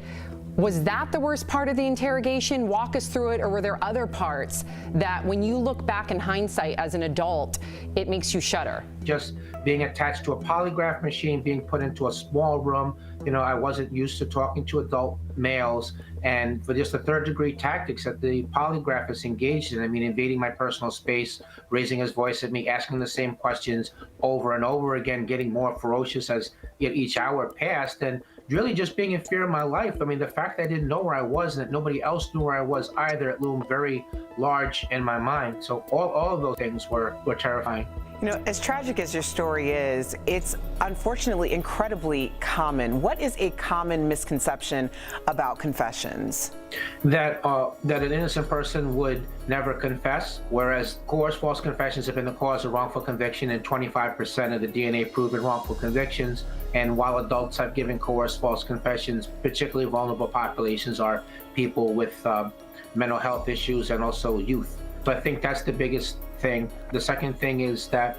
Was that the worst part of the interrogation? Walk us through it, or were there other parts that when you look back in hindsight as an adult, it makes you shudder? Just being attached to a polygraph machine, being put into a small room. You know, I wasn't used to talking to adult males, and for just the third-degree tactics that the polygraph is engaged in, I mean, invading my personal space, raising his voice at me, asking the same questions over and over again, getting more ferocious as each hour passed, and really just being in fear of my life. I mean, the fact that I didn't know where I was and that nobody else knew where I was either, it loomed very large in my mind. So all of those things were terrifying. You know, as tragic as your story is, it's unfortunately incredibly common. What is a common misconception about confessions? That an innocent person would never confess, whereas coerced false confessions have been the cause of wrongful conviction in 25% of the DNA-proven wrongful convictions. And while adults have given coerced false confessions, particularly vulnerable populations are people with mental health issues and also youth. So I think that's the biggest thing. The second thing is that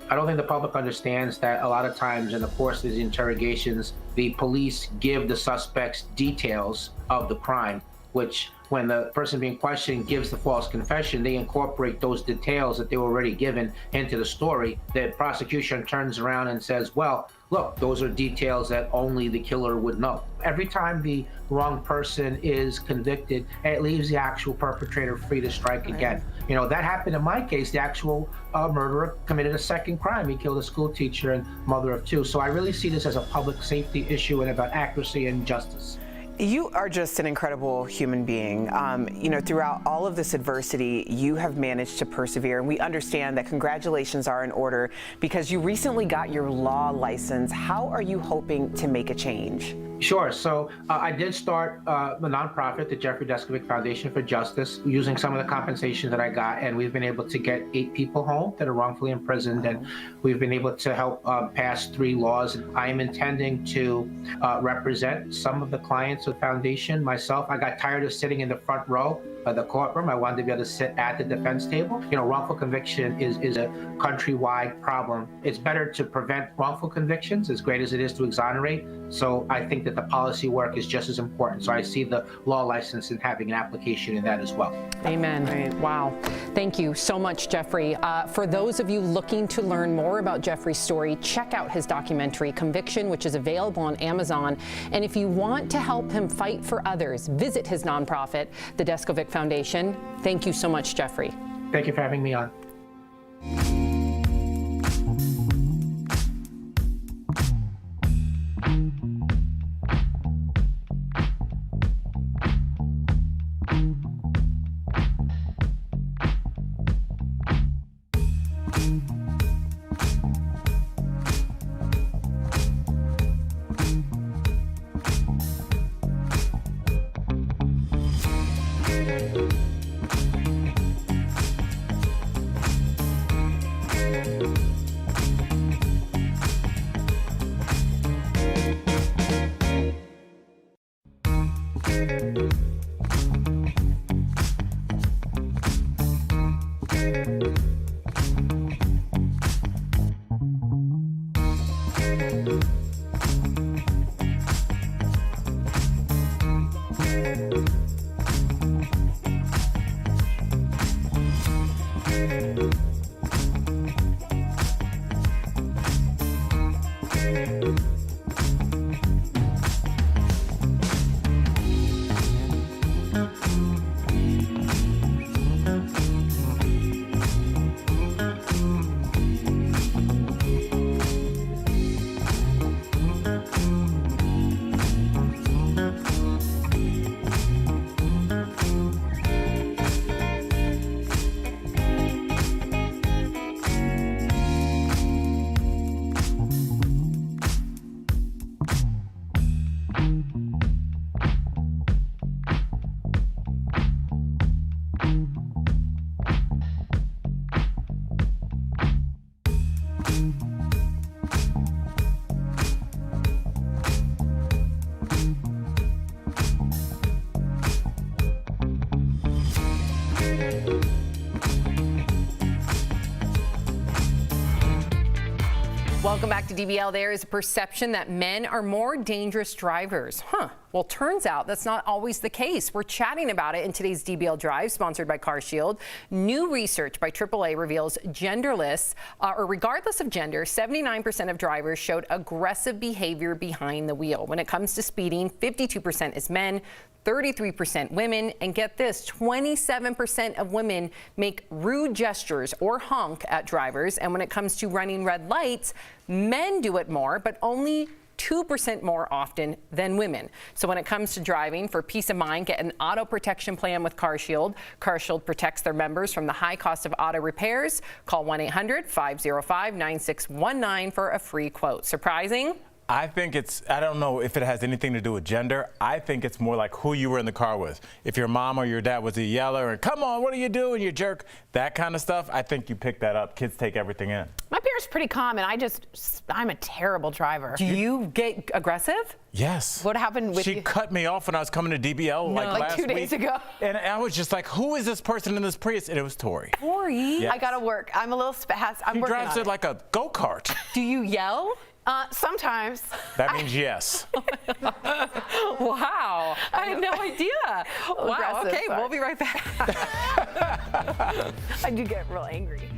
I don't think the public understands that a lot of times in the course of these interrogations, the police give the suspects details of the crime, which when the person being questioned gives the false confession, they incorporate those details that they were already given into the story. The prosecution turns around and says, well, look, those are details that only the killer would know. Every time the wrong person is convicted, it leaves the actual perpetrator free to strike again. You know, that happened in my case. The actual murderer committed a second crime. He killed a school teacher and mother of 2. So I really see this as a public safety issue and about accuracy and justice. You are just an incredible human being. You know, throughout all of this adversity, you have managed to persevere, and we understand that congratulations are in order because you recently got your law license. How are you hoping to make a change? Sure. So I did start a nonprofit, the Jeffrey Deskovic Foundation for Justice, using some of the compensation that I got, and we've been able to get 8 people home that are wrongfully imprisoned, and we've been able to help pass 3 laws. I am intending to represent some of the clients of the foundation myself. I got tired of sitting in the front row of the courtroom. I wanted to be able to sit at the defense table. You know, wrongful conviction is a countrywide problem. It's better to prevent wrongful convictions, as great as it is to exonerate. So I think that the policy work is just as important. So I see the law license and having an application in that as well. Amen. Right. Wow. Thank you so much, Jeffrey. For those of you looking to learn more about Jeffrey's story, check out his documentary, Conviction, which is available on Amazon. And if you want to help him fight for others, visit his nonprofit, the Deskovic Foundation. Thank you so much, Jeffrey. Thank you for having me on. Welcome back to DBL. There is a perception that men are more dangerous drivers. Well, turns out that's not always the case. We're chatting about it in today's DBL Drive, sponsored by CarShield. New research by AAA reveals genderless, or regardless of gender, 79% of drivers showed aggressive behavior behind the wheel. When it comes to speeding, 52% is men, 33% women, and get this, 27% of women make rude gestures or honk at drivers. And when it comes to running red lights, men do it more, but only 2% more often than women. So when it comes to driving, for peace of mind, get an auto protection plan with CarShield. CarShield protects their members from the high cost of auto repairs. Call 1-800-505-9619 for a free quote. Surprising? I think I don't know if it has anything to do with gender. I think it's more like who you were in the car with. If your mom or your dad was a yeller and, come on, what are you doing, you jerk? That kind of stuff, I think you pick that up. Kids take everything in. My parents are pretty calm, and I'm a terrible driver. Do you get aggressive? Yes. What happened with She you? cut me off when I was coming to DBL like last 2 days week. ago. And I was just like, who is this person in this Prius? And it was Tori. Tori? Yes. I gotta work. I'm a little fast. I'm She working drives on it like a go-kart. Do you yell? Sometimes. That means yes. Wow. I had no idea. Wow. Aggressive, Okay, sorry. we'll be right back. I do get real angry.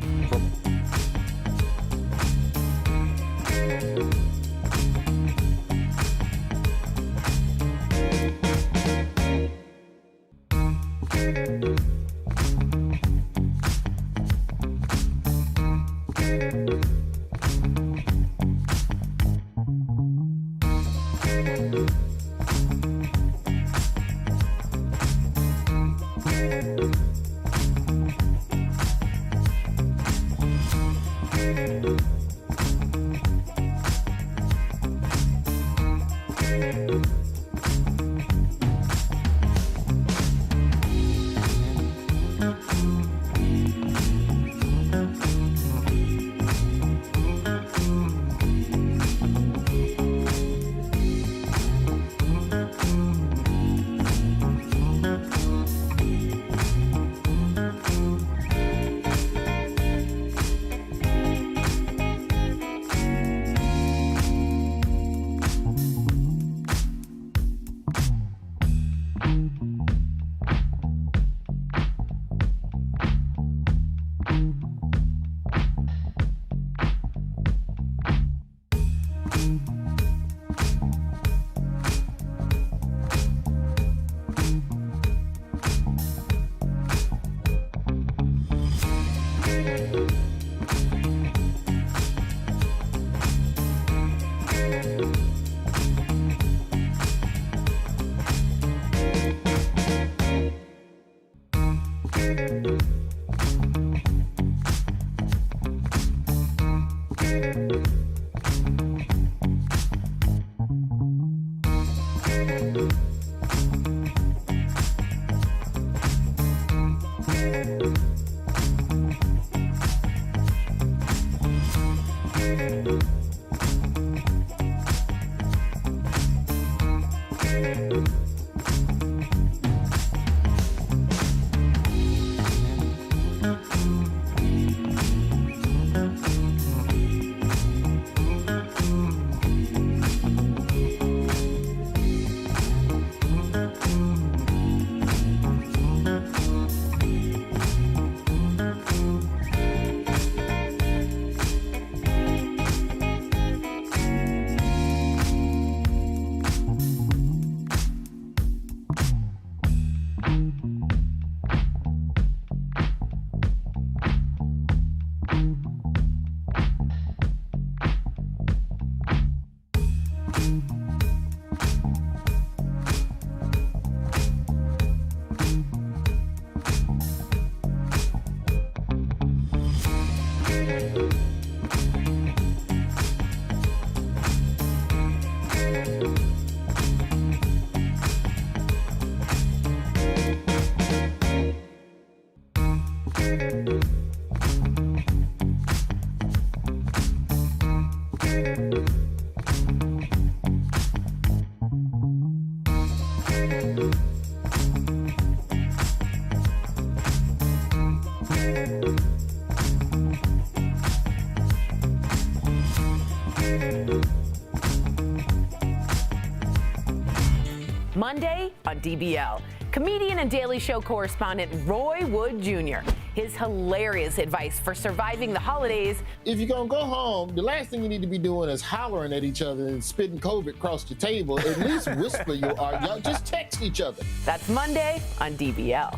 Monday on DBL. Comedian and Daily Show correspondent Roy Wood Jr. His hilarious advice for surviving the holidays. If you're going to go home, the last thing you need to be doing is hollering at each other and spitting COVID across the table. At least whisper y'all just text each other. That's Monday on DBL.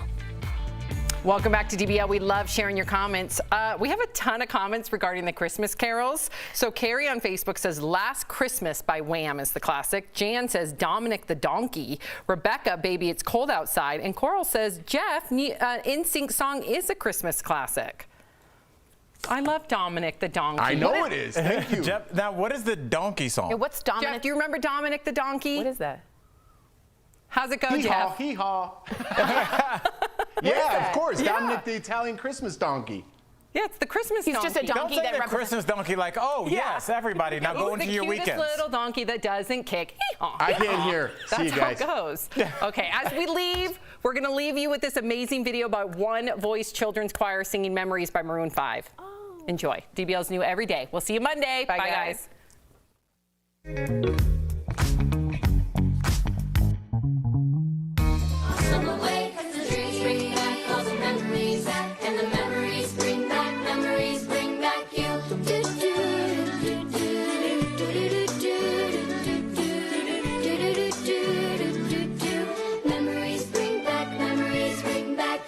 Welcome back to DBL. We love sharing your comments. We have a ton of comments regarding the Christmas carols. So Carrie on Facebook says Last Christmas by Wham is the classic. Jan says Dominic the Donkey. Rebecca, Baby It's Cold Outside. And Coral says Jeff, NSYNC song is a Christmas classic. I love Dominic the Donkey. I know it is. Thank you. Jeff, now, what is the donkey song? Hey, what's Dominic? Jeff, do you remember Dominic the Donkey? What is that? How's it go, Hee-haw, Jeff? hee-haw. Yeah, of course. Yeah. Dominic the Italian Christmas donkey. Yeah, it's the Christmas He's donkey. just a donkey Don't say that the represents Christmas donkey like, oh, yes, everybody, now go into your the cutest weekends. little donkey that doesn't kick. Hee-haw, I hee-haw. can't hear. See you guys. That's how it goes. Okay, as we leave, we're going to leave you with this amazing video by One Voice Children's Choir singing Memories by Maroon 5. Oh. Enjoy. DBL's new every day. We'll see you Monday. Bye guys. Summer way, 'cause the dreams bring back all the memories, and the memories bring back you. Memories bring back you. Memories bring back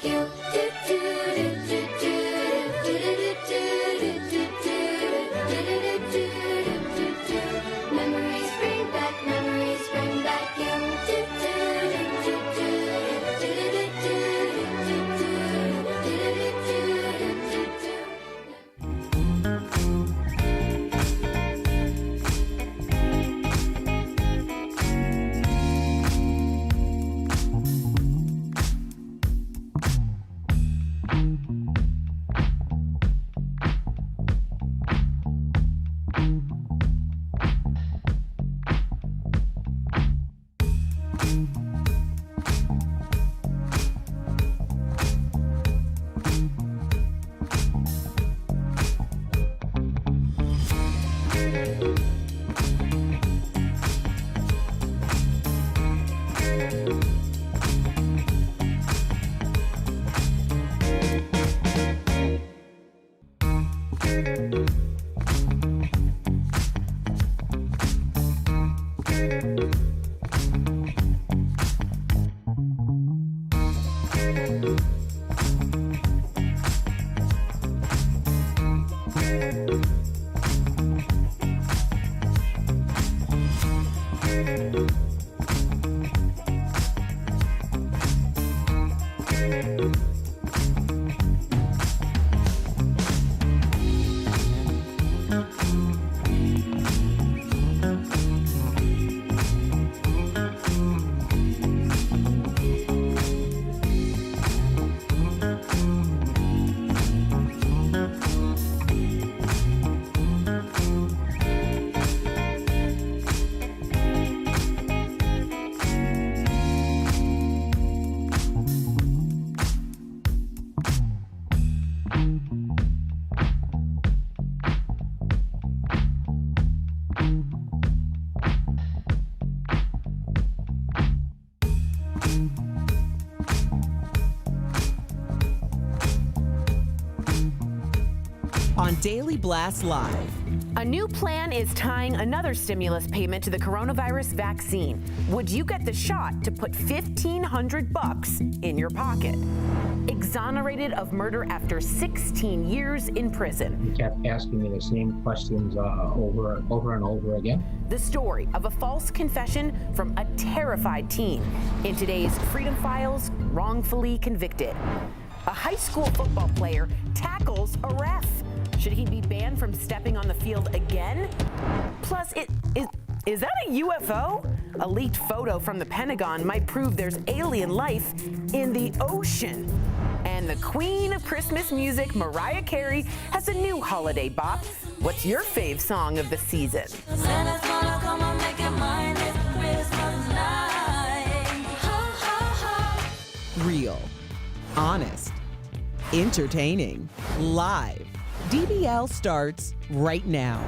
On Daily Blast Live. A new plan is tying another stimulus payment to the coronavirus vaccine. Would you get the shot to put $1,500 in your pocket? Exonerated of murder after 16 years in prison. He kept asking me the same questions over and over again. The story of a false confession from a terrified teen. In today's Freedom Files, wrongfully convicted. A high school football player tackles a ref. Should he be banned from stepping on the field again? Plus, is that a UFO? A leaked photo from the Pentagon might prove there's alien life in the ocean. And the queen of Christmas music, Mariah Carey, has a new holiday bop. What's your fave song of the season? Santa's gonna come and make it mine this Christmas night. Ho, ho, ho. Real, honest, entertaining, live. DBL starts right now.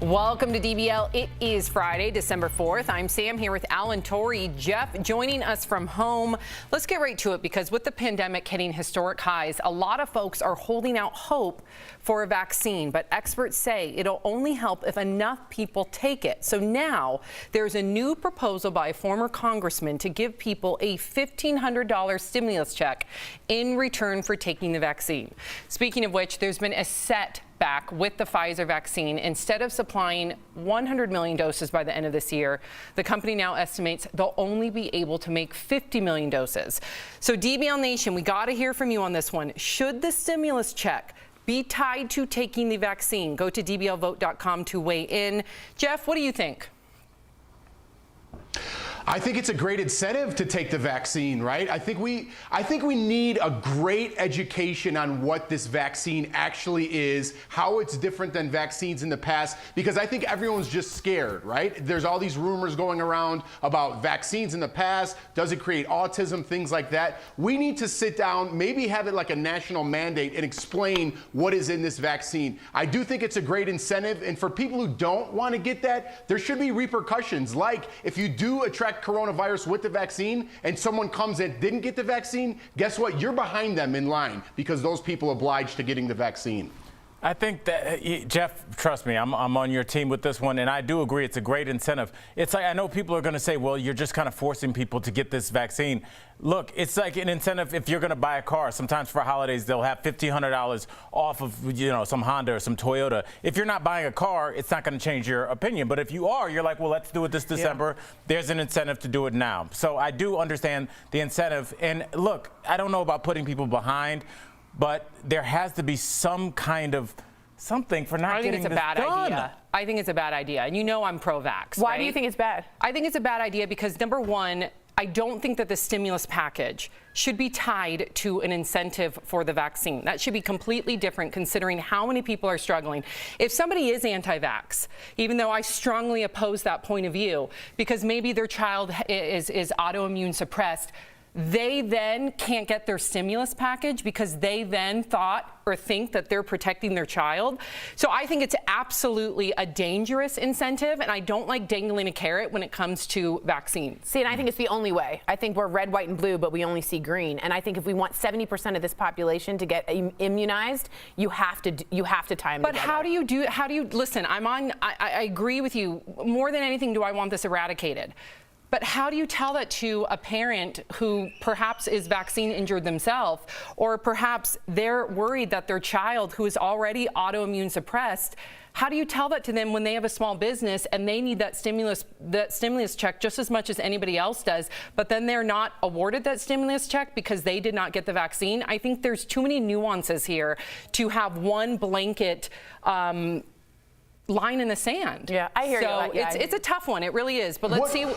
Welcome to DBL. It is Friday, December 4th. I'm Sam here with Alan, Tori, Jeff joining us from home. Let's get right to it because with the pandemic hitting historic highs, a lot of folks are holding out hope for a vaccine, but experts say it'll only help if enough people take it. So now there's a new proposal by a former congressman to give people a $1,500 stimulus check in return for taking the vaccine. Speaking of which, there's been a setback with the Pfizer vaccine. Instead of supplying 100 million doses by the end of this year, the company now estimates they'll only be able to make 50 million doses. So DBL Nation, we got to hear from you on this one. Should the stimulus check be tied to taking the vaccine? Go to dblvote.com to weigh in. Jeff, what do you think? I think it's a great incentive to take the vaccine, right? I think we need a great education on what this vaccine actually is, how it's different than vaccines in the past, because I think everyone's just scared, right? There's all these rumors going around about vaccines in the past. Does it create autism, things like that? We need to sit down, maybe have it like a national mandate and explain what is in this vaccine. I do think it's a great incentive, and for people who don't want to get that, there should be repercussions, like if you do attract coronavirus with the vaccine and someone comes and didn't get the vaccine, guess what? You're behind them in line because those people obliged to getting the vaccine. I think that, Jeff, trust me, I'm on your team with this one, and I do agree it's a great incentive. It's like, I know people are going to say, well, you're just kind of forcing people to get this vaccine. Look, it's like an incentive if you're going to buy a car. Sometimes for holidays, they'll have $1,500 off of, some Honda or some Toyota. If you're not buying a car, it's not going to change your opinion. But if you are, you're like, well, let's do it this December. Yeah. There's an incentive to do it now. So I do understand the incentive. And look, I don't know about putting people behind, but there has to be some kind of something for not getting this done. I think it's a bad idea. And I'm pro-vax. Why do you think it's bad? I think it's a bad idea because, number one, I don't think that the stimulus package should be tied to an incentive for the vaccine. That should be completely different considering how many people are struggling. If somebody is anti-vax, even though I strongly oppose that point of view, because maybe their child is autoimmune suppressed, they then can't get their stimulus package because they then thought or think that they're protecting their child. So I think it's absolutely a dangerous incentive, and I don't like dangling a carrot when it comes to vaccines. See, and I think it's the only way. I think we're red, white, and blue, but we only see green. And I think if we want 70% of this population to get immunized, you have to tie them But together. how do you listen, I agree with you. More than anything, do I want this eradicated? But how do you tell that to a parent who perhaps is vaccine injured themselves, or perhaps they're worried that their child who is already autoimmune suppressed, how do you tell that to them when they have a small business and they need that stimulus check just as much as anybody else does, but then they're not awarded that stimulus check because they did not get the vaccine? I think there's too many nuances here to have one blanket line in the sand. Yeah, I hear you. So it's a tough one. It really is. But let's see.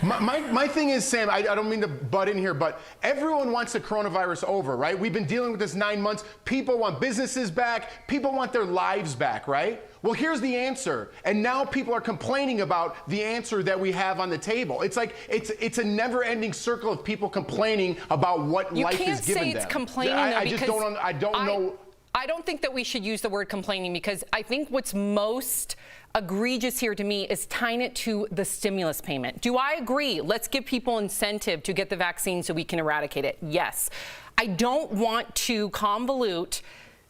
My thing is, Sam, I don't mean to butt in here, but everyone wants the coronavirus over, right? We've been dealing with this 9 months. People want businesses back. People want their lives back, right? Well, here's the answer. And now people are complaining about the answer that we have on the table. It's like it's a never-ending circle of people complaining about what life is given them. You can't say it's complaining, though, because I don't know. I don't think that we should use the word complaining because I think what's most egregious here to me is tying it to the stimulus payment. Do I agree? Let's give people incentive to get the vaccine so we can eradicate it. Yes. I don't want to convolute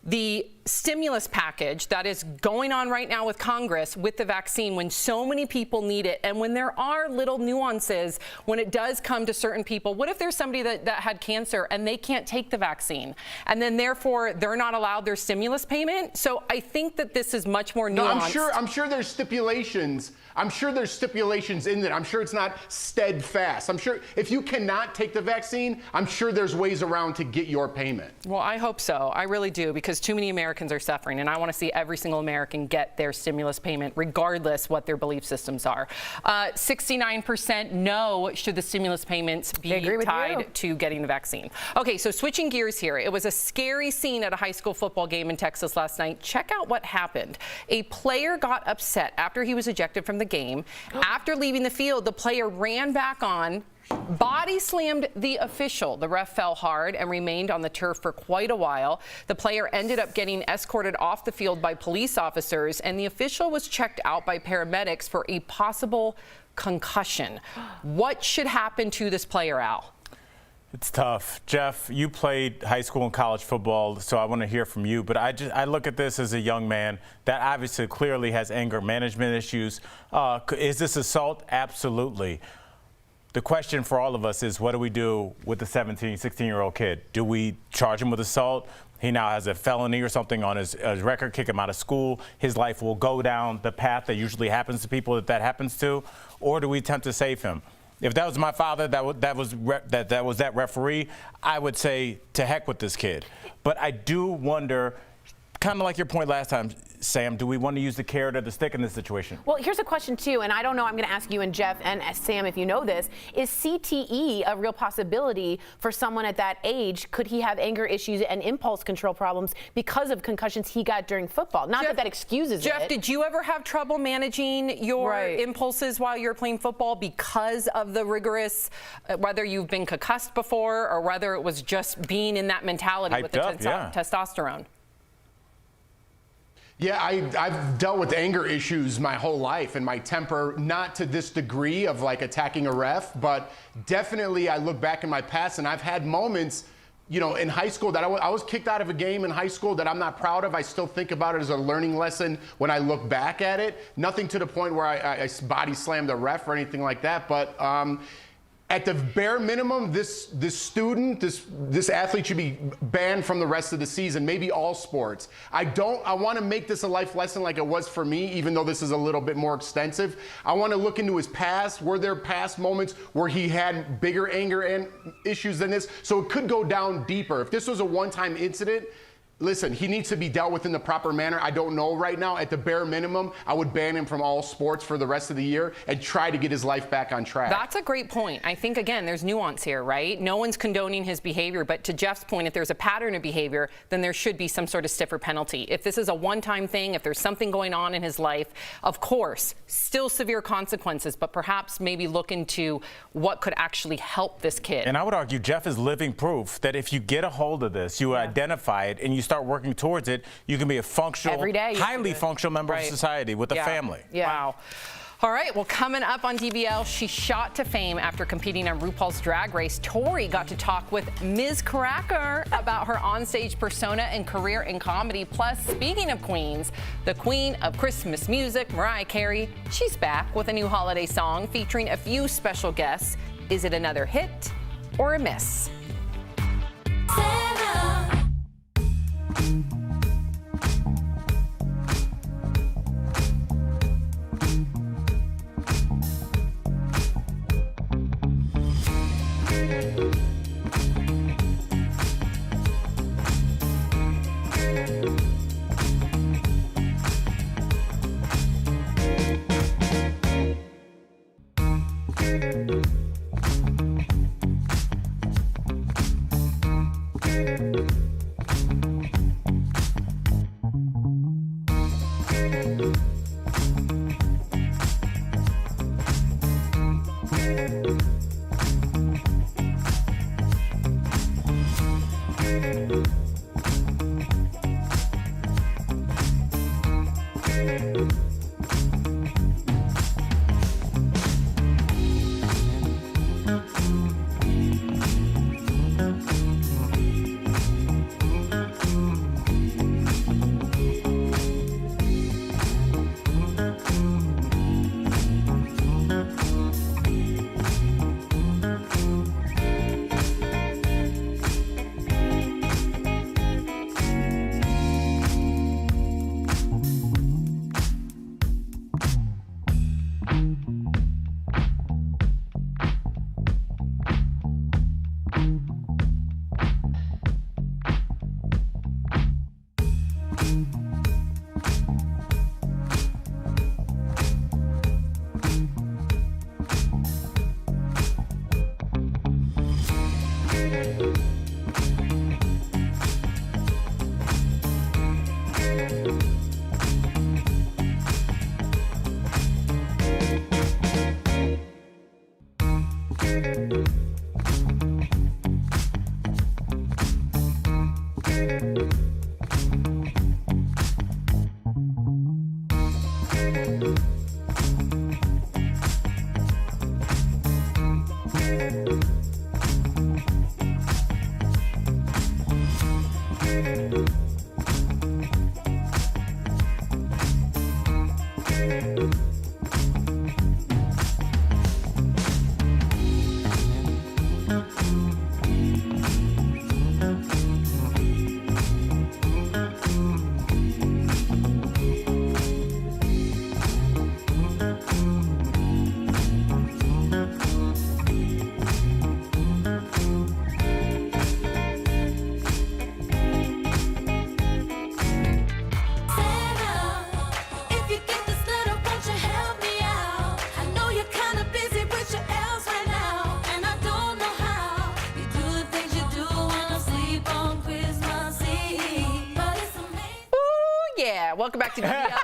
the stimulus package that is going on right now with Congress with the vaccine when so many people need it, and when there are little nuances when it does come to certain people. What if there's somebody that had cancer and they can't take the vaccine, and then therefore they're not allowed their stimulus payment? So I think that this is much more nuanced. No, I'm sure there's stipulations. I'm sure there's stipulations in it. I'm sure it's not steadfast. I'm sure if you cannot take the vaccine, I'm sure there's ways around to get your payment. Well, I hope so. I really do, because too many Americans are suffering, and I want to see every single American get their stimulus payment, regardless what their belief systems are. 69% no should the stimulus payments be tied to getting the vaccine. Okay, so switching gears here. It was a scary scene at a high school football game in Texas last night. Check out what happened. A player got upset after he was ejected from the game. After leaving the field, the player ran back on Body slammed the official. The ref fell hard and remained on the turf for quite a while. The player ended up getting escorted off the field by police officers, and the official was checked out by paramedics for a possible concussion. What should happen to this player, Al? It's tough. Jeff, you played high school and college football, so I want to hear from you. But I look at this as a young man that obviously clearly has anger management issues. Is this assault? Absolutely. The question for all of us is, what do we do with the 17, 16-year-old kid? Do we charge him with assault? He now has a felony or something on his record, kick him out of school. His life will go down the path that usually happens to people that happens to. Or do we attempt to save him? If that was my father, that was that referee, I would say to heck with this kid. But I do wonder, kind of like your point last time, Sam, do we want to use the carrot or the stick in this situation? Well, here's a question, too, and I don't know, I'm going to ask you and Jeff and Sam if you know this. Is CTE a real possibility for someone at that age? Could he have anger issues and impulse control problems because of concussions he got during football? Not that excuses it. Jeff, did you ever have trouble managing your impulses while you're playing football because of the rigorous, whether you've been concussed before or whether it was just being in that mentality with the testosterone? Yeah, I've dealt with anger issues my whole life, and my temper, not to this degree of like attacking a ref, but definitely I look back in my past and I've had moments, you know, in high school that I was kicked out of a game in high school that I'm not proud of. I still think about it as a learning lesson when I look back at it. Nothing to the point where I body slammed a ref or anything like that, but at the bare minimum, this athlete should be banned from the rest of the season, maybe all sports. I want to make this a life lesson like it was for me, even though this is a little bit more extensive. I want to look into his past. Were there past moments where he had bigger anger and issues than this? So it could go down deeper. If this was a one-time incident, listen, he needs to be dealt with in the proper manner. I don't know right now. At the bare minimum, I would ban him from all sports for the rest of the year and try to get his life back on track. That's a great point. I think, again, there's nuance here, right? No one's condoning his behavior, but to Jeff's point, if there's a pattern of behavior, then there should be some sort of stiffer penalty. If this is a one-time thing, if there's something going on in his life, of course, still severe consequences, but perhaps maybe look into what could actually help this kid. And I would argue Jeff is living proof that if you get a hold of this, you identify it, and you start working towards it, you can be a functional, highly functional member of society with a family. Wow. All right, well, coming up on DBL, she shot to fame after competing on RuPaul's Drag Race. Tori got to talk with Ms. Cracker about her onstage persona and career in comedy. Plus, speaking of queens, the queen of Christmas music, Mariah Carey, she's back with a new holiday song featuring a few special guests. Is it another hit or a miss? Welcome back to DBL.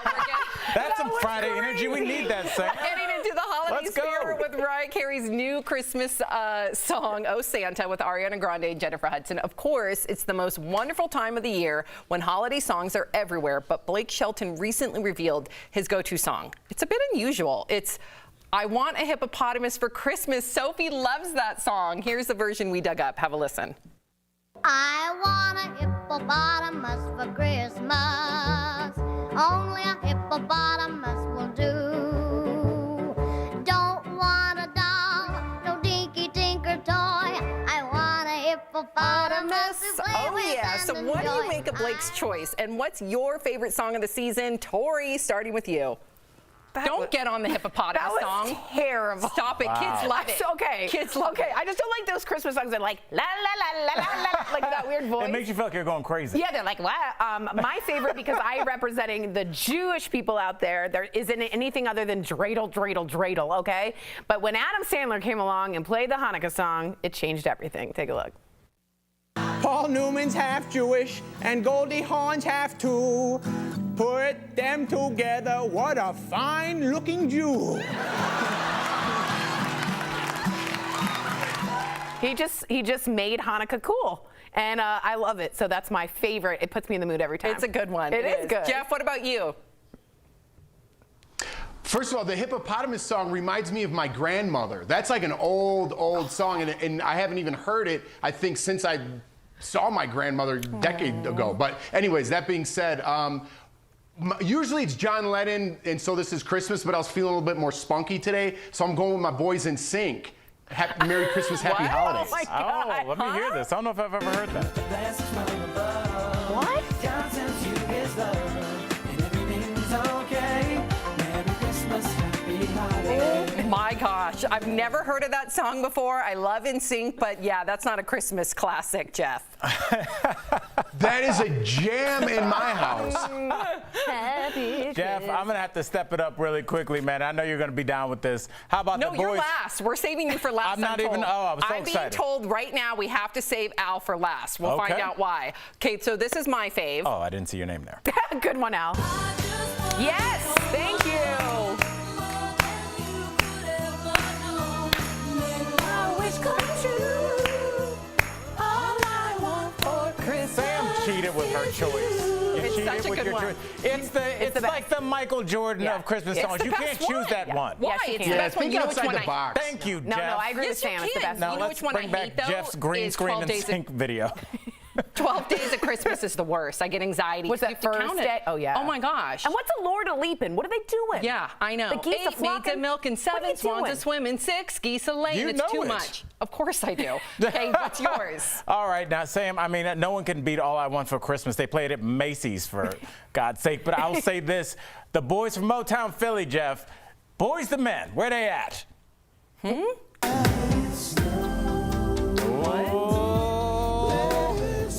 That's some Friday energy. We need that, Sam. Getting into the holiday spirit with Mariah Carey's new Christmas song, Oh Santa, with Ariana Grande and Jennifer Hudson. Of course, it's the most wonderful time of the year when holiday songs are everywhere, but Blake Shelton recently revealed his go-to song. It's a bit unusual. It's I Want a Hippopotamus for Christmas. Sophie loves that song. Here's the version we dug up. Have a listen. I want a hippopotamus for Christmas. Only a hippopotamus will do. Don't want a doll, no dinky tinker toy. I want a hippopotamus to play Oh with yeah, and so what do you enjoy. make of Blake's choice? And what's your favorite song of the season? Tori, starting with you. Don't get on the hippopotamus song. Terrible. Stop it. Kids love it. Okay. Kids love it. I just don't like those Christmas songs that are like la la la la la la, like that weird voice. It makes you feel like you're going crazy. Yeah, they're like, what? My favorite, because I representing the Jewish people out there, there isn't anything other than dreidel, dreidel, dreidel, okay? But when Adam Sandler came along and played the Hanukkah song, it changed everything. Take a look. Paul Newman's half Jewish and Goldie Hawn's half too. Put them together, what a fine looking Jew. He just made Hanukkah cool. And I love it. So that's my favorite. It puts me in the mood every time. It's a good one. It is good. Jeff, what about you? First of all, the hippopotamus song reminds me of my grandmother. That's like an old song, and I haven't even heard it, I think, since I saw my grandmother a decade ago. But anyways, that being said, usually it's John Lennon, and So This Is Christmas, but I was feeling a little bit more spunky today, so I'm going with my boys in sync. Merry Christmas, Happy Holidays. Oh, my God. Oh, let me hear this. I don't know if I've ever heard that. What? Oh my gosh, I've never heard of that song before. I love NSYNC, but yeah, that's not a Christmas classic, Jeff. That is a jam in my house. Jeff, I'm going to have to step it up really quickly, man. I know you're going to be down with this. How about the boys? No, you're last. We're saving you for last. I'm not even, I was so I'm excited. being told right now we have to save Al for last. We'll find out why. Okay, so this is my fave. Oh, I didn't see your name there. Good one, Al. Yes, thank you. Sam cheated with her choice. You It's cheated such a with good your one. choice. It's like the Michael Jordan of Christmas It's songs. the You best can't choose that one. one. Why? Yes, you It's can. the best one. think You know which outside one the I box. Thank you, Jeff. No, I agree with Yes, you Sam. It's the can. best Now one. You know let's which one I bring back hate, though, Jeff's green is screen 12 and Days of- sync video. 12 Days of Christmas is the worst. I get anxiety. What's You that have to first count it. day? Oh, yeah. Oh my gosh. And what's a Lord a leaping? What are they doing? Yeah, I know. The geese 8 are maids flocking. a milking, What are 7 you swans doing? a swimming, 6 geese a laying. You It's know too it. much. Of course I do. Okay, what's yours? All right, now, Sam, I mean, no one can beat All I Want for Christmas. They play it at Macy's, for God's sake. But I'll say this. The boys from Motown Philly, Jeff, Boys the Men, where they at?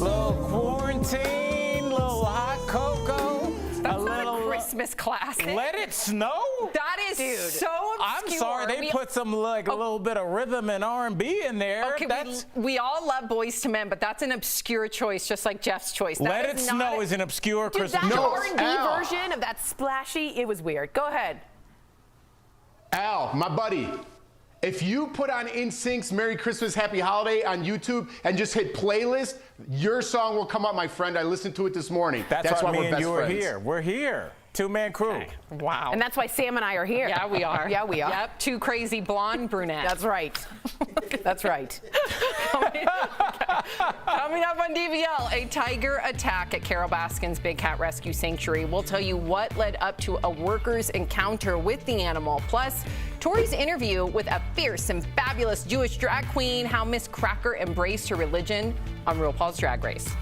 Little quarantine, little hot cocoa. That's not a Christmas classic. Let it snow? That is so I'm obscure. sorry, they put some like a little bit of rhythm and R&B in there. Okay, That's, we all love Boys to Men, but that's an obscure choice, just like Jeff's choice. That Let It is Snow not is an obscure Dude, Christmas that choice. R&B version of that splashy, it was weird. Go ahead. Al, my buddy, if you put on NSYNC's Merry Christmas, Happy Holiday on YouTube and just hit playlist, your song will come up, my friend. I listened to it this morning. That's why we're me and best you are friends. here. We're here. Two-man crew. Okay. Wow. And that's why Sam and I are here. Yeah, we are. Yeah, we are. Yep, two crazy blonde brunettes. That's right. That's right. Coming up on DBL, a tiger attack at Carol Baskin's Big Cat Rescue Sanctuary. We'll tell you what led up to a worker's encounter with the animal. Plus, Tori's interview with a fierce and fabulous Jewish drag queen, how Miss Cracker embraced her religion on RuPaul's Drag Race.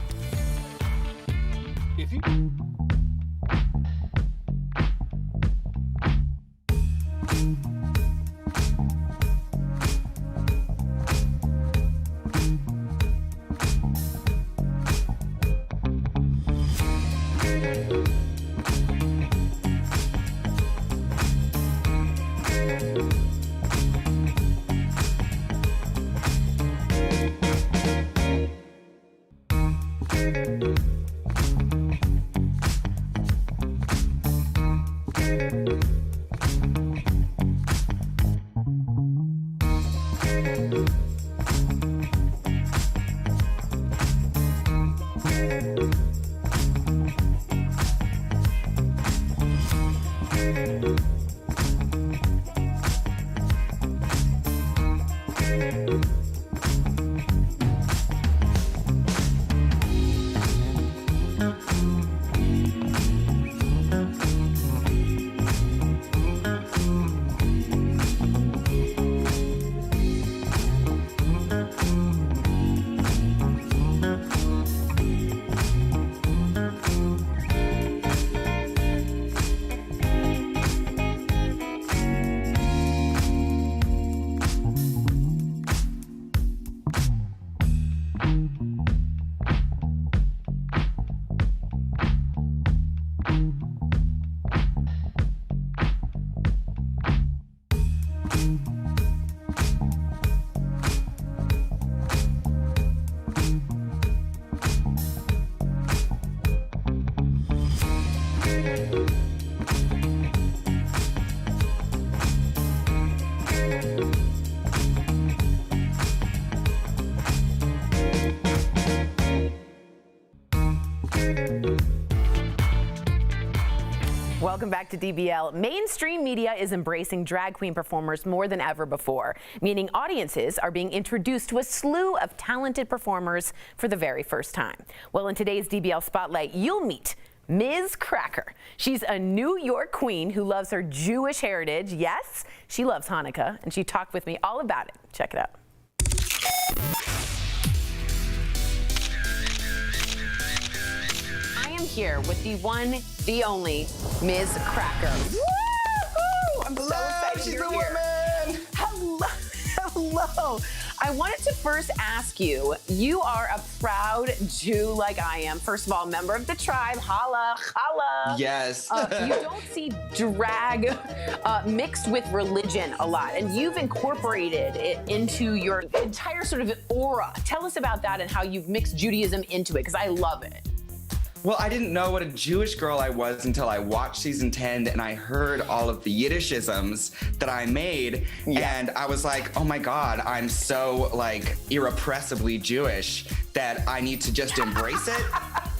Welcome back to DBL. Mainstream media is embracing drag queen performers more than ever before, meaning audiences are being introduced to a slew of talented performers for the very first time. Well, in today's DBL Spotlight, you'll meet Ms. Cracker. She's a New York queen who loves her Jewish heritage. Yes, she loves Hanukkah, and she talked with me all about it. Check it out. Here with the one, the only Ms. Cracker. Woo! I'm so excited she's you're a here. woman. Hello. Hello. I wanted to first ask you, you are a proud Jew like I am. First of all, member of the tribe, holla, holla. Yes. You don't see drag mixed with religion a lot, and you've incorporated it into your entire sort of aura. Tell us about that and how you've mixed Judaism into it, because I love it. Well, I didn't know what a Jewish girl I was until I watched season 10 and I heard all of the Yiddishisms that I made. Yeah. And I was like, oh my God, I'm so like irrepressibly Jewish that I need to just embrace it.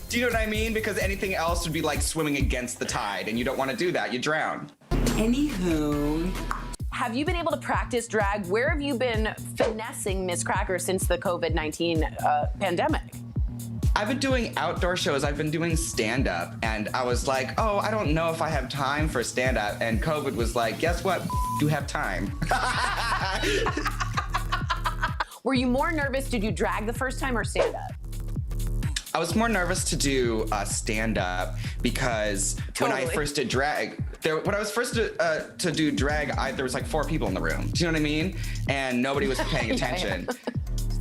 Do you know what I mean? Because anything else would be like swimming against the tide, and you don't want to do that, you drown. Anywho. Have you been able to practice drag? Where have you been finessing Ms. Cracker since the COVID-19 pandemic? I've been doing outdoor shows. I've been doing stand-up, and I was like, oh, I don't know if I have time for stand-up. And COVID was like, guess what? You have time. Were you more nervous to do drag the first time or stand-up? I was more nervous to do stand-up because when I first did drag, when I was first to do drag, there was like 4 people in the room. Do you know what I mean? And nobody was paying attention. Yeah.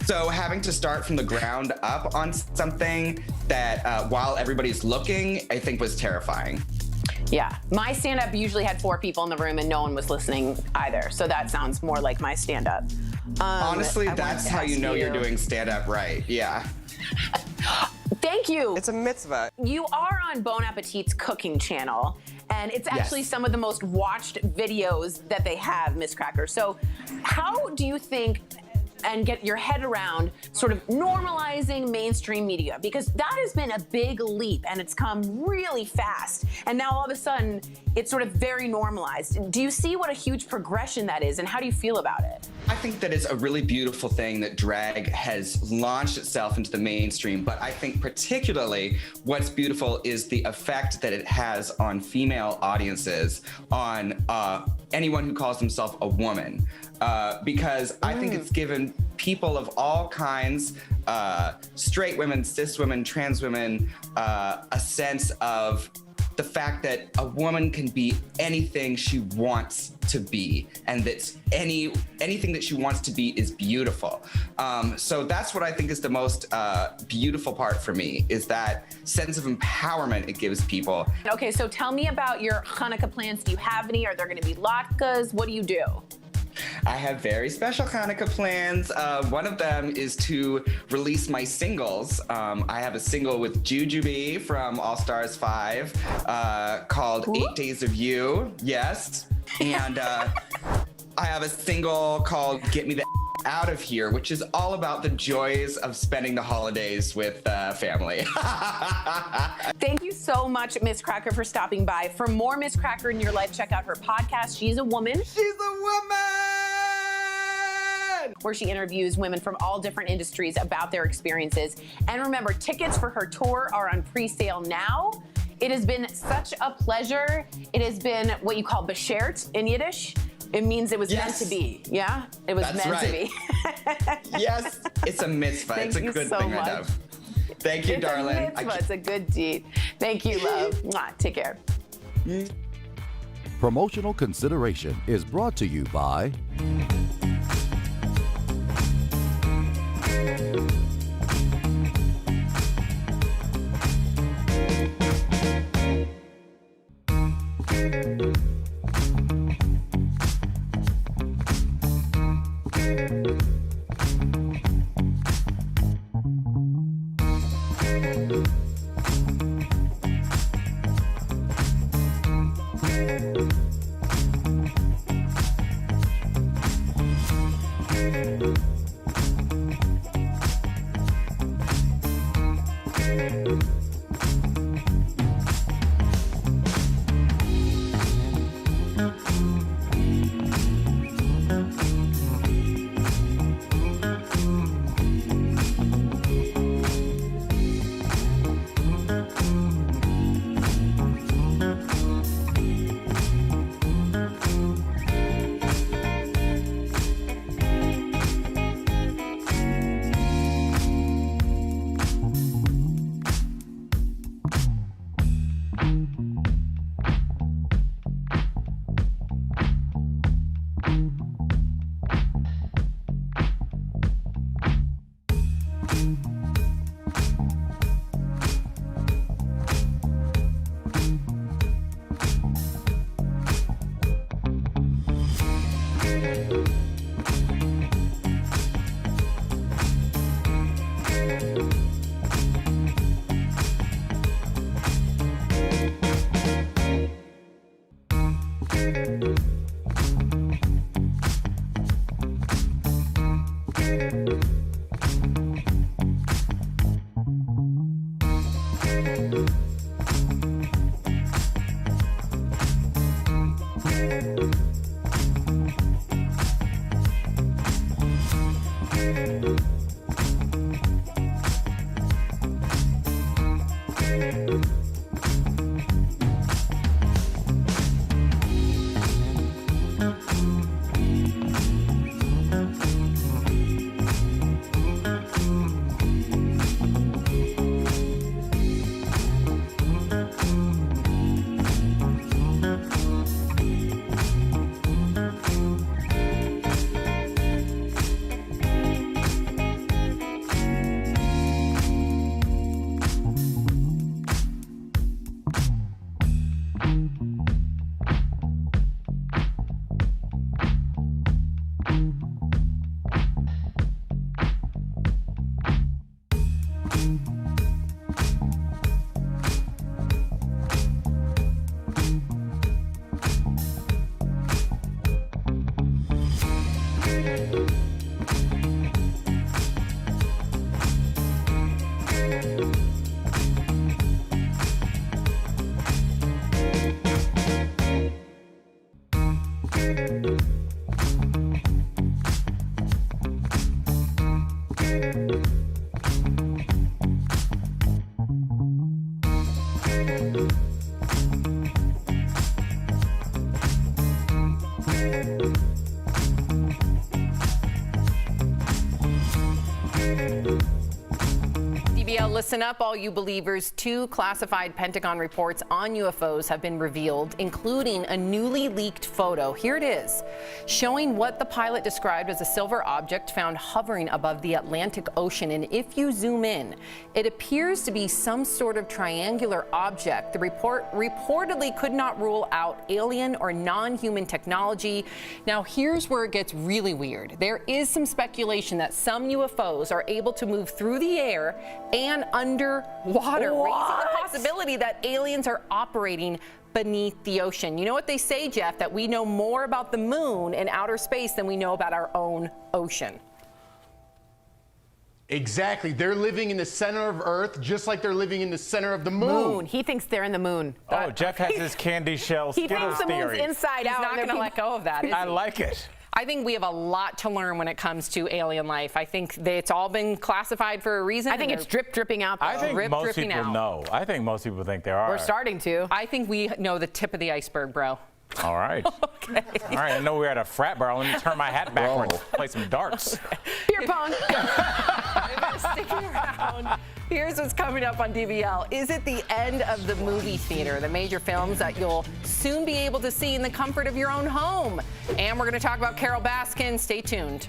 So having to start from the ground up on something that while everybody's looking, I think was terrifying. Yeah, my stand-up usually had 4 people in the room and no one was listening either. So that sounds more like my stand-up. Honestly, that's how you know you're doing stand-up right. Yeah. Thank you. It's a mitzvah. You are on Bon Appetit's cooking channel, and it's actually some of the most watched videos that they have, Ms. Cracker. So how do you think and get your head around sort of normalizing mainstream media, because that has been a big leap and it's come really fast. And now all of a sudden it's sort of very normalized. Do you see what a huge progression that is, and how do you feel about it? I think that it's a really beautiful thing that drag has launched itself into the mainstream, but I think particularly what's beautiful is the effect that it has on female audiences, on anyone who calls himself a woman, because I think it's given people of all kinds, straight women, cis women, trans women, a sense of the fact that a woman can be anything she wants to be, and that anything that she wants to be is beautiful. So that's what I think is the most beautiful part for me, is that sense of empowerment it gives people. Okay, so tell me about your Hanukkah plans. Do you have any? Are there going to be latkes? What do you do? I have very special Hanukkah plans. One of them is to release my singles. I have a single with Jujubee from All Stars 5 called 8 Days of You. Yes. And I have a single called Get Me the Out of Here, which is all about the joys of spending the holidays with family. Thank you so much, Miss Cracker, for stopping by. For more Miss Cracker in your life, check out her podcast, She's a Woman. She's a Woman! Where she interviews women from all different industries about their experiences. And remember, tickets for her tour are on pre-sale now. It has been such a pleasure. It has been what you call beschert in Yiddish. It means it was meant to be. Yeah? It was meant to be. Yes, it's a mitzvah. It's a good thing right now. Thank you, darling. It's a mitzvah. It's a good deed. Thank you, love. Mwah. Take care. Promotional consideration is brought to you by DBL, listen up, all you believers. 2 classified Pentagon reports on UFOs have been revealed, including a newly leaked photo. Here it is, showing what the pilot described as a silver object found hovering above the Atlantic Ocean. And if you zoom in, it appears to be some sort of triangular object. The report reportedly could not rule out alien or non-human technology. Now, here's where it gets really weird. There is some speculation that some UFOs are able to move through the air and underwater, raising the possibility that aliens are operating beneath the ocean. You know what they say, Jeff, that we know more about the moon and outer space than we know about our own ocean. Exactly. They're living in the center of Earth, just like they're living in the center of the moon. He thinks they're in the moon. Oh, Jeff has his candy shell He Skittles thinks the moon's theory. inside out. He's not going to let go of that. I like it. I think we have a lot to learn when it comes to alien life. I think it's all been classified for a reason. I think it's dripping out. I think most people know. I think most people think there are. We're starting to. I think we know the tip of the iceberg, bro. All right. Okay. All right. I know we're at a frat bar. Let me turn my hat backwards. Play some darts. Beer pong. Sticking around. Here's what's coming up on DBL. Is it the end of the movie theater? The major films that you'll soon be able to see in the comfort of your own home. And we're going to talk about Carol Baskin. Stay tuned.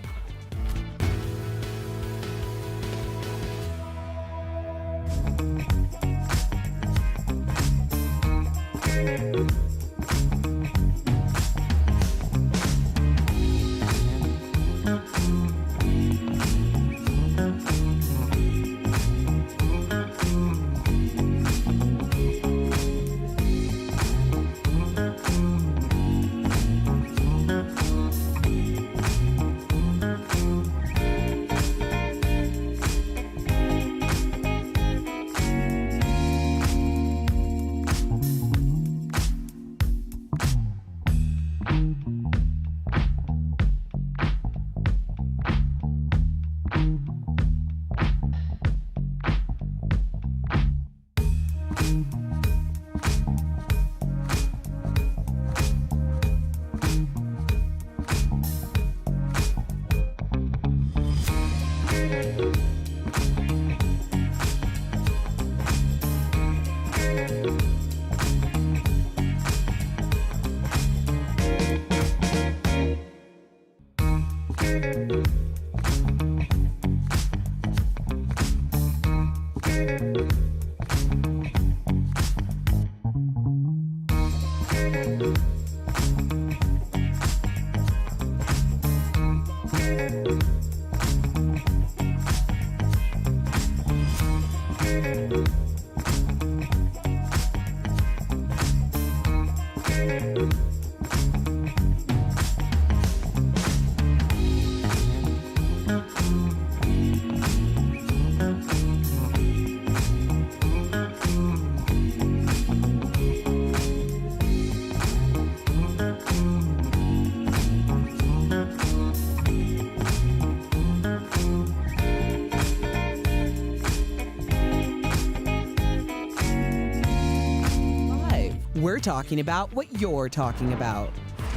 We're talking about what you're talking about.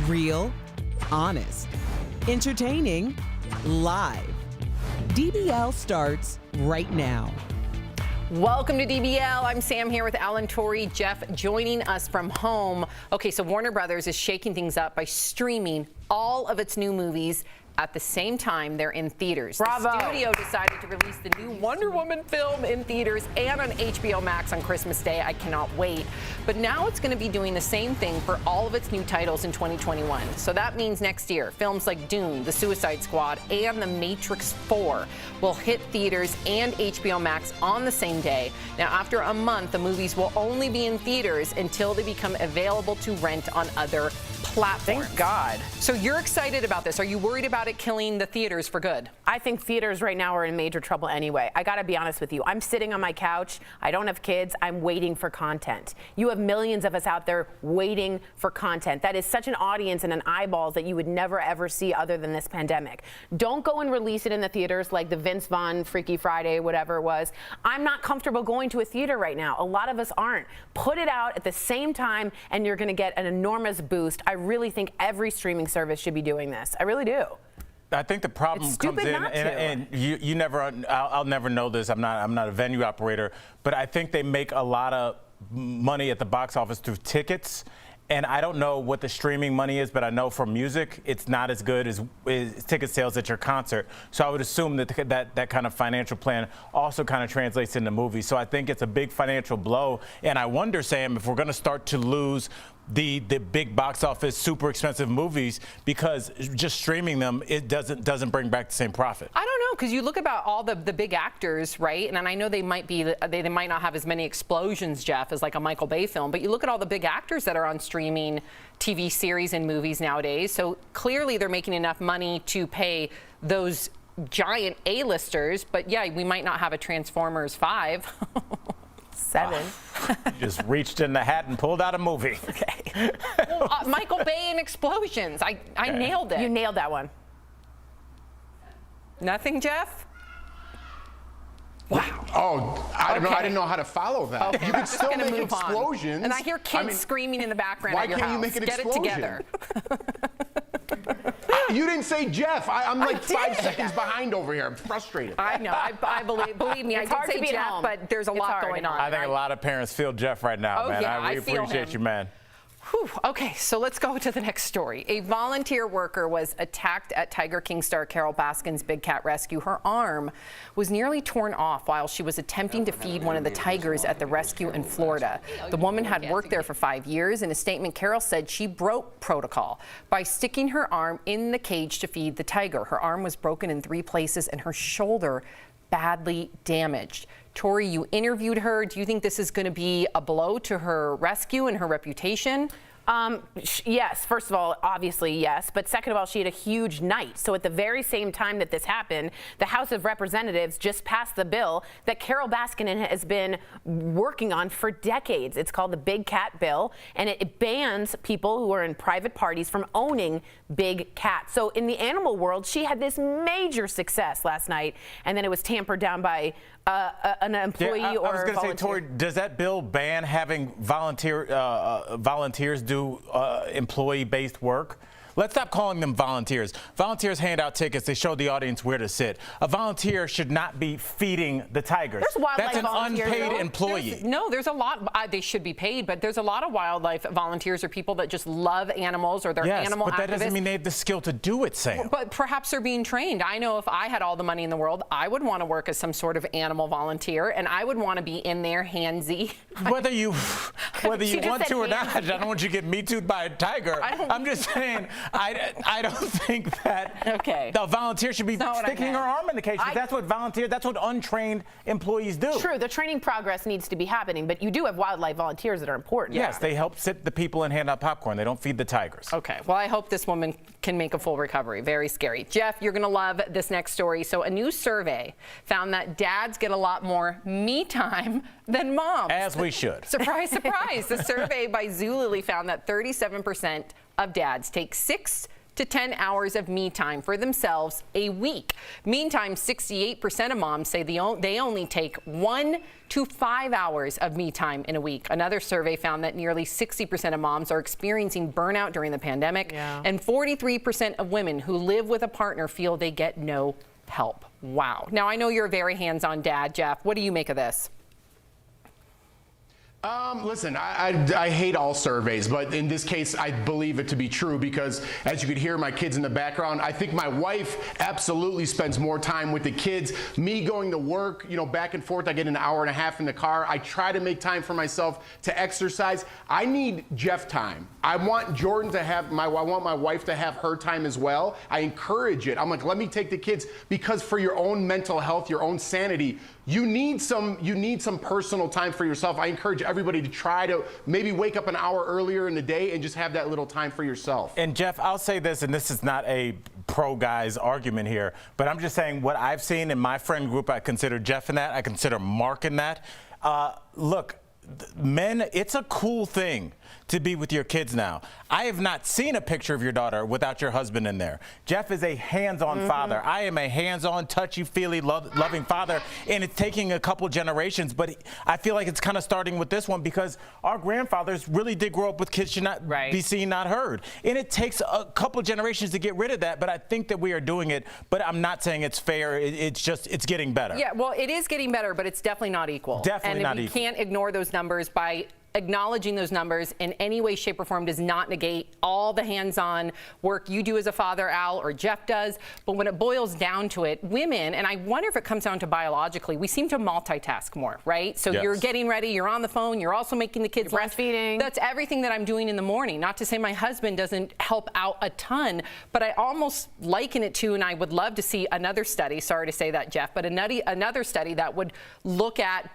Real, honest, entertaining, live. DBL starts right now. Welcome to DBL. I'm Sam here with Alan, Tori, Jeff joining us from home. Okay, so Warner Brothers is shaking things up by streaming all of its new movies at the same time they're in theaters. Bravo. The studio decided to release the new Wonder Woman film in theaters and on HBO Max on Christmas Day. I cannot wait. But now it's going to be doing the same thing for all of its new titles in 2021. So that means next year, films like Dune, The Suicide Squad, and The Matrix 4 will hit theaters and HBO Max on the same day. Now, after a month, the movies will only be in theaters until they become available to rent on other platform. Thank God. So you're excited about this. Are you worried about it killing the theaters for good? I think theaters right now are in major trouble anyway. I got to be honest with you. I'm sitting on my couch. I don't have kids. I'm waiting for content. You have millions of us out there waiting for content. That is such an audience and an eyeballs that you would never, ever see other than this pandemic. Don't go and release it in the theaters like the Vince Vaughn Freaky Friday, whatever it was. I'm not comfortable going to a theater right now. A lot of us aren't. Put it out at the same time and you're going to get an enormous boost. I really think every streaming service should be doing this. I really do. I think the problem comes in, and you never, I'll never know this. I'm not a venue operator, but I think they make a lot of money at the box office through tickets. And I don't know what the streaming money is, but I know for music, it's not as good as ticket sales at your concert. So I would assume that that kind of financial plan also kind of translates into movies. So I think it's a big financial blow. And I wonder, Sam, if we're going to start to lose the big box office, super expensive movies, because just streaming them, it doesn't bring back the same profit. I don't know, because you look about all the big actors, right? And I know they might not have as many explosions, Jeff, as like a Michael Bay film, but you look at all the big actors that are on streaming TV series and movies nowadays. So clearly they're making enough money to pay those giant A-listers, but yeah, we might not have a Transformers 5. 7. You just reached in the hat and pulled out a movie. Okay. Michael Bay and explosions. I nailed it. You nailed that one. Nothing, Jeff? Wow. Oh, I don't know. I didn't know how to follow that. Okay. You could still make On. explosions. And I hear kids screaming in the background why at your can't house. you make an Get explosion? it together. You didn't say Jeff. I'm like 5 seconds behind over here. I'm frustrated. I know. I believe me. It's I hard did to say be at Jeff, home. but there's a lot going on. I think a lot of parents feel Jeff right now, man. Yeah, I really feel appreciate him. you, man. Whew. Okay, so let's go to the next story. A volunteer worker was attacked at Tiger King star Carole Baskin's Big Cat Rescue. Her arm was nearly torn off while she was attempting to feed one of the tigers at the rescue in Florida. The woman had worked there for 5 years. In a statement, Carole said she broke protocol by sticking her arm in the cage to feed the tiger. Her arm was broken in 3 places and her shoulder badly damaged. Tori, you interviewed her. Do you think this is going to be a blow to her rescue and her reputation? Yes, first of all, obviously yes, but second of all, she had a huge night. So at the very same time that this happened, the House of Representatives just passed the bill that Carole Baskin has been working on for decades. It's called the Big Cat Bill, and it bans people who are in private parties from owning big cats. So in the animal world, she had this major success last night, and then it was tampered down by an employee or I was going to say, Tori, does that bill ban having volunteers do employee-based work? Let's stop calling them volunteers. Volunteers hand out tickets. They show the audience where to sit. A volunteer should not be feeding the tigers. There's wildlife That's an volunteers, unpaid though. employee. There's a lot. They should be paid, but there's a lot of wildlife volunteers or people that just love animals or they're animal but that activists. doesn't mean they have the skill to do it, Sam. But perhaps they're being trained. I know if I had all the money in the world, I would want to work as some sort of animal volunteer, and I would want to be in there handsy. Whether you want to or not, I don't want you to get Me Too'd by a tiger. I'm just saying, I don't think that the volunteer should be sticking her arm in the cage. That's what untrained employees do. True, the training progress needs to be happening, but you do have wildlife volunteers that are important. Yes, they help sit the people and hand out popcorn. They don't feed the tigers. Okay, well, I hope this woman can make a full recovery. Very scary. Jeff, you're going to love this next story. So a new survey found that dads get a lot more me time than moms. As we should. Surprise, surprise. The survey by Zulily found that 37% of dads take 6 to 10 hours of me time for themselves a week. Meantime, 68% of moms say they only take 1 to 5 hours of me time in a week. Another survey found that nearly 60% of moms are experiencing burnout during the pandemic, and 43% of women who live with a partner feel they get no help. Wow. Now, I know you're a very hands-on dad, Jeff. What do you make of this? Listen, I hate all surveys, but in this case, I believe it to be true because, as you could hear my kids in the background, I think my wife absolutely spends more time with the kids. Me going to work, back and forth, I get an hour and a half in the car. I try to make time for myself to exercise. I need Jeff time. I want Jordan to have I want my wife to have her time as well. I encourage it. I'm like, let me take the kids because for your own mental health, your own sanity, you need some personal time for yourself. I encourage everybody to try to maybe wake up an hour earlier in the day and just have that little time for yourself. And Jeff, I'll say this, and this is not a pro-guys argument here, but I'm just saying what I've seen in my friend group, I consider Jeff in that, I consider Mark in that. Look, men, it's a cool thing to be with your kids now. I have not seen a picture of your daughter without your husband in there. Jeff is a hands-on father. I am a hands-on, touchy-feely, loving father, and it's taking a couple generations, but I feel like it's kind of starting with this one because our grandfathers really did grow up with kids should not be seen, not heard. And it takes a couple generations to get rid of that, but I think that we are doing it, but I'm not saying it's fair. It's getting better. Yeah, well, it is getting better, but it's definitely not equal. Definitely not equal. And we can't ignore those numbers. By acknowledging those numbers in any way, shape, or form does not negate all the hands-on work you do as a father, Al, or Jeff does. But when it boils down to it, women, and I wonder if it comes down to biologically, we seem to multitask more, right? So you're getting ready, you're on the phone, you're also making the kids breastfeeding. That's everything that I'm doing in the morning. Not to say my husband doesn't help out a ton, but I almost liken it to, and I would love to see another study, sorry to say that, Jeff, but another study that would look at,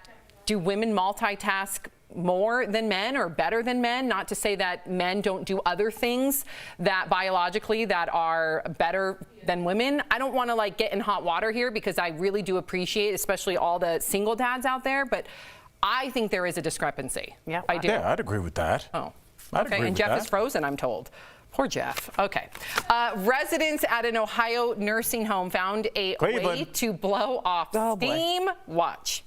do women multitask more than men or better than men? Not to say that men don't do other things that biologically that are better than women. I don't want to like get in hot water here because I really do appreciate, especially all the single dads out there, but I think there is a discrepancy. Yeah, I do. Yeah, I'd agree with that. Oh, I'd okay. agree And with Jeff that. is frozen, I'm told. Poor Jeff. Okay. Residents at an Ohio nursing home found a way Cleveland. to blow off steam. Watch.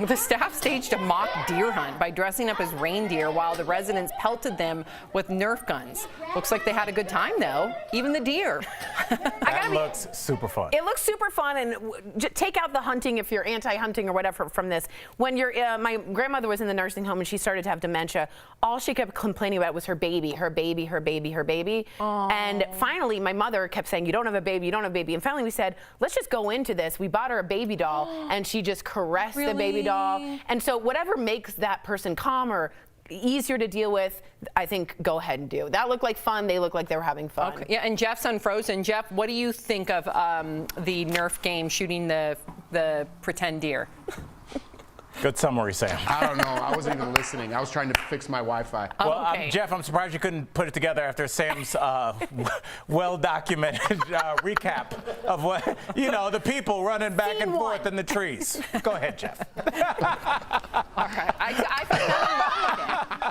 The staff staged a mock deer hunt by dressing up as reindeer while the residents pelted them with Nerf guns. Looks like they had a good time, though. Even the deer. That looks super fun. It looks super fun, and take out the hunting if you're anti-hunting or whatever from this. When my grandmother was in the nursing home and she started to have dementia, all she kept complaining about was her baby, her baby, her baby, her baby. Aww. And finally, my mother kept saying, you don't have a baby, you don't have a baby. And finally we said, let's just go into this. We bought her a baby doll, and she just caressed the baby doll. And so whatever makes that person calmer, easier to deal with, I think go ahead and do. That looked like fun. They looked like they were having fun. Okay. Yeah, and Jeff's unfrozen. Jeff, what do you think of the Nerf game shooting the pretend deer? Good summary, Sam. I don't know. I wasn't even listening. I was trying to fix my Wi-Fi. Well, Jeff, I'm surprised you couldn't put it together after Sam's well-documented recap of what, the people running back and forth in the trees. Go ahead, Jeff. All right.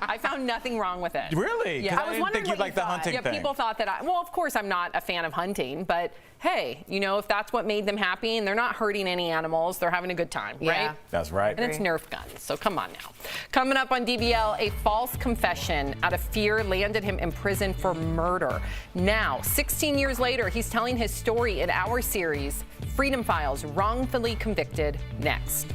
I found nothing wrong with it. Really? Yeah. I didn't think you'd like the hunting Yeah, thing. people thought that well, of course I'm not a fan of hunting, but hey, if that's what made them happy and they're not hurting any animals, they're having a good time, right? That's right. And it's Nerf guns, so come on now. Coming up on DBL, a false confession out of fear landed him in prison for murder. Now, 16 years later, he's telling his story in our series, Freedom Files, Wrongfully Convicted, next.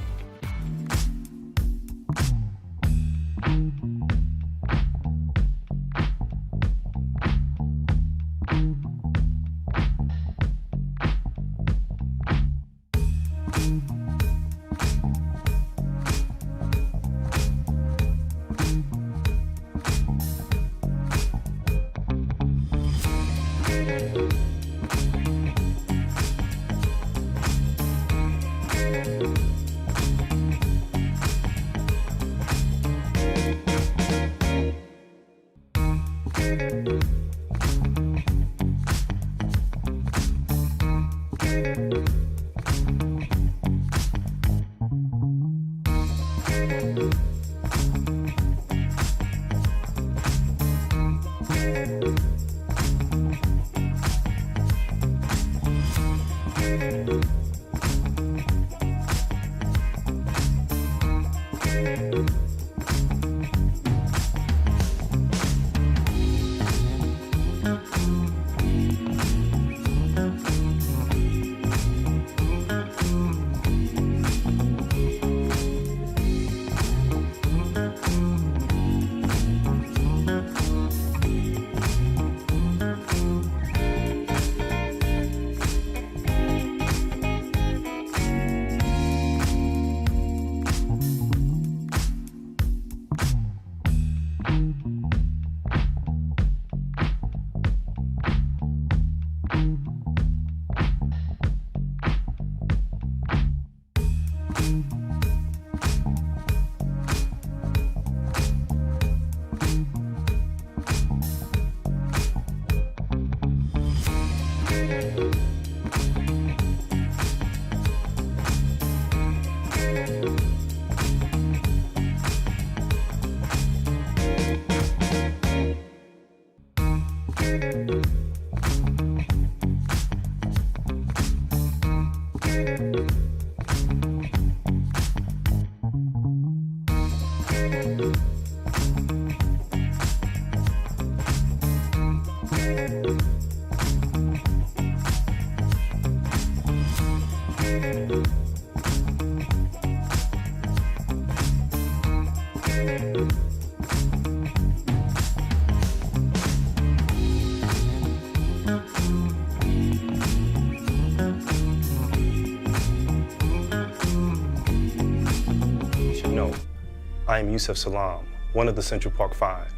I am Yusuf Salam, one of the Central Park Five.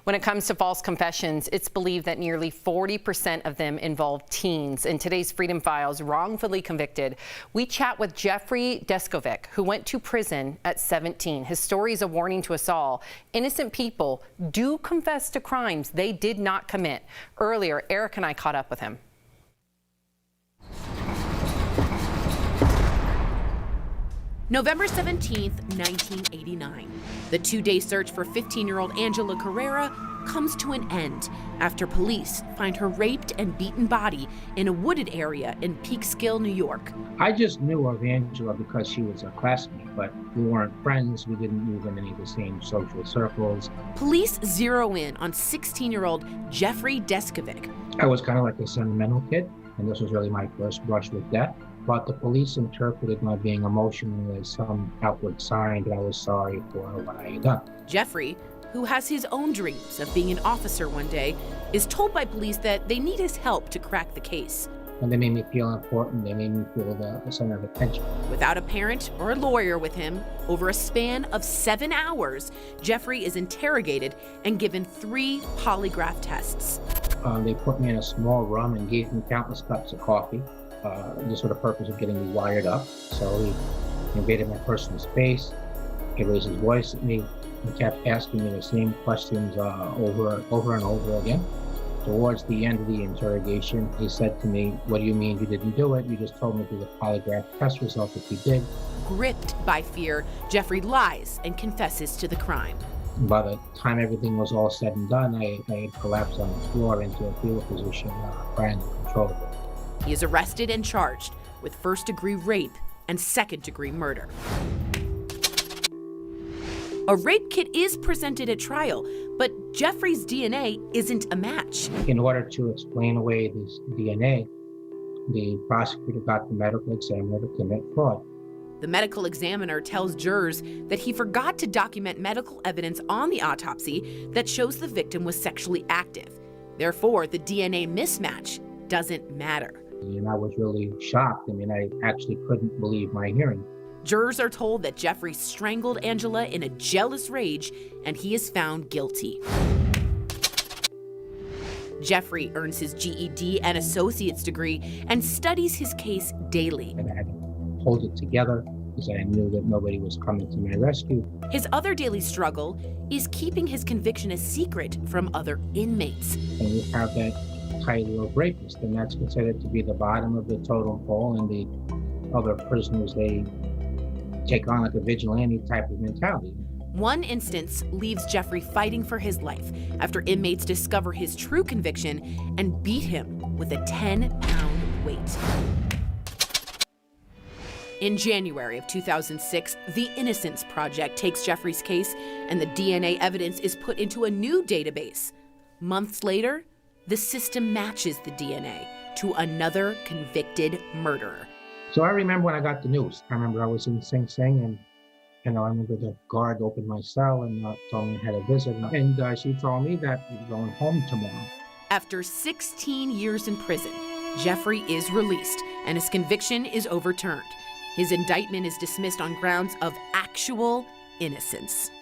When it comes to false confessions, it's believed that nearly 40% of them involve teens. In today's Freedom Files, wrongfully convicted, we chat with Jeffrey Deskovic, who went to prison at 17. His story is a warning to us all. Innocent people do confess to crimes they did not commit. Earlier, Eric and I caught up with him. November 17th, 1989. The two-day search for 15-year-old Angela Carrera comes to an end after police find her raped and beaten body in a wooded area in Peekskill, New York. I just knew of Angela because she was a classmate, but we weren't friends. We didn't move in any of the same social circles. Police zero in on 16-year-old Jeffrey Deskovic. I was kind of like a sentimental kid, and this was really my first brush with death. But the police interpreted my being emotional as some outward sign that I was sorry for what I had done. Jeffrey, who has his own dreams of being an officer one day, is told by police that they need his help to crack the case. And they made me feel important. They made me feel the center of attention. Without a parent or a lawyer with him, over a span of 7 hours, Jeffrey is interrogated and given 3 polygraph tests. They put me in a small room and gave me countless cups of coffee. Just for the purpose of getting me wired up. So he invaded my personal space. He raised his voice at me and kept asking me the same questions over and over again. Towards the end of the interrogation, he said to me, "What do you mean you didn't do it? You just told me through the polygraph test result that you did." Gripped by fear, Jeffrey lies and confesses to the crime. By the time everything was all said and done, I had collapsed on the floor into a fetal position, trying to control it. He is arrested and charged with first-degree rape and second-degree murder. A rape kit is presented at trial, but Jeffrey's DNA isn't a match. In order to explain away this DNA, the prosecutor got the medical examiner to commit fraud. The medical examiner tells jurors that he forgot to document medical evidence on the autopsy that shows the victim was sexually active. Therefore, the DNA mismatch doesn't matter. And I was really shocked. I mean, I actually couldn't believe my hearing. Jurors are told that Jeffrey strangled Angela in a jealous rage, and he is found guilty. Jeffrey earns his GED and associate's degree and studies his case daily. And I had to hold it together because I knew that nobody was coming to my rescue. His other daily struggle is keeping his conviction a secret from other inmates. And you have that title of rapist, and that's considered to be the bottom of the totem pole, and the other prisoners, they take on like a vigilante type of mentality. One instance leaves Jeffrey fighting for his life after inmates discover his true conviction and beat him with a 10-pound weight. In January of 2006, the Innocence Project takes Jeffrey's case, and the DNA evidence is put into a new database. Months later, the system matches the DNA to another convicted murderer. So I remember when I got the news. I remember I was in Sing Sing, and I remember the guard opened my cell and told me I had a visit. And she told me that we're going home tomorrow. After 16 years in prison, Jeffrey is released and his conviction is overturned. His indictment is dismissed on grounds of actual innocence.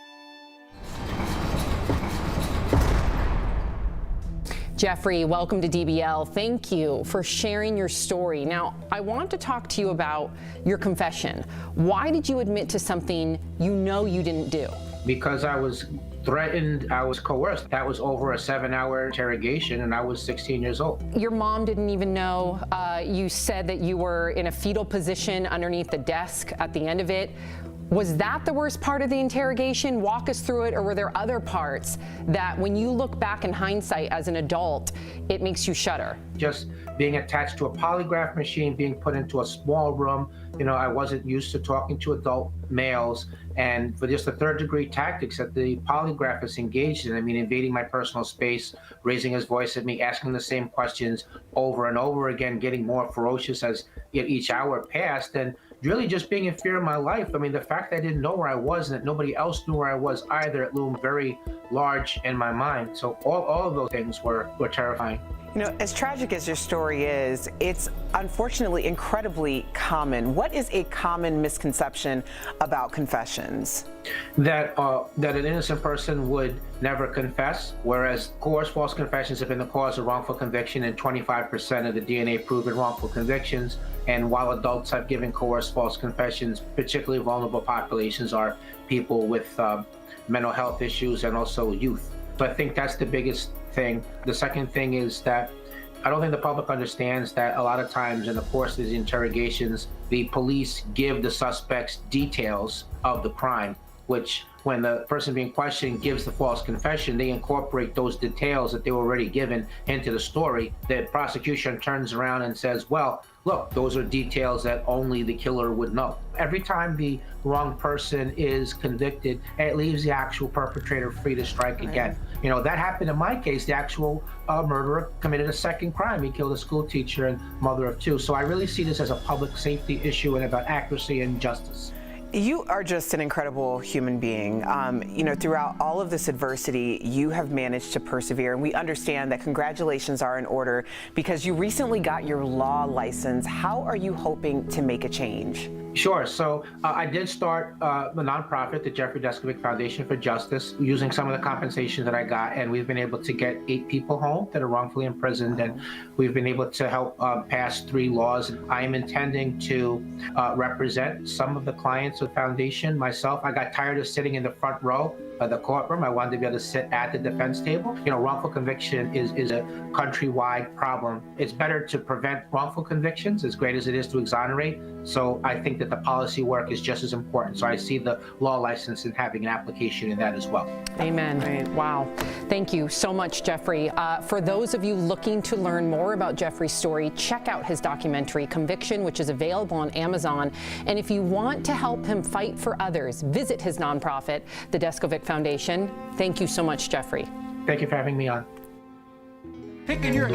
Jeffrey, welcome to DBL. Thank you for sharing your story. Now, I want to talk to you about your confession. Why did you admit to something you know you didn't do? Because I was threatened, I was coerced. That was over a 7-hour interrogation, and I was 16 years old. Your mom didn't even know. You said that you were in a fetal position underneath the desk at the end of it. Was that the worst part of the interrogation? Walk us through it, or were there other parts that when you look back in hindsight as an adult, it makes you shudder? Just being attached to a polygraph machine, being put into a small room. You know, I wasn't used to talking to adult males, and for just the third-degree tactics that the polygraphist engaged in, I mean, invading my personal space, raising his voice at me, asking the same questions over and over again, getting more ferocious as each hour passed, and really just being in fear of my life. I mean, the fact that I didn't know where I was and that nobody else knew where I was either, it loomed very large in my mind. So all of those things were terrifying. You know, as tragic as your story is, it's unfortunately incredibly common. What is a common misconception about confessions? That an innocent person would never confess, whereas coerced false confessions have been the cause of wrongful conviction in 25% of the DNA-proven wrongful convictions. And while adults have given coerced false confessions, particularly vulnerable populations are people with mental health issues and also youth. So I think that's the biggest thing. The second thing is that I don't think the public understands that a lot of times in the course of these interrogations, the police give the suspects details of the crime, which when the person being questioned gives the false confession, they incorporate those details that they were already given into the story. The prosecution turns around and says, well, look, those are details that only the killer would know. Every time the wrong person is convicted, it leaves the actual perpetrator free to strike again. You know, that happened in my case. The actual murderer committed a second crime. He killed a school teacher and mother of two. So I really see this as a public safety issue and about accuracy and justice. You are just an incredible human being. You know, throughout all of this adversity, you have managed to persevere, and we understand that congratulations are in order because you recently got your law license. How are you hoping to make a change? Sure. So I did start a nonprofit, the Jeffrey Deskovic Foundation for Justice, using some of the compensation that I got, and we've been able to get 8 people home that are wrongfully imprisoned, and we've been able to help pass 3 laws. I am intending to represent some of the clients of the foundation myself. I got tired of sitting in the front row of the courtroom. I wanted to be able to sit at the defense table. You know, wrongful conviction is a countrywide problem. It's better to prevent wrongful convictions, as great as it is to exonerate. So I think that the policy work is just as important. So I see the law license and having an application in that as well. Amen. Right. Wow. Thank you so much, Jeffrey. For those of you looking to learn more about Jeffrey's story, check out his documentary, Conviction, which is available on Amazon. And if you want to help him fight for others, visit his nonprofit, the Deskovic Foundation. Thank you so much, Jeffrey. Thank you for having me on. Picking your...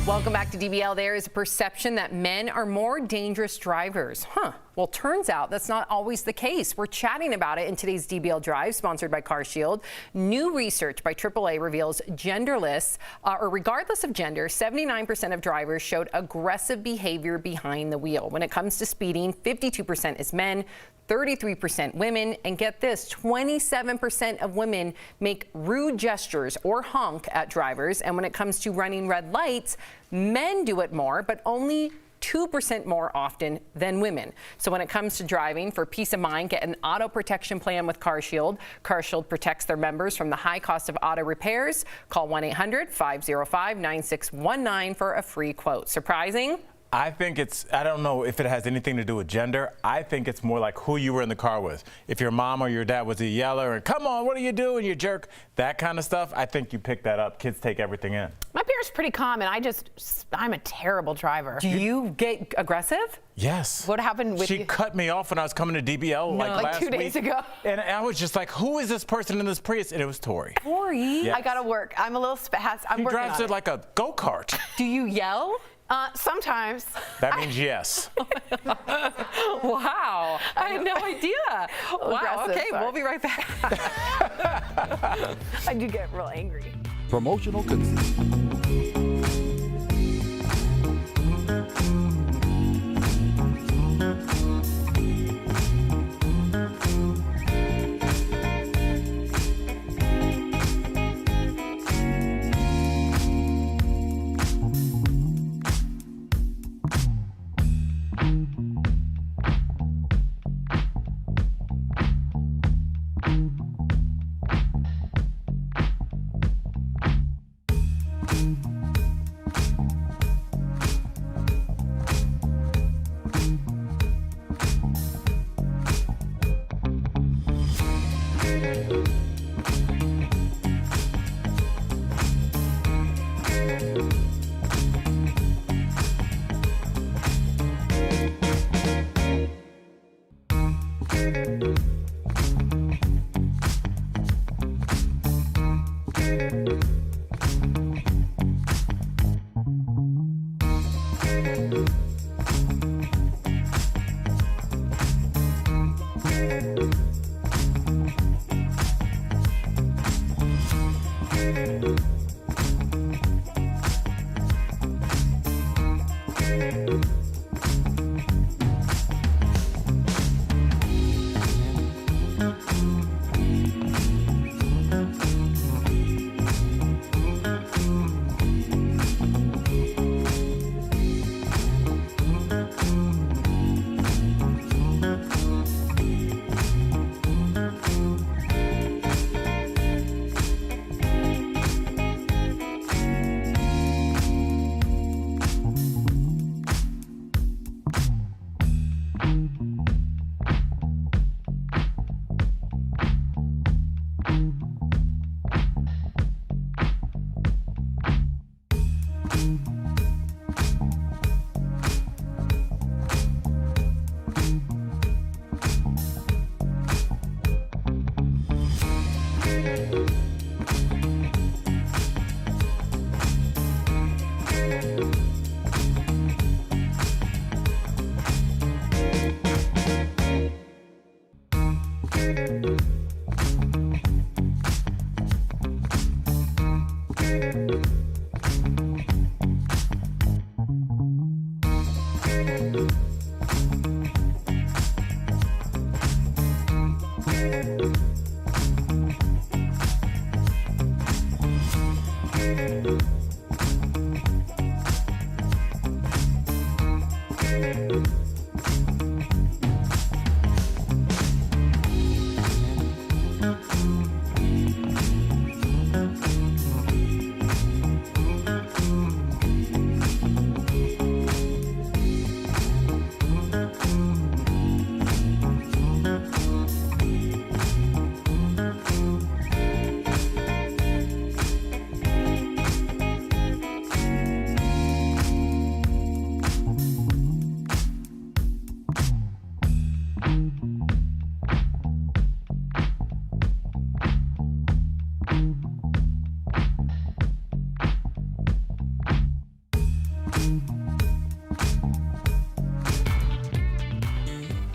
Welcome back to DBL. There is a perception that men are more dangerous drivers. Well, turns out that's not always the case. We're chatting about it in today's DBL Drive, sponsored by CarShield. New research by AAA reveals genderless, or regardless of gender, 79% of drivers showed aggressive behavior behind the wheel. When it comes to speeding, 52% is men, 33% women, and get this, 27% of women make rude gestures or honk at drivers. And when it comes to running red lights, men do it more, but only 2% more often than women. So when it comes to driving, for peace of mind, get an auto protection plan with CarShield. CarShield protects their members from the high cost of auto repairs. Call 1-800-505-9619 for a free quote. Surprising? I think I don't know if it has anything to do with gender. I think it's more like who you were in the car with. If your mom or your dad was a yeller and, come on, what are you doing, you jerk? That kind of stuff, I think you pick that up. Kids take everything in. My parents pretty calm, and I'm a terrible driver. Do you get aggressive? Yes. What happened with She you? cut me off when I was coming to DBL like last 2 days week. ago. And I was just like, who is this person in this Prius? And it was Tori. Tori? Yes. I gotta work. I'm a little spaz. She drives it like a go-kart. Do you yell? Sometimes. That means yes. Wow. I had no idea. Wow. Aggressive, Okay, sorry. we'll be right back. I do get real angry. Promotional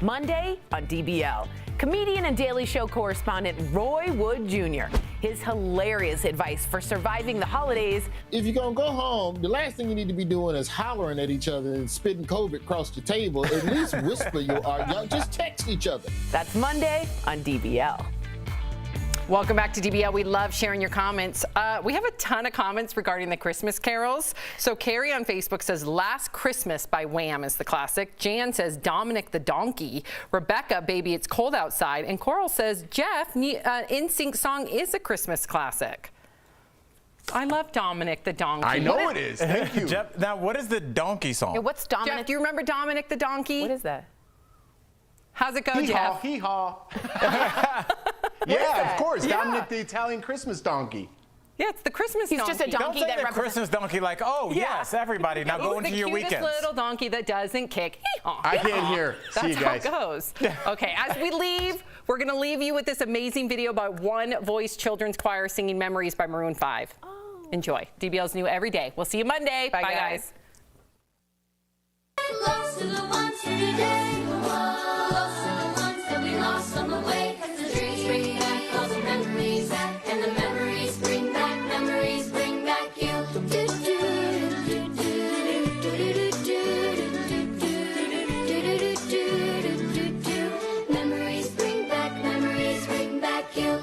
Monday on DBL. Comedian and Daily Show correspondent Roy Wood Jr. His hilarious advice for surviving the holidays. If you're gonna go home, the last thing you need to be doing is hollering at each other and spitting COVID across the table. At least whisper your y'all just text each other. That's Monday on DBL. Welcome back to DBL. We love sharing your comments. We have a ton of comments regarding the Christmas carols. So Carrie on Facebook says Last Christmas by Wham is the classic. Jan says Dominic the Donkey. Rebecca, Baby It's Cold Outside. And Coral says Jeff, NSYNC song is a Christmas classic. I love Dominic the Donkey. I know it is. Thank you. Jeff, now, what is the donkey song? Yeah, what's Dominic? Jeff, do you remember Dominic the Donkey? What is that? How's it go, Hee-haw, Jeff? hee-haw. Yeah, of course. Yeah. Dominic the Italian Christmas donkey. Yeah, it's the Christmas He's donkey. just a Don't donkey say that the represents. Christmas donkey like, oh, yes, everybody, now go into your He's the weekends. cutest little donkey that doesn't kick. Hee-haw, I can't hee-haw. hear. That's See you guys. how it goes. Okay, as we leave, we're going to leave you with this amazing video by One Voice Children's Choir singing Memories by Maroon 5. Enjoy. DBL's new every day. We'll see you Monday. Bye guys. Lost to the ones here today. Lost to the ones that we lost on the way. 'Cause the dreams bring back all the memories, and the memories bring back you. Memories bring back you. Memories bring back you.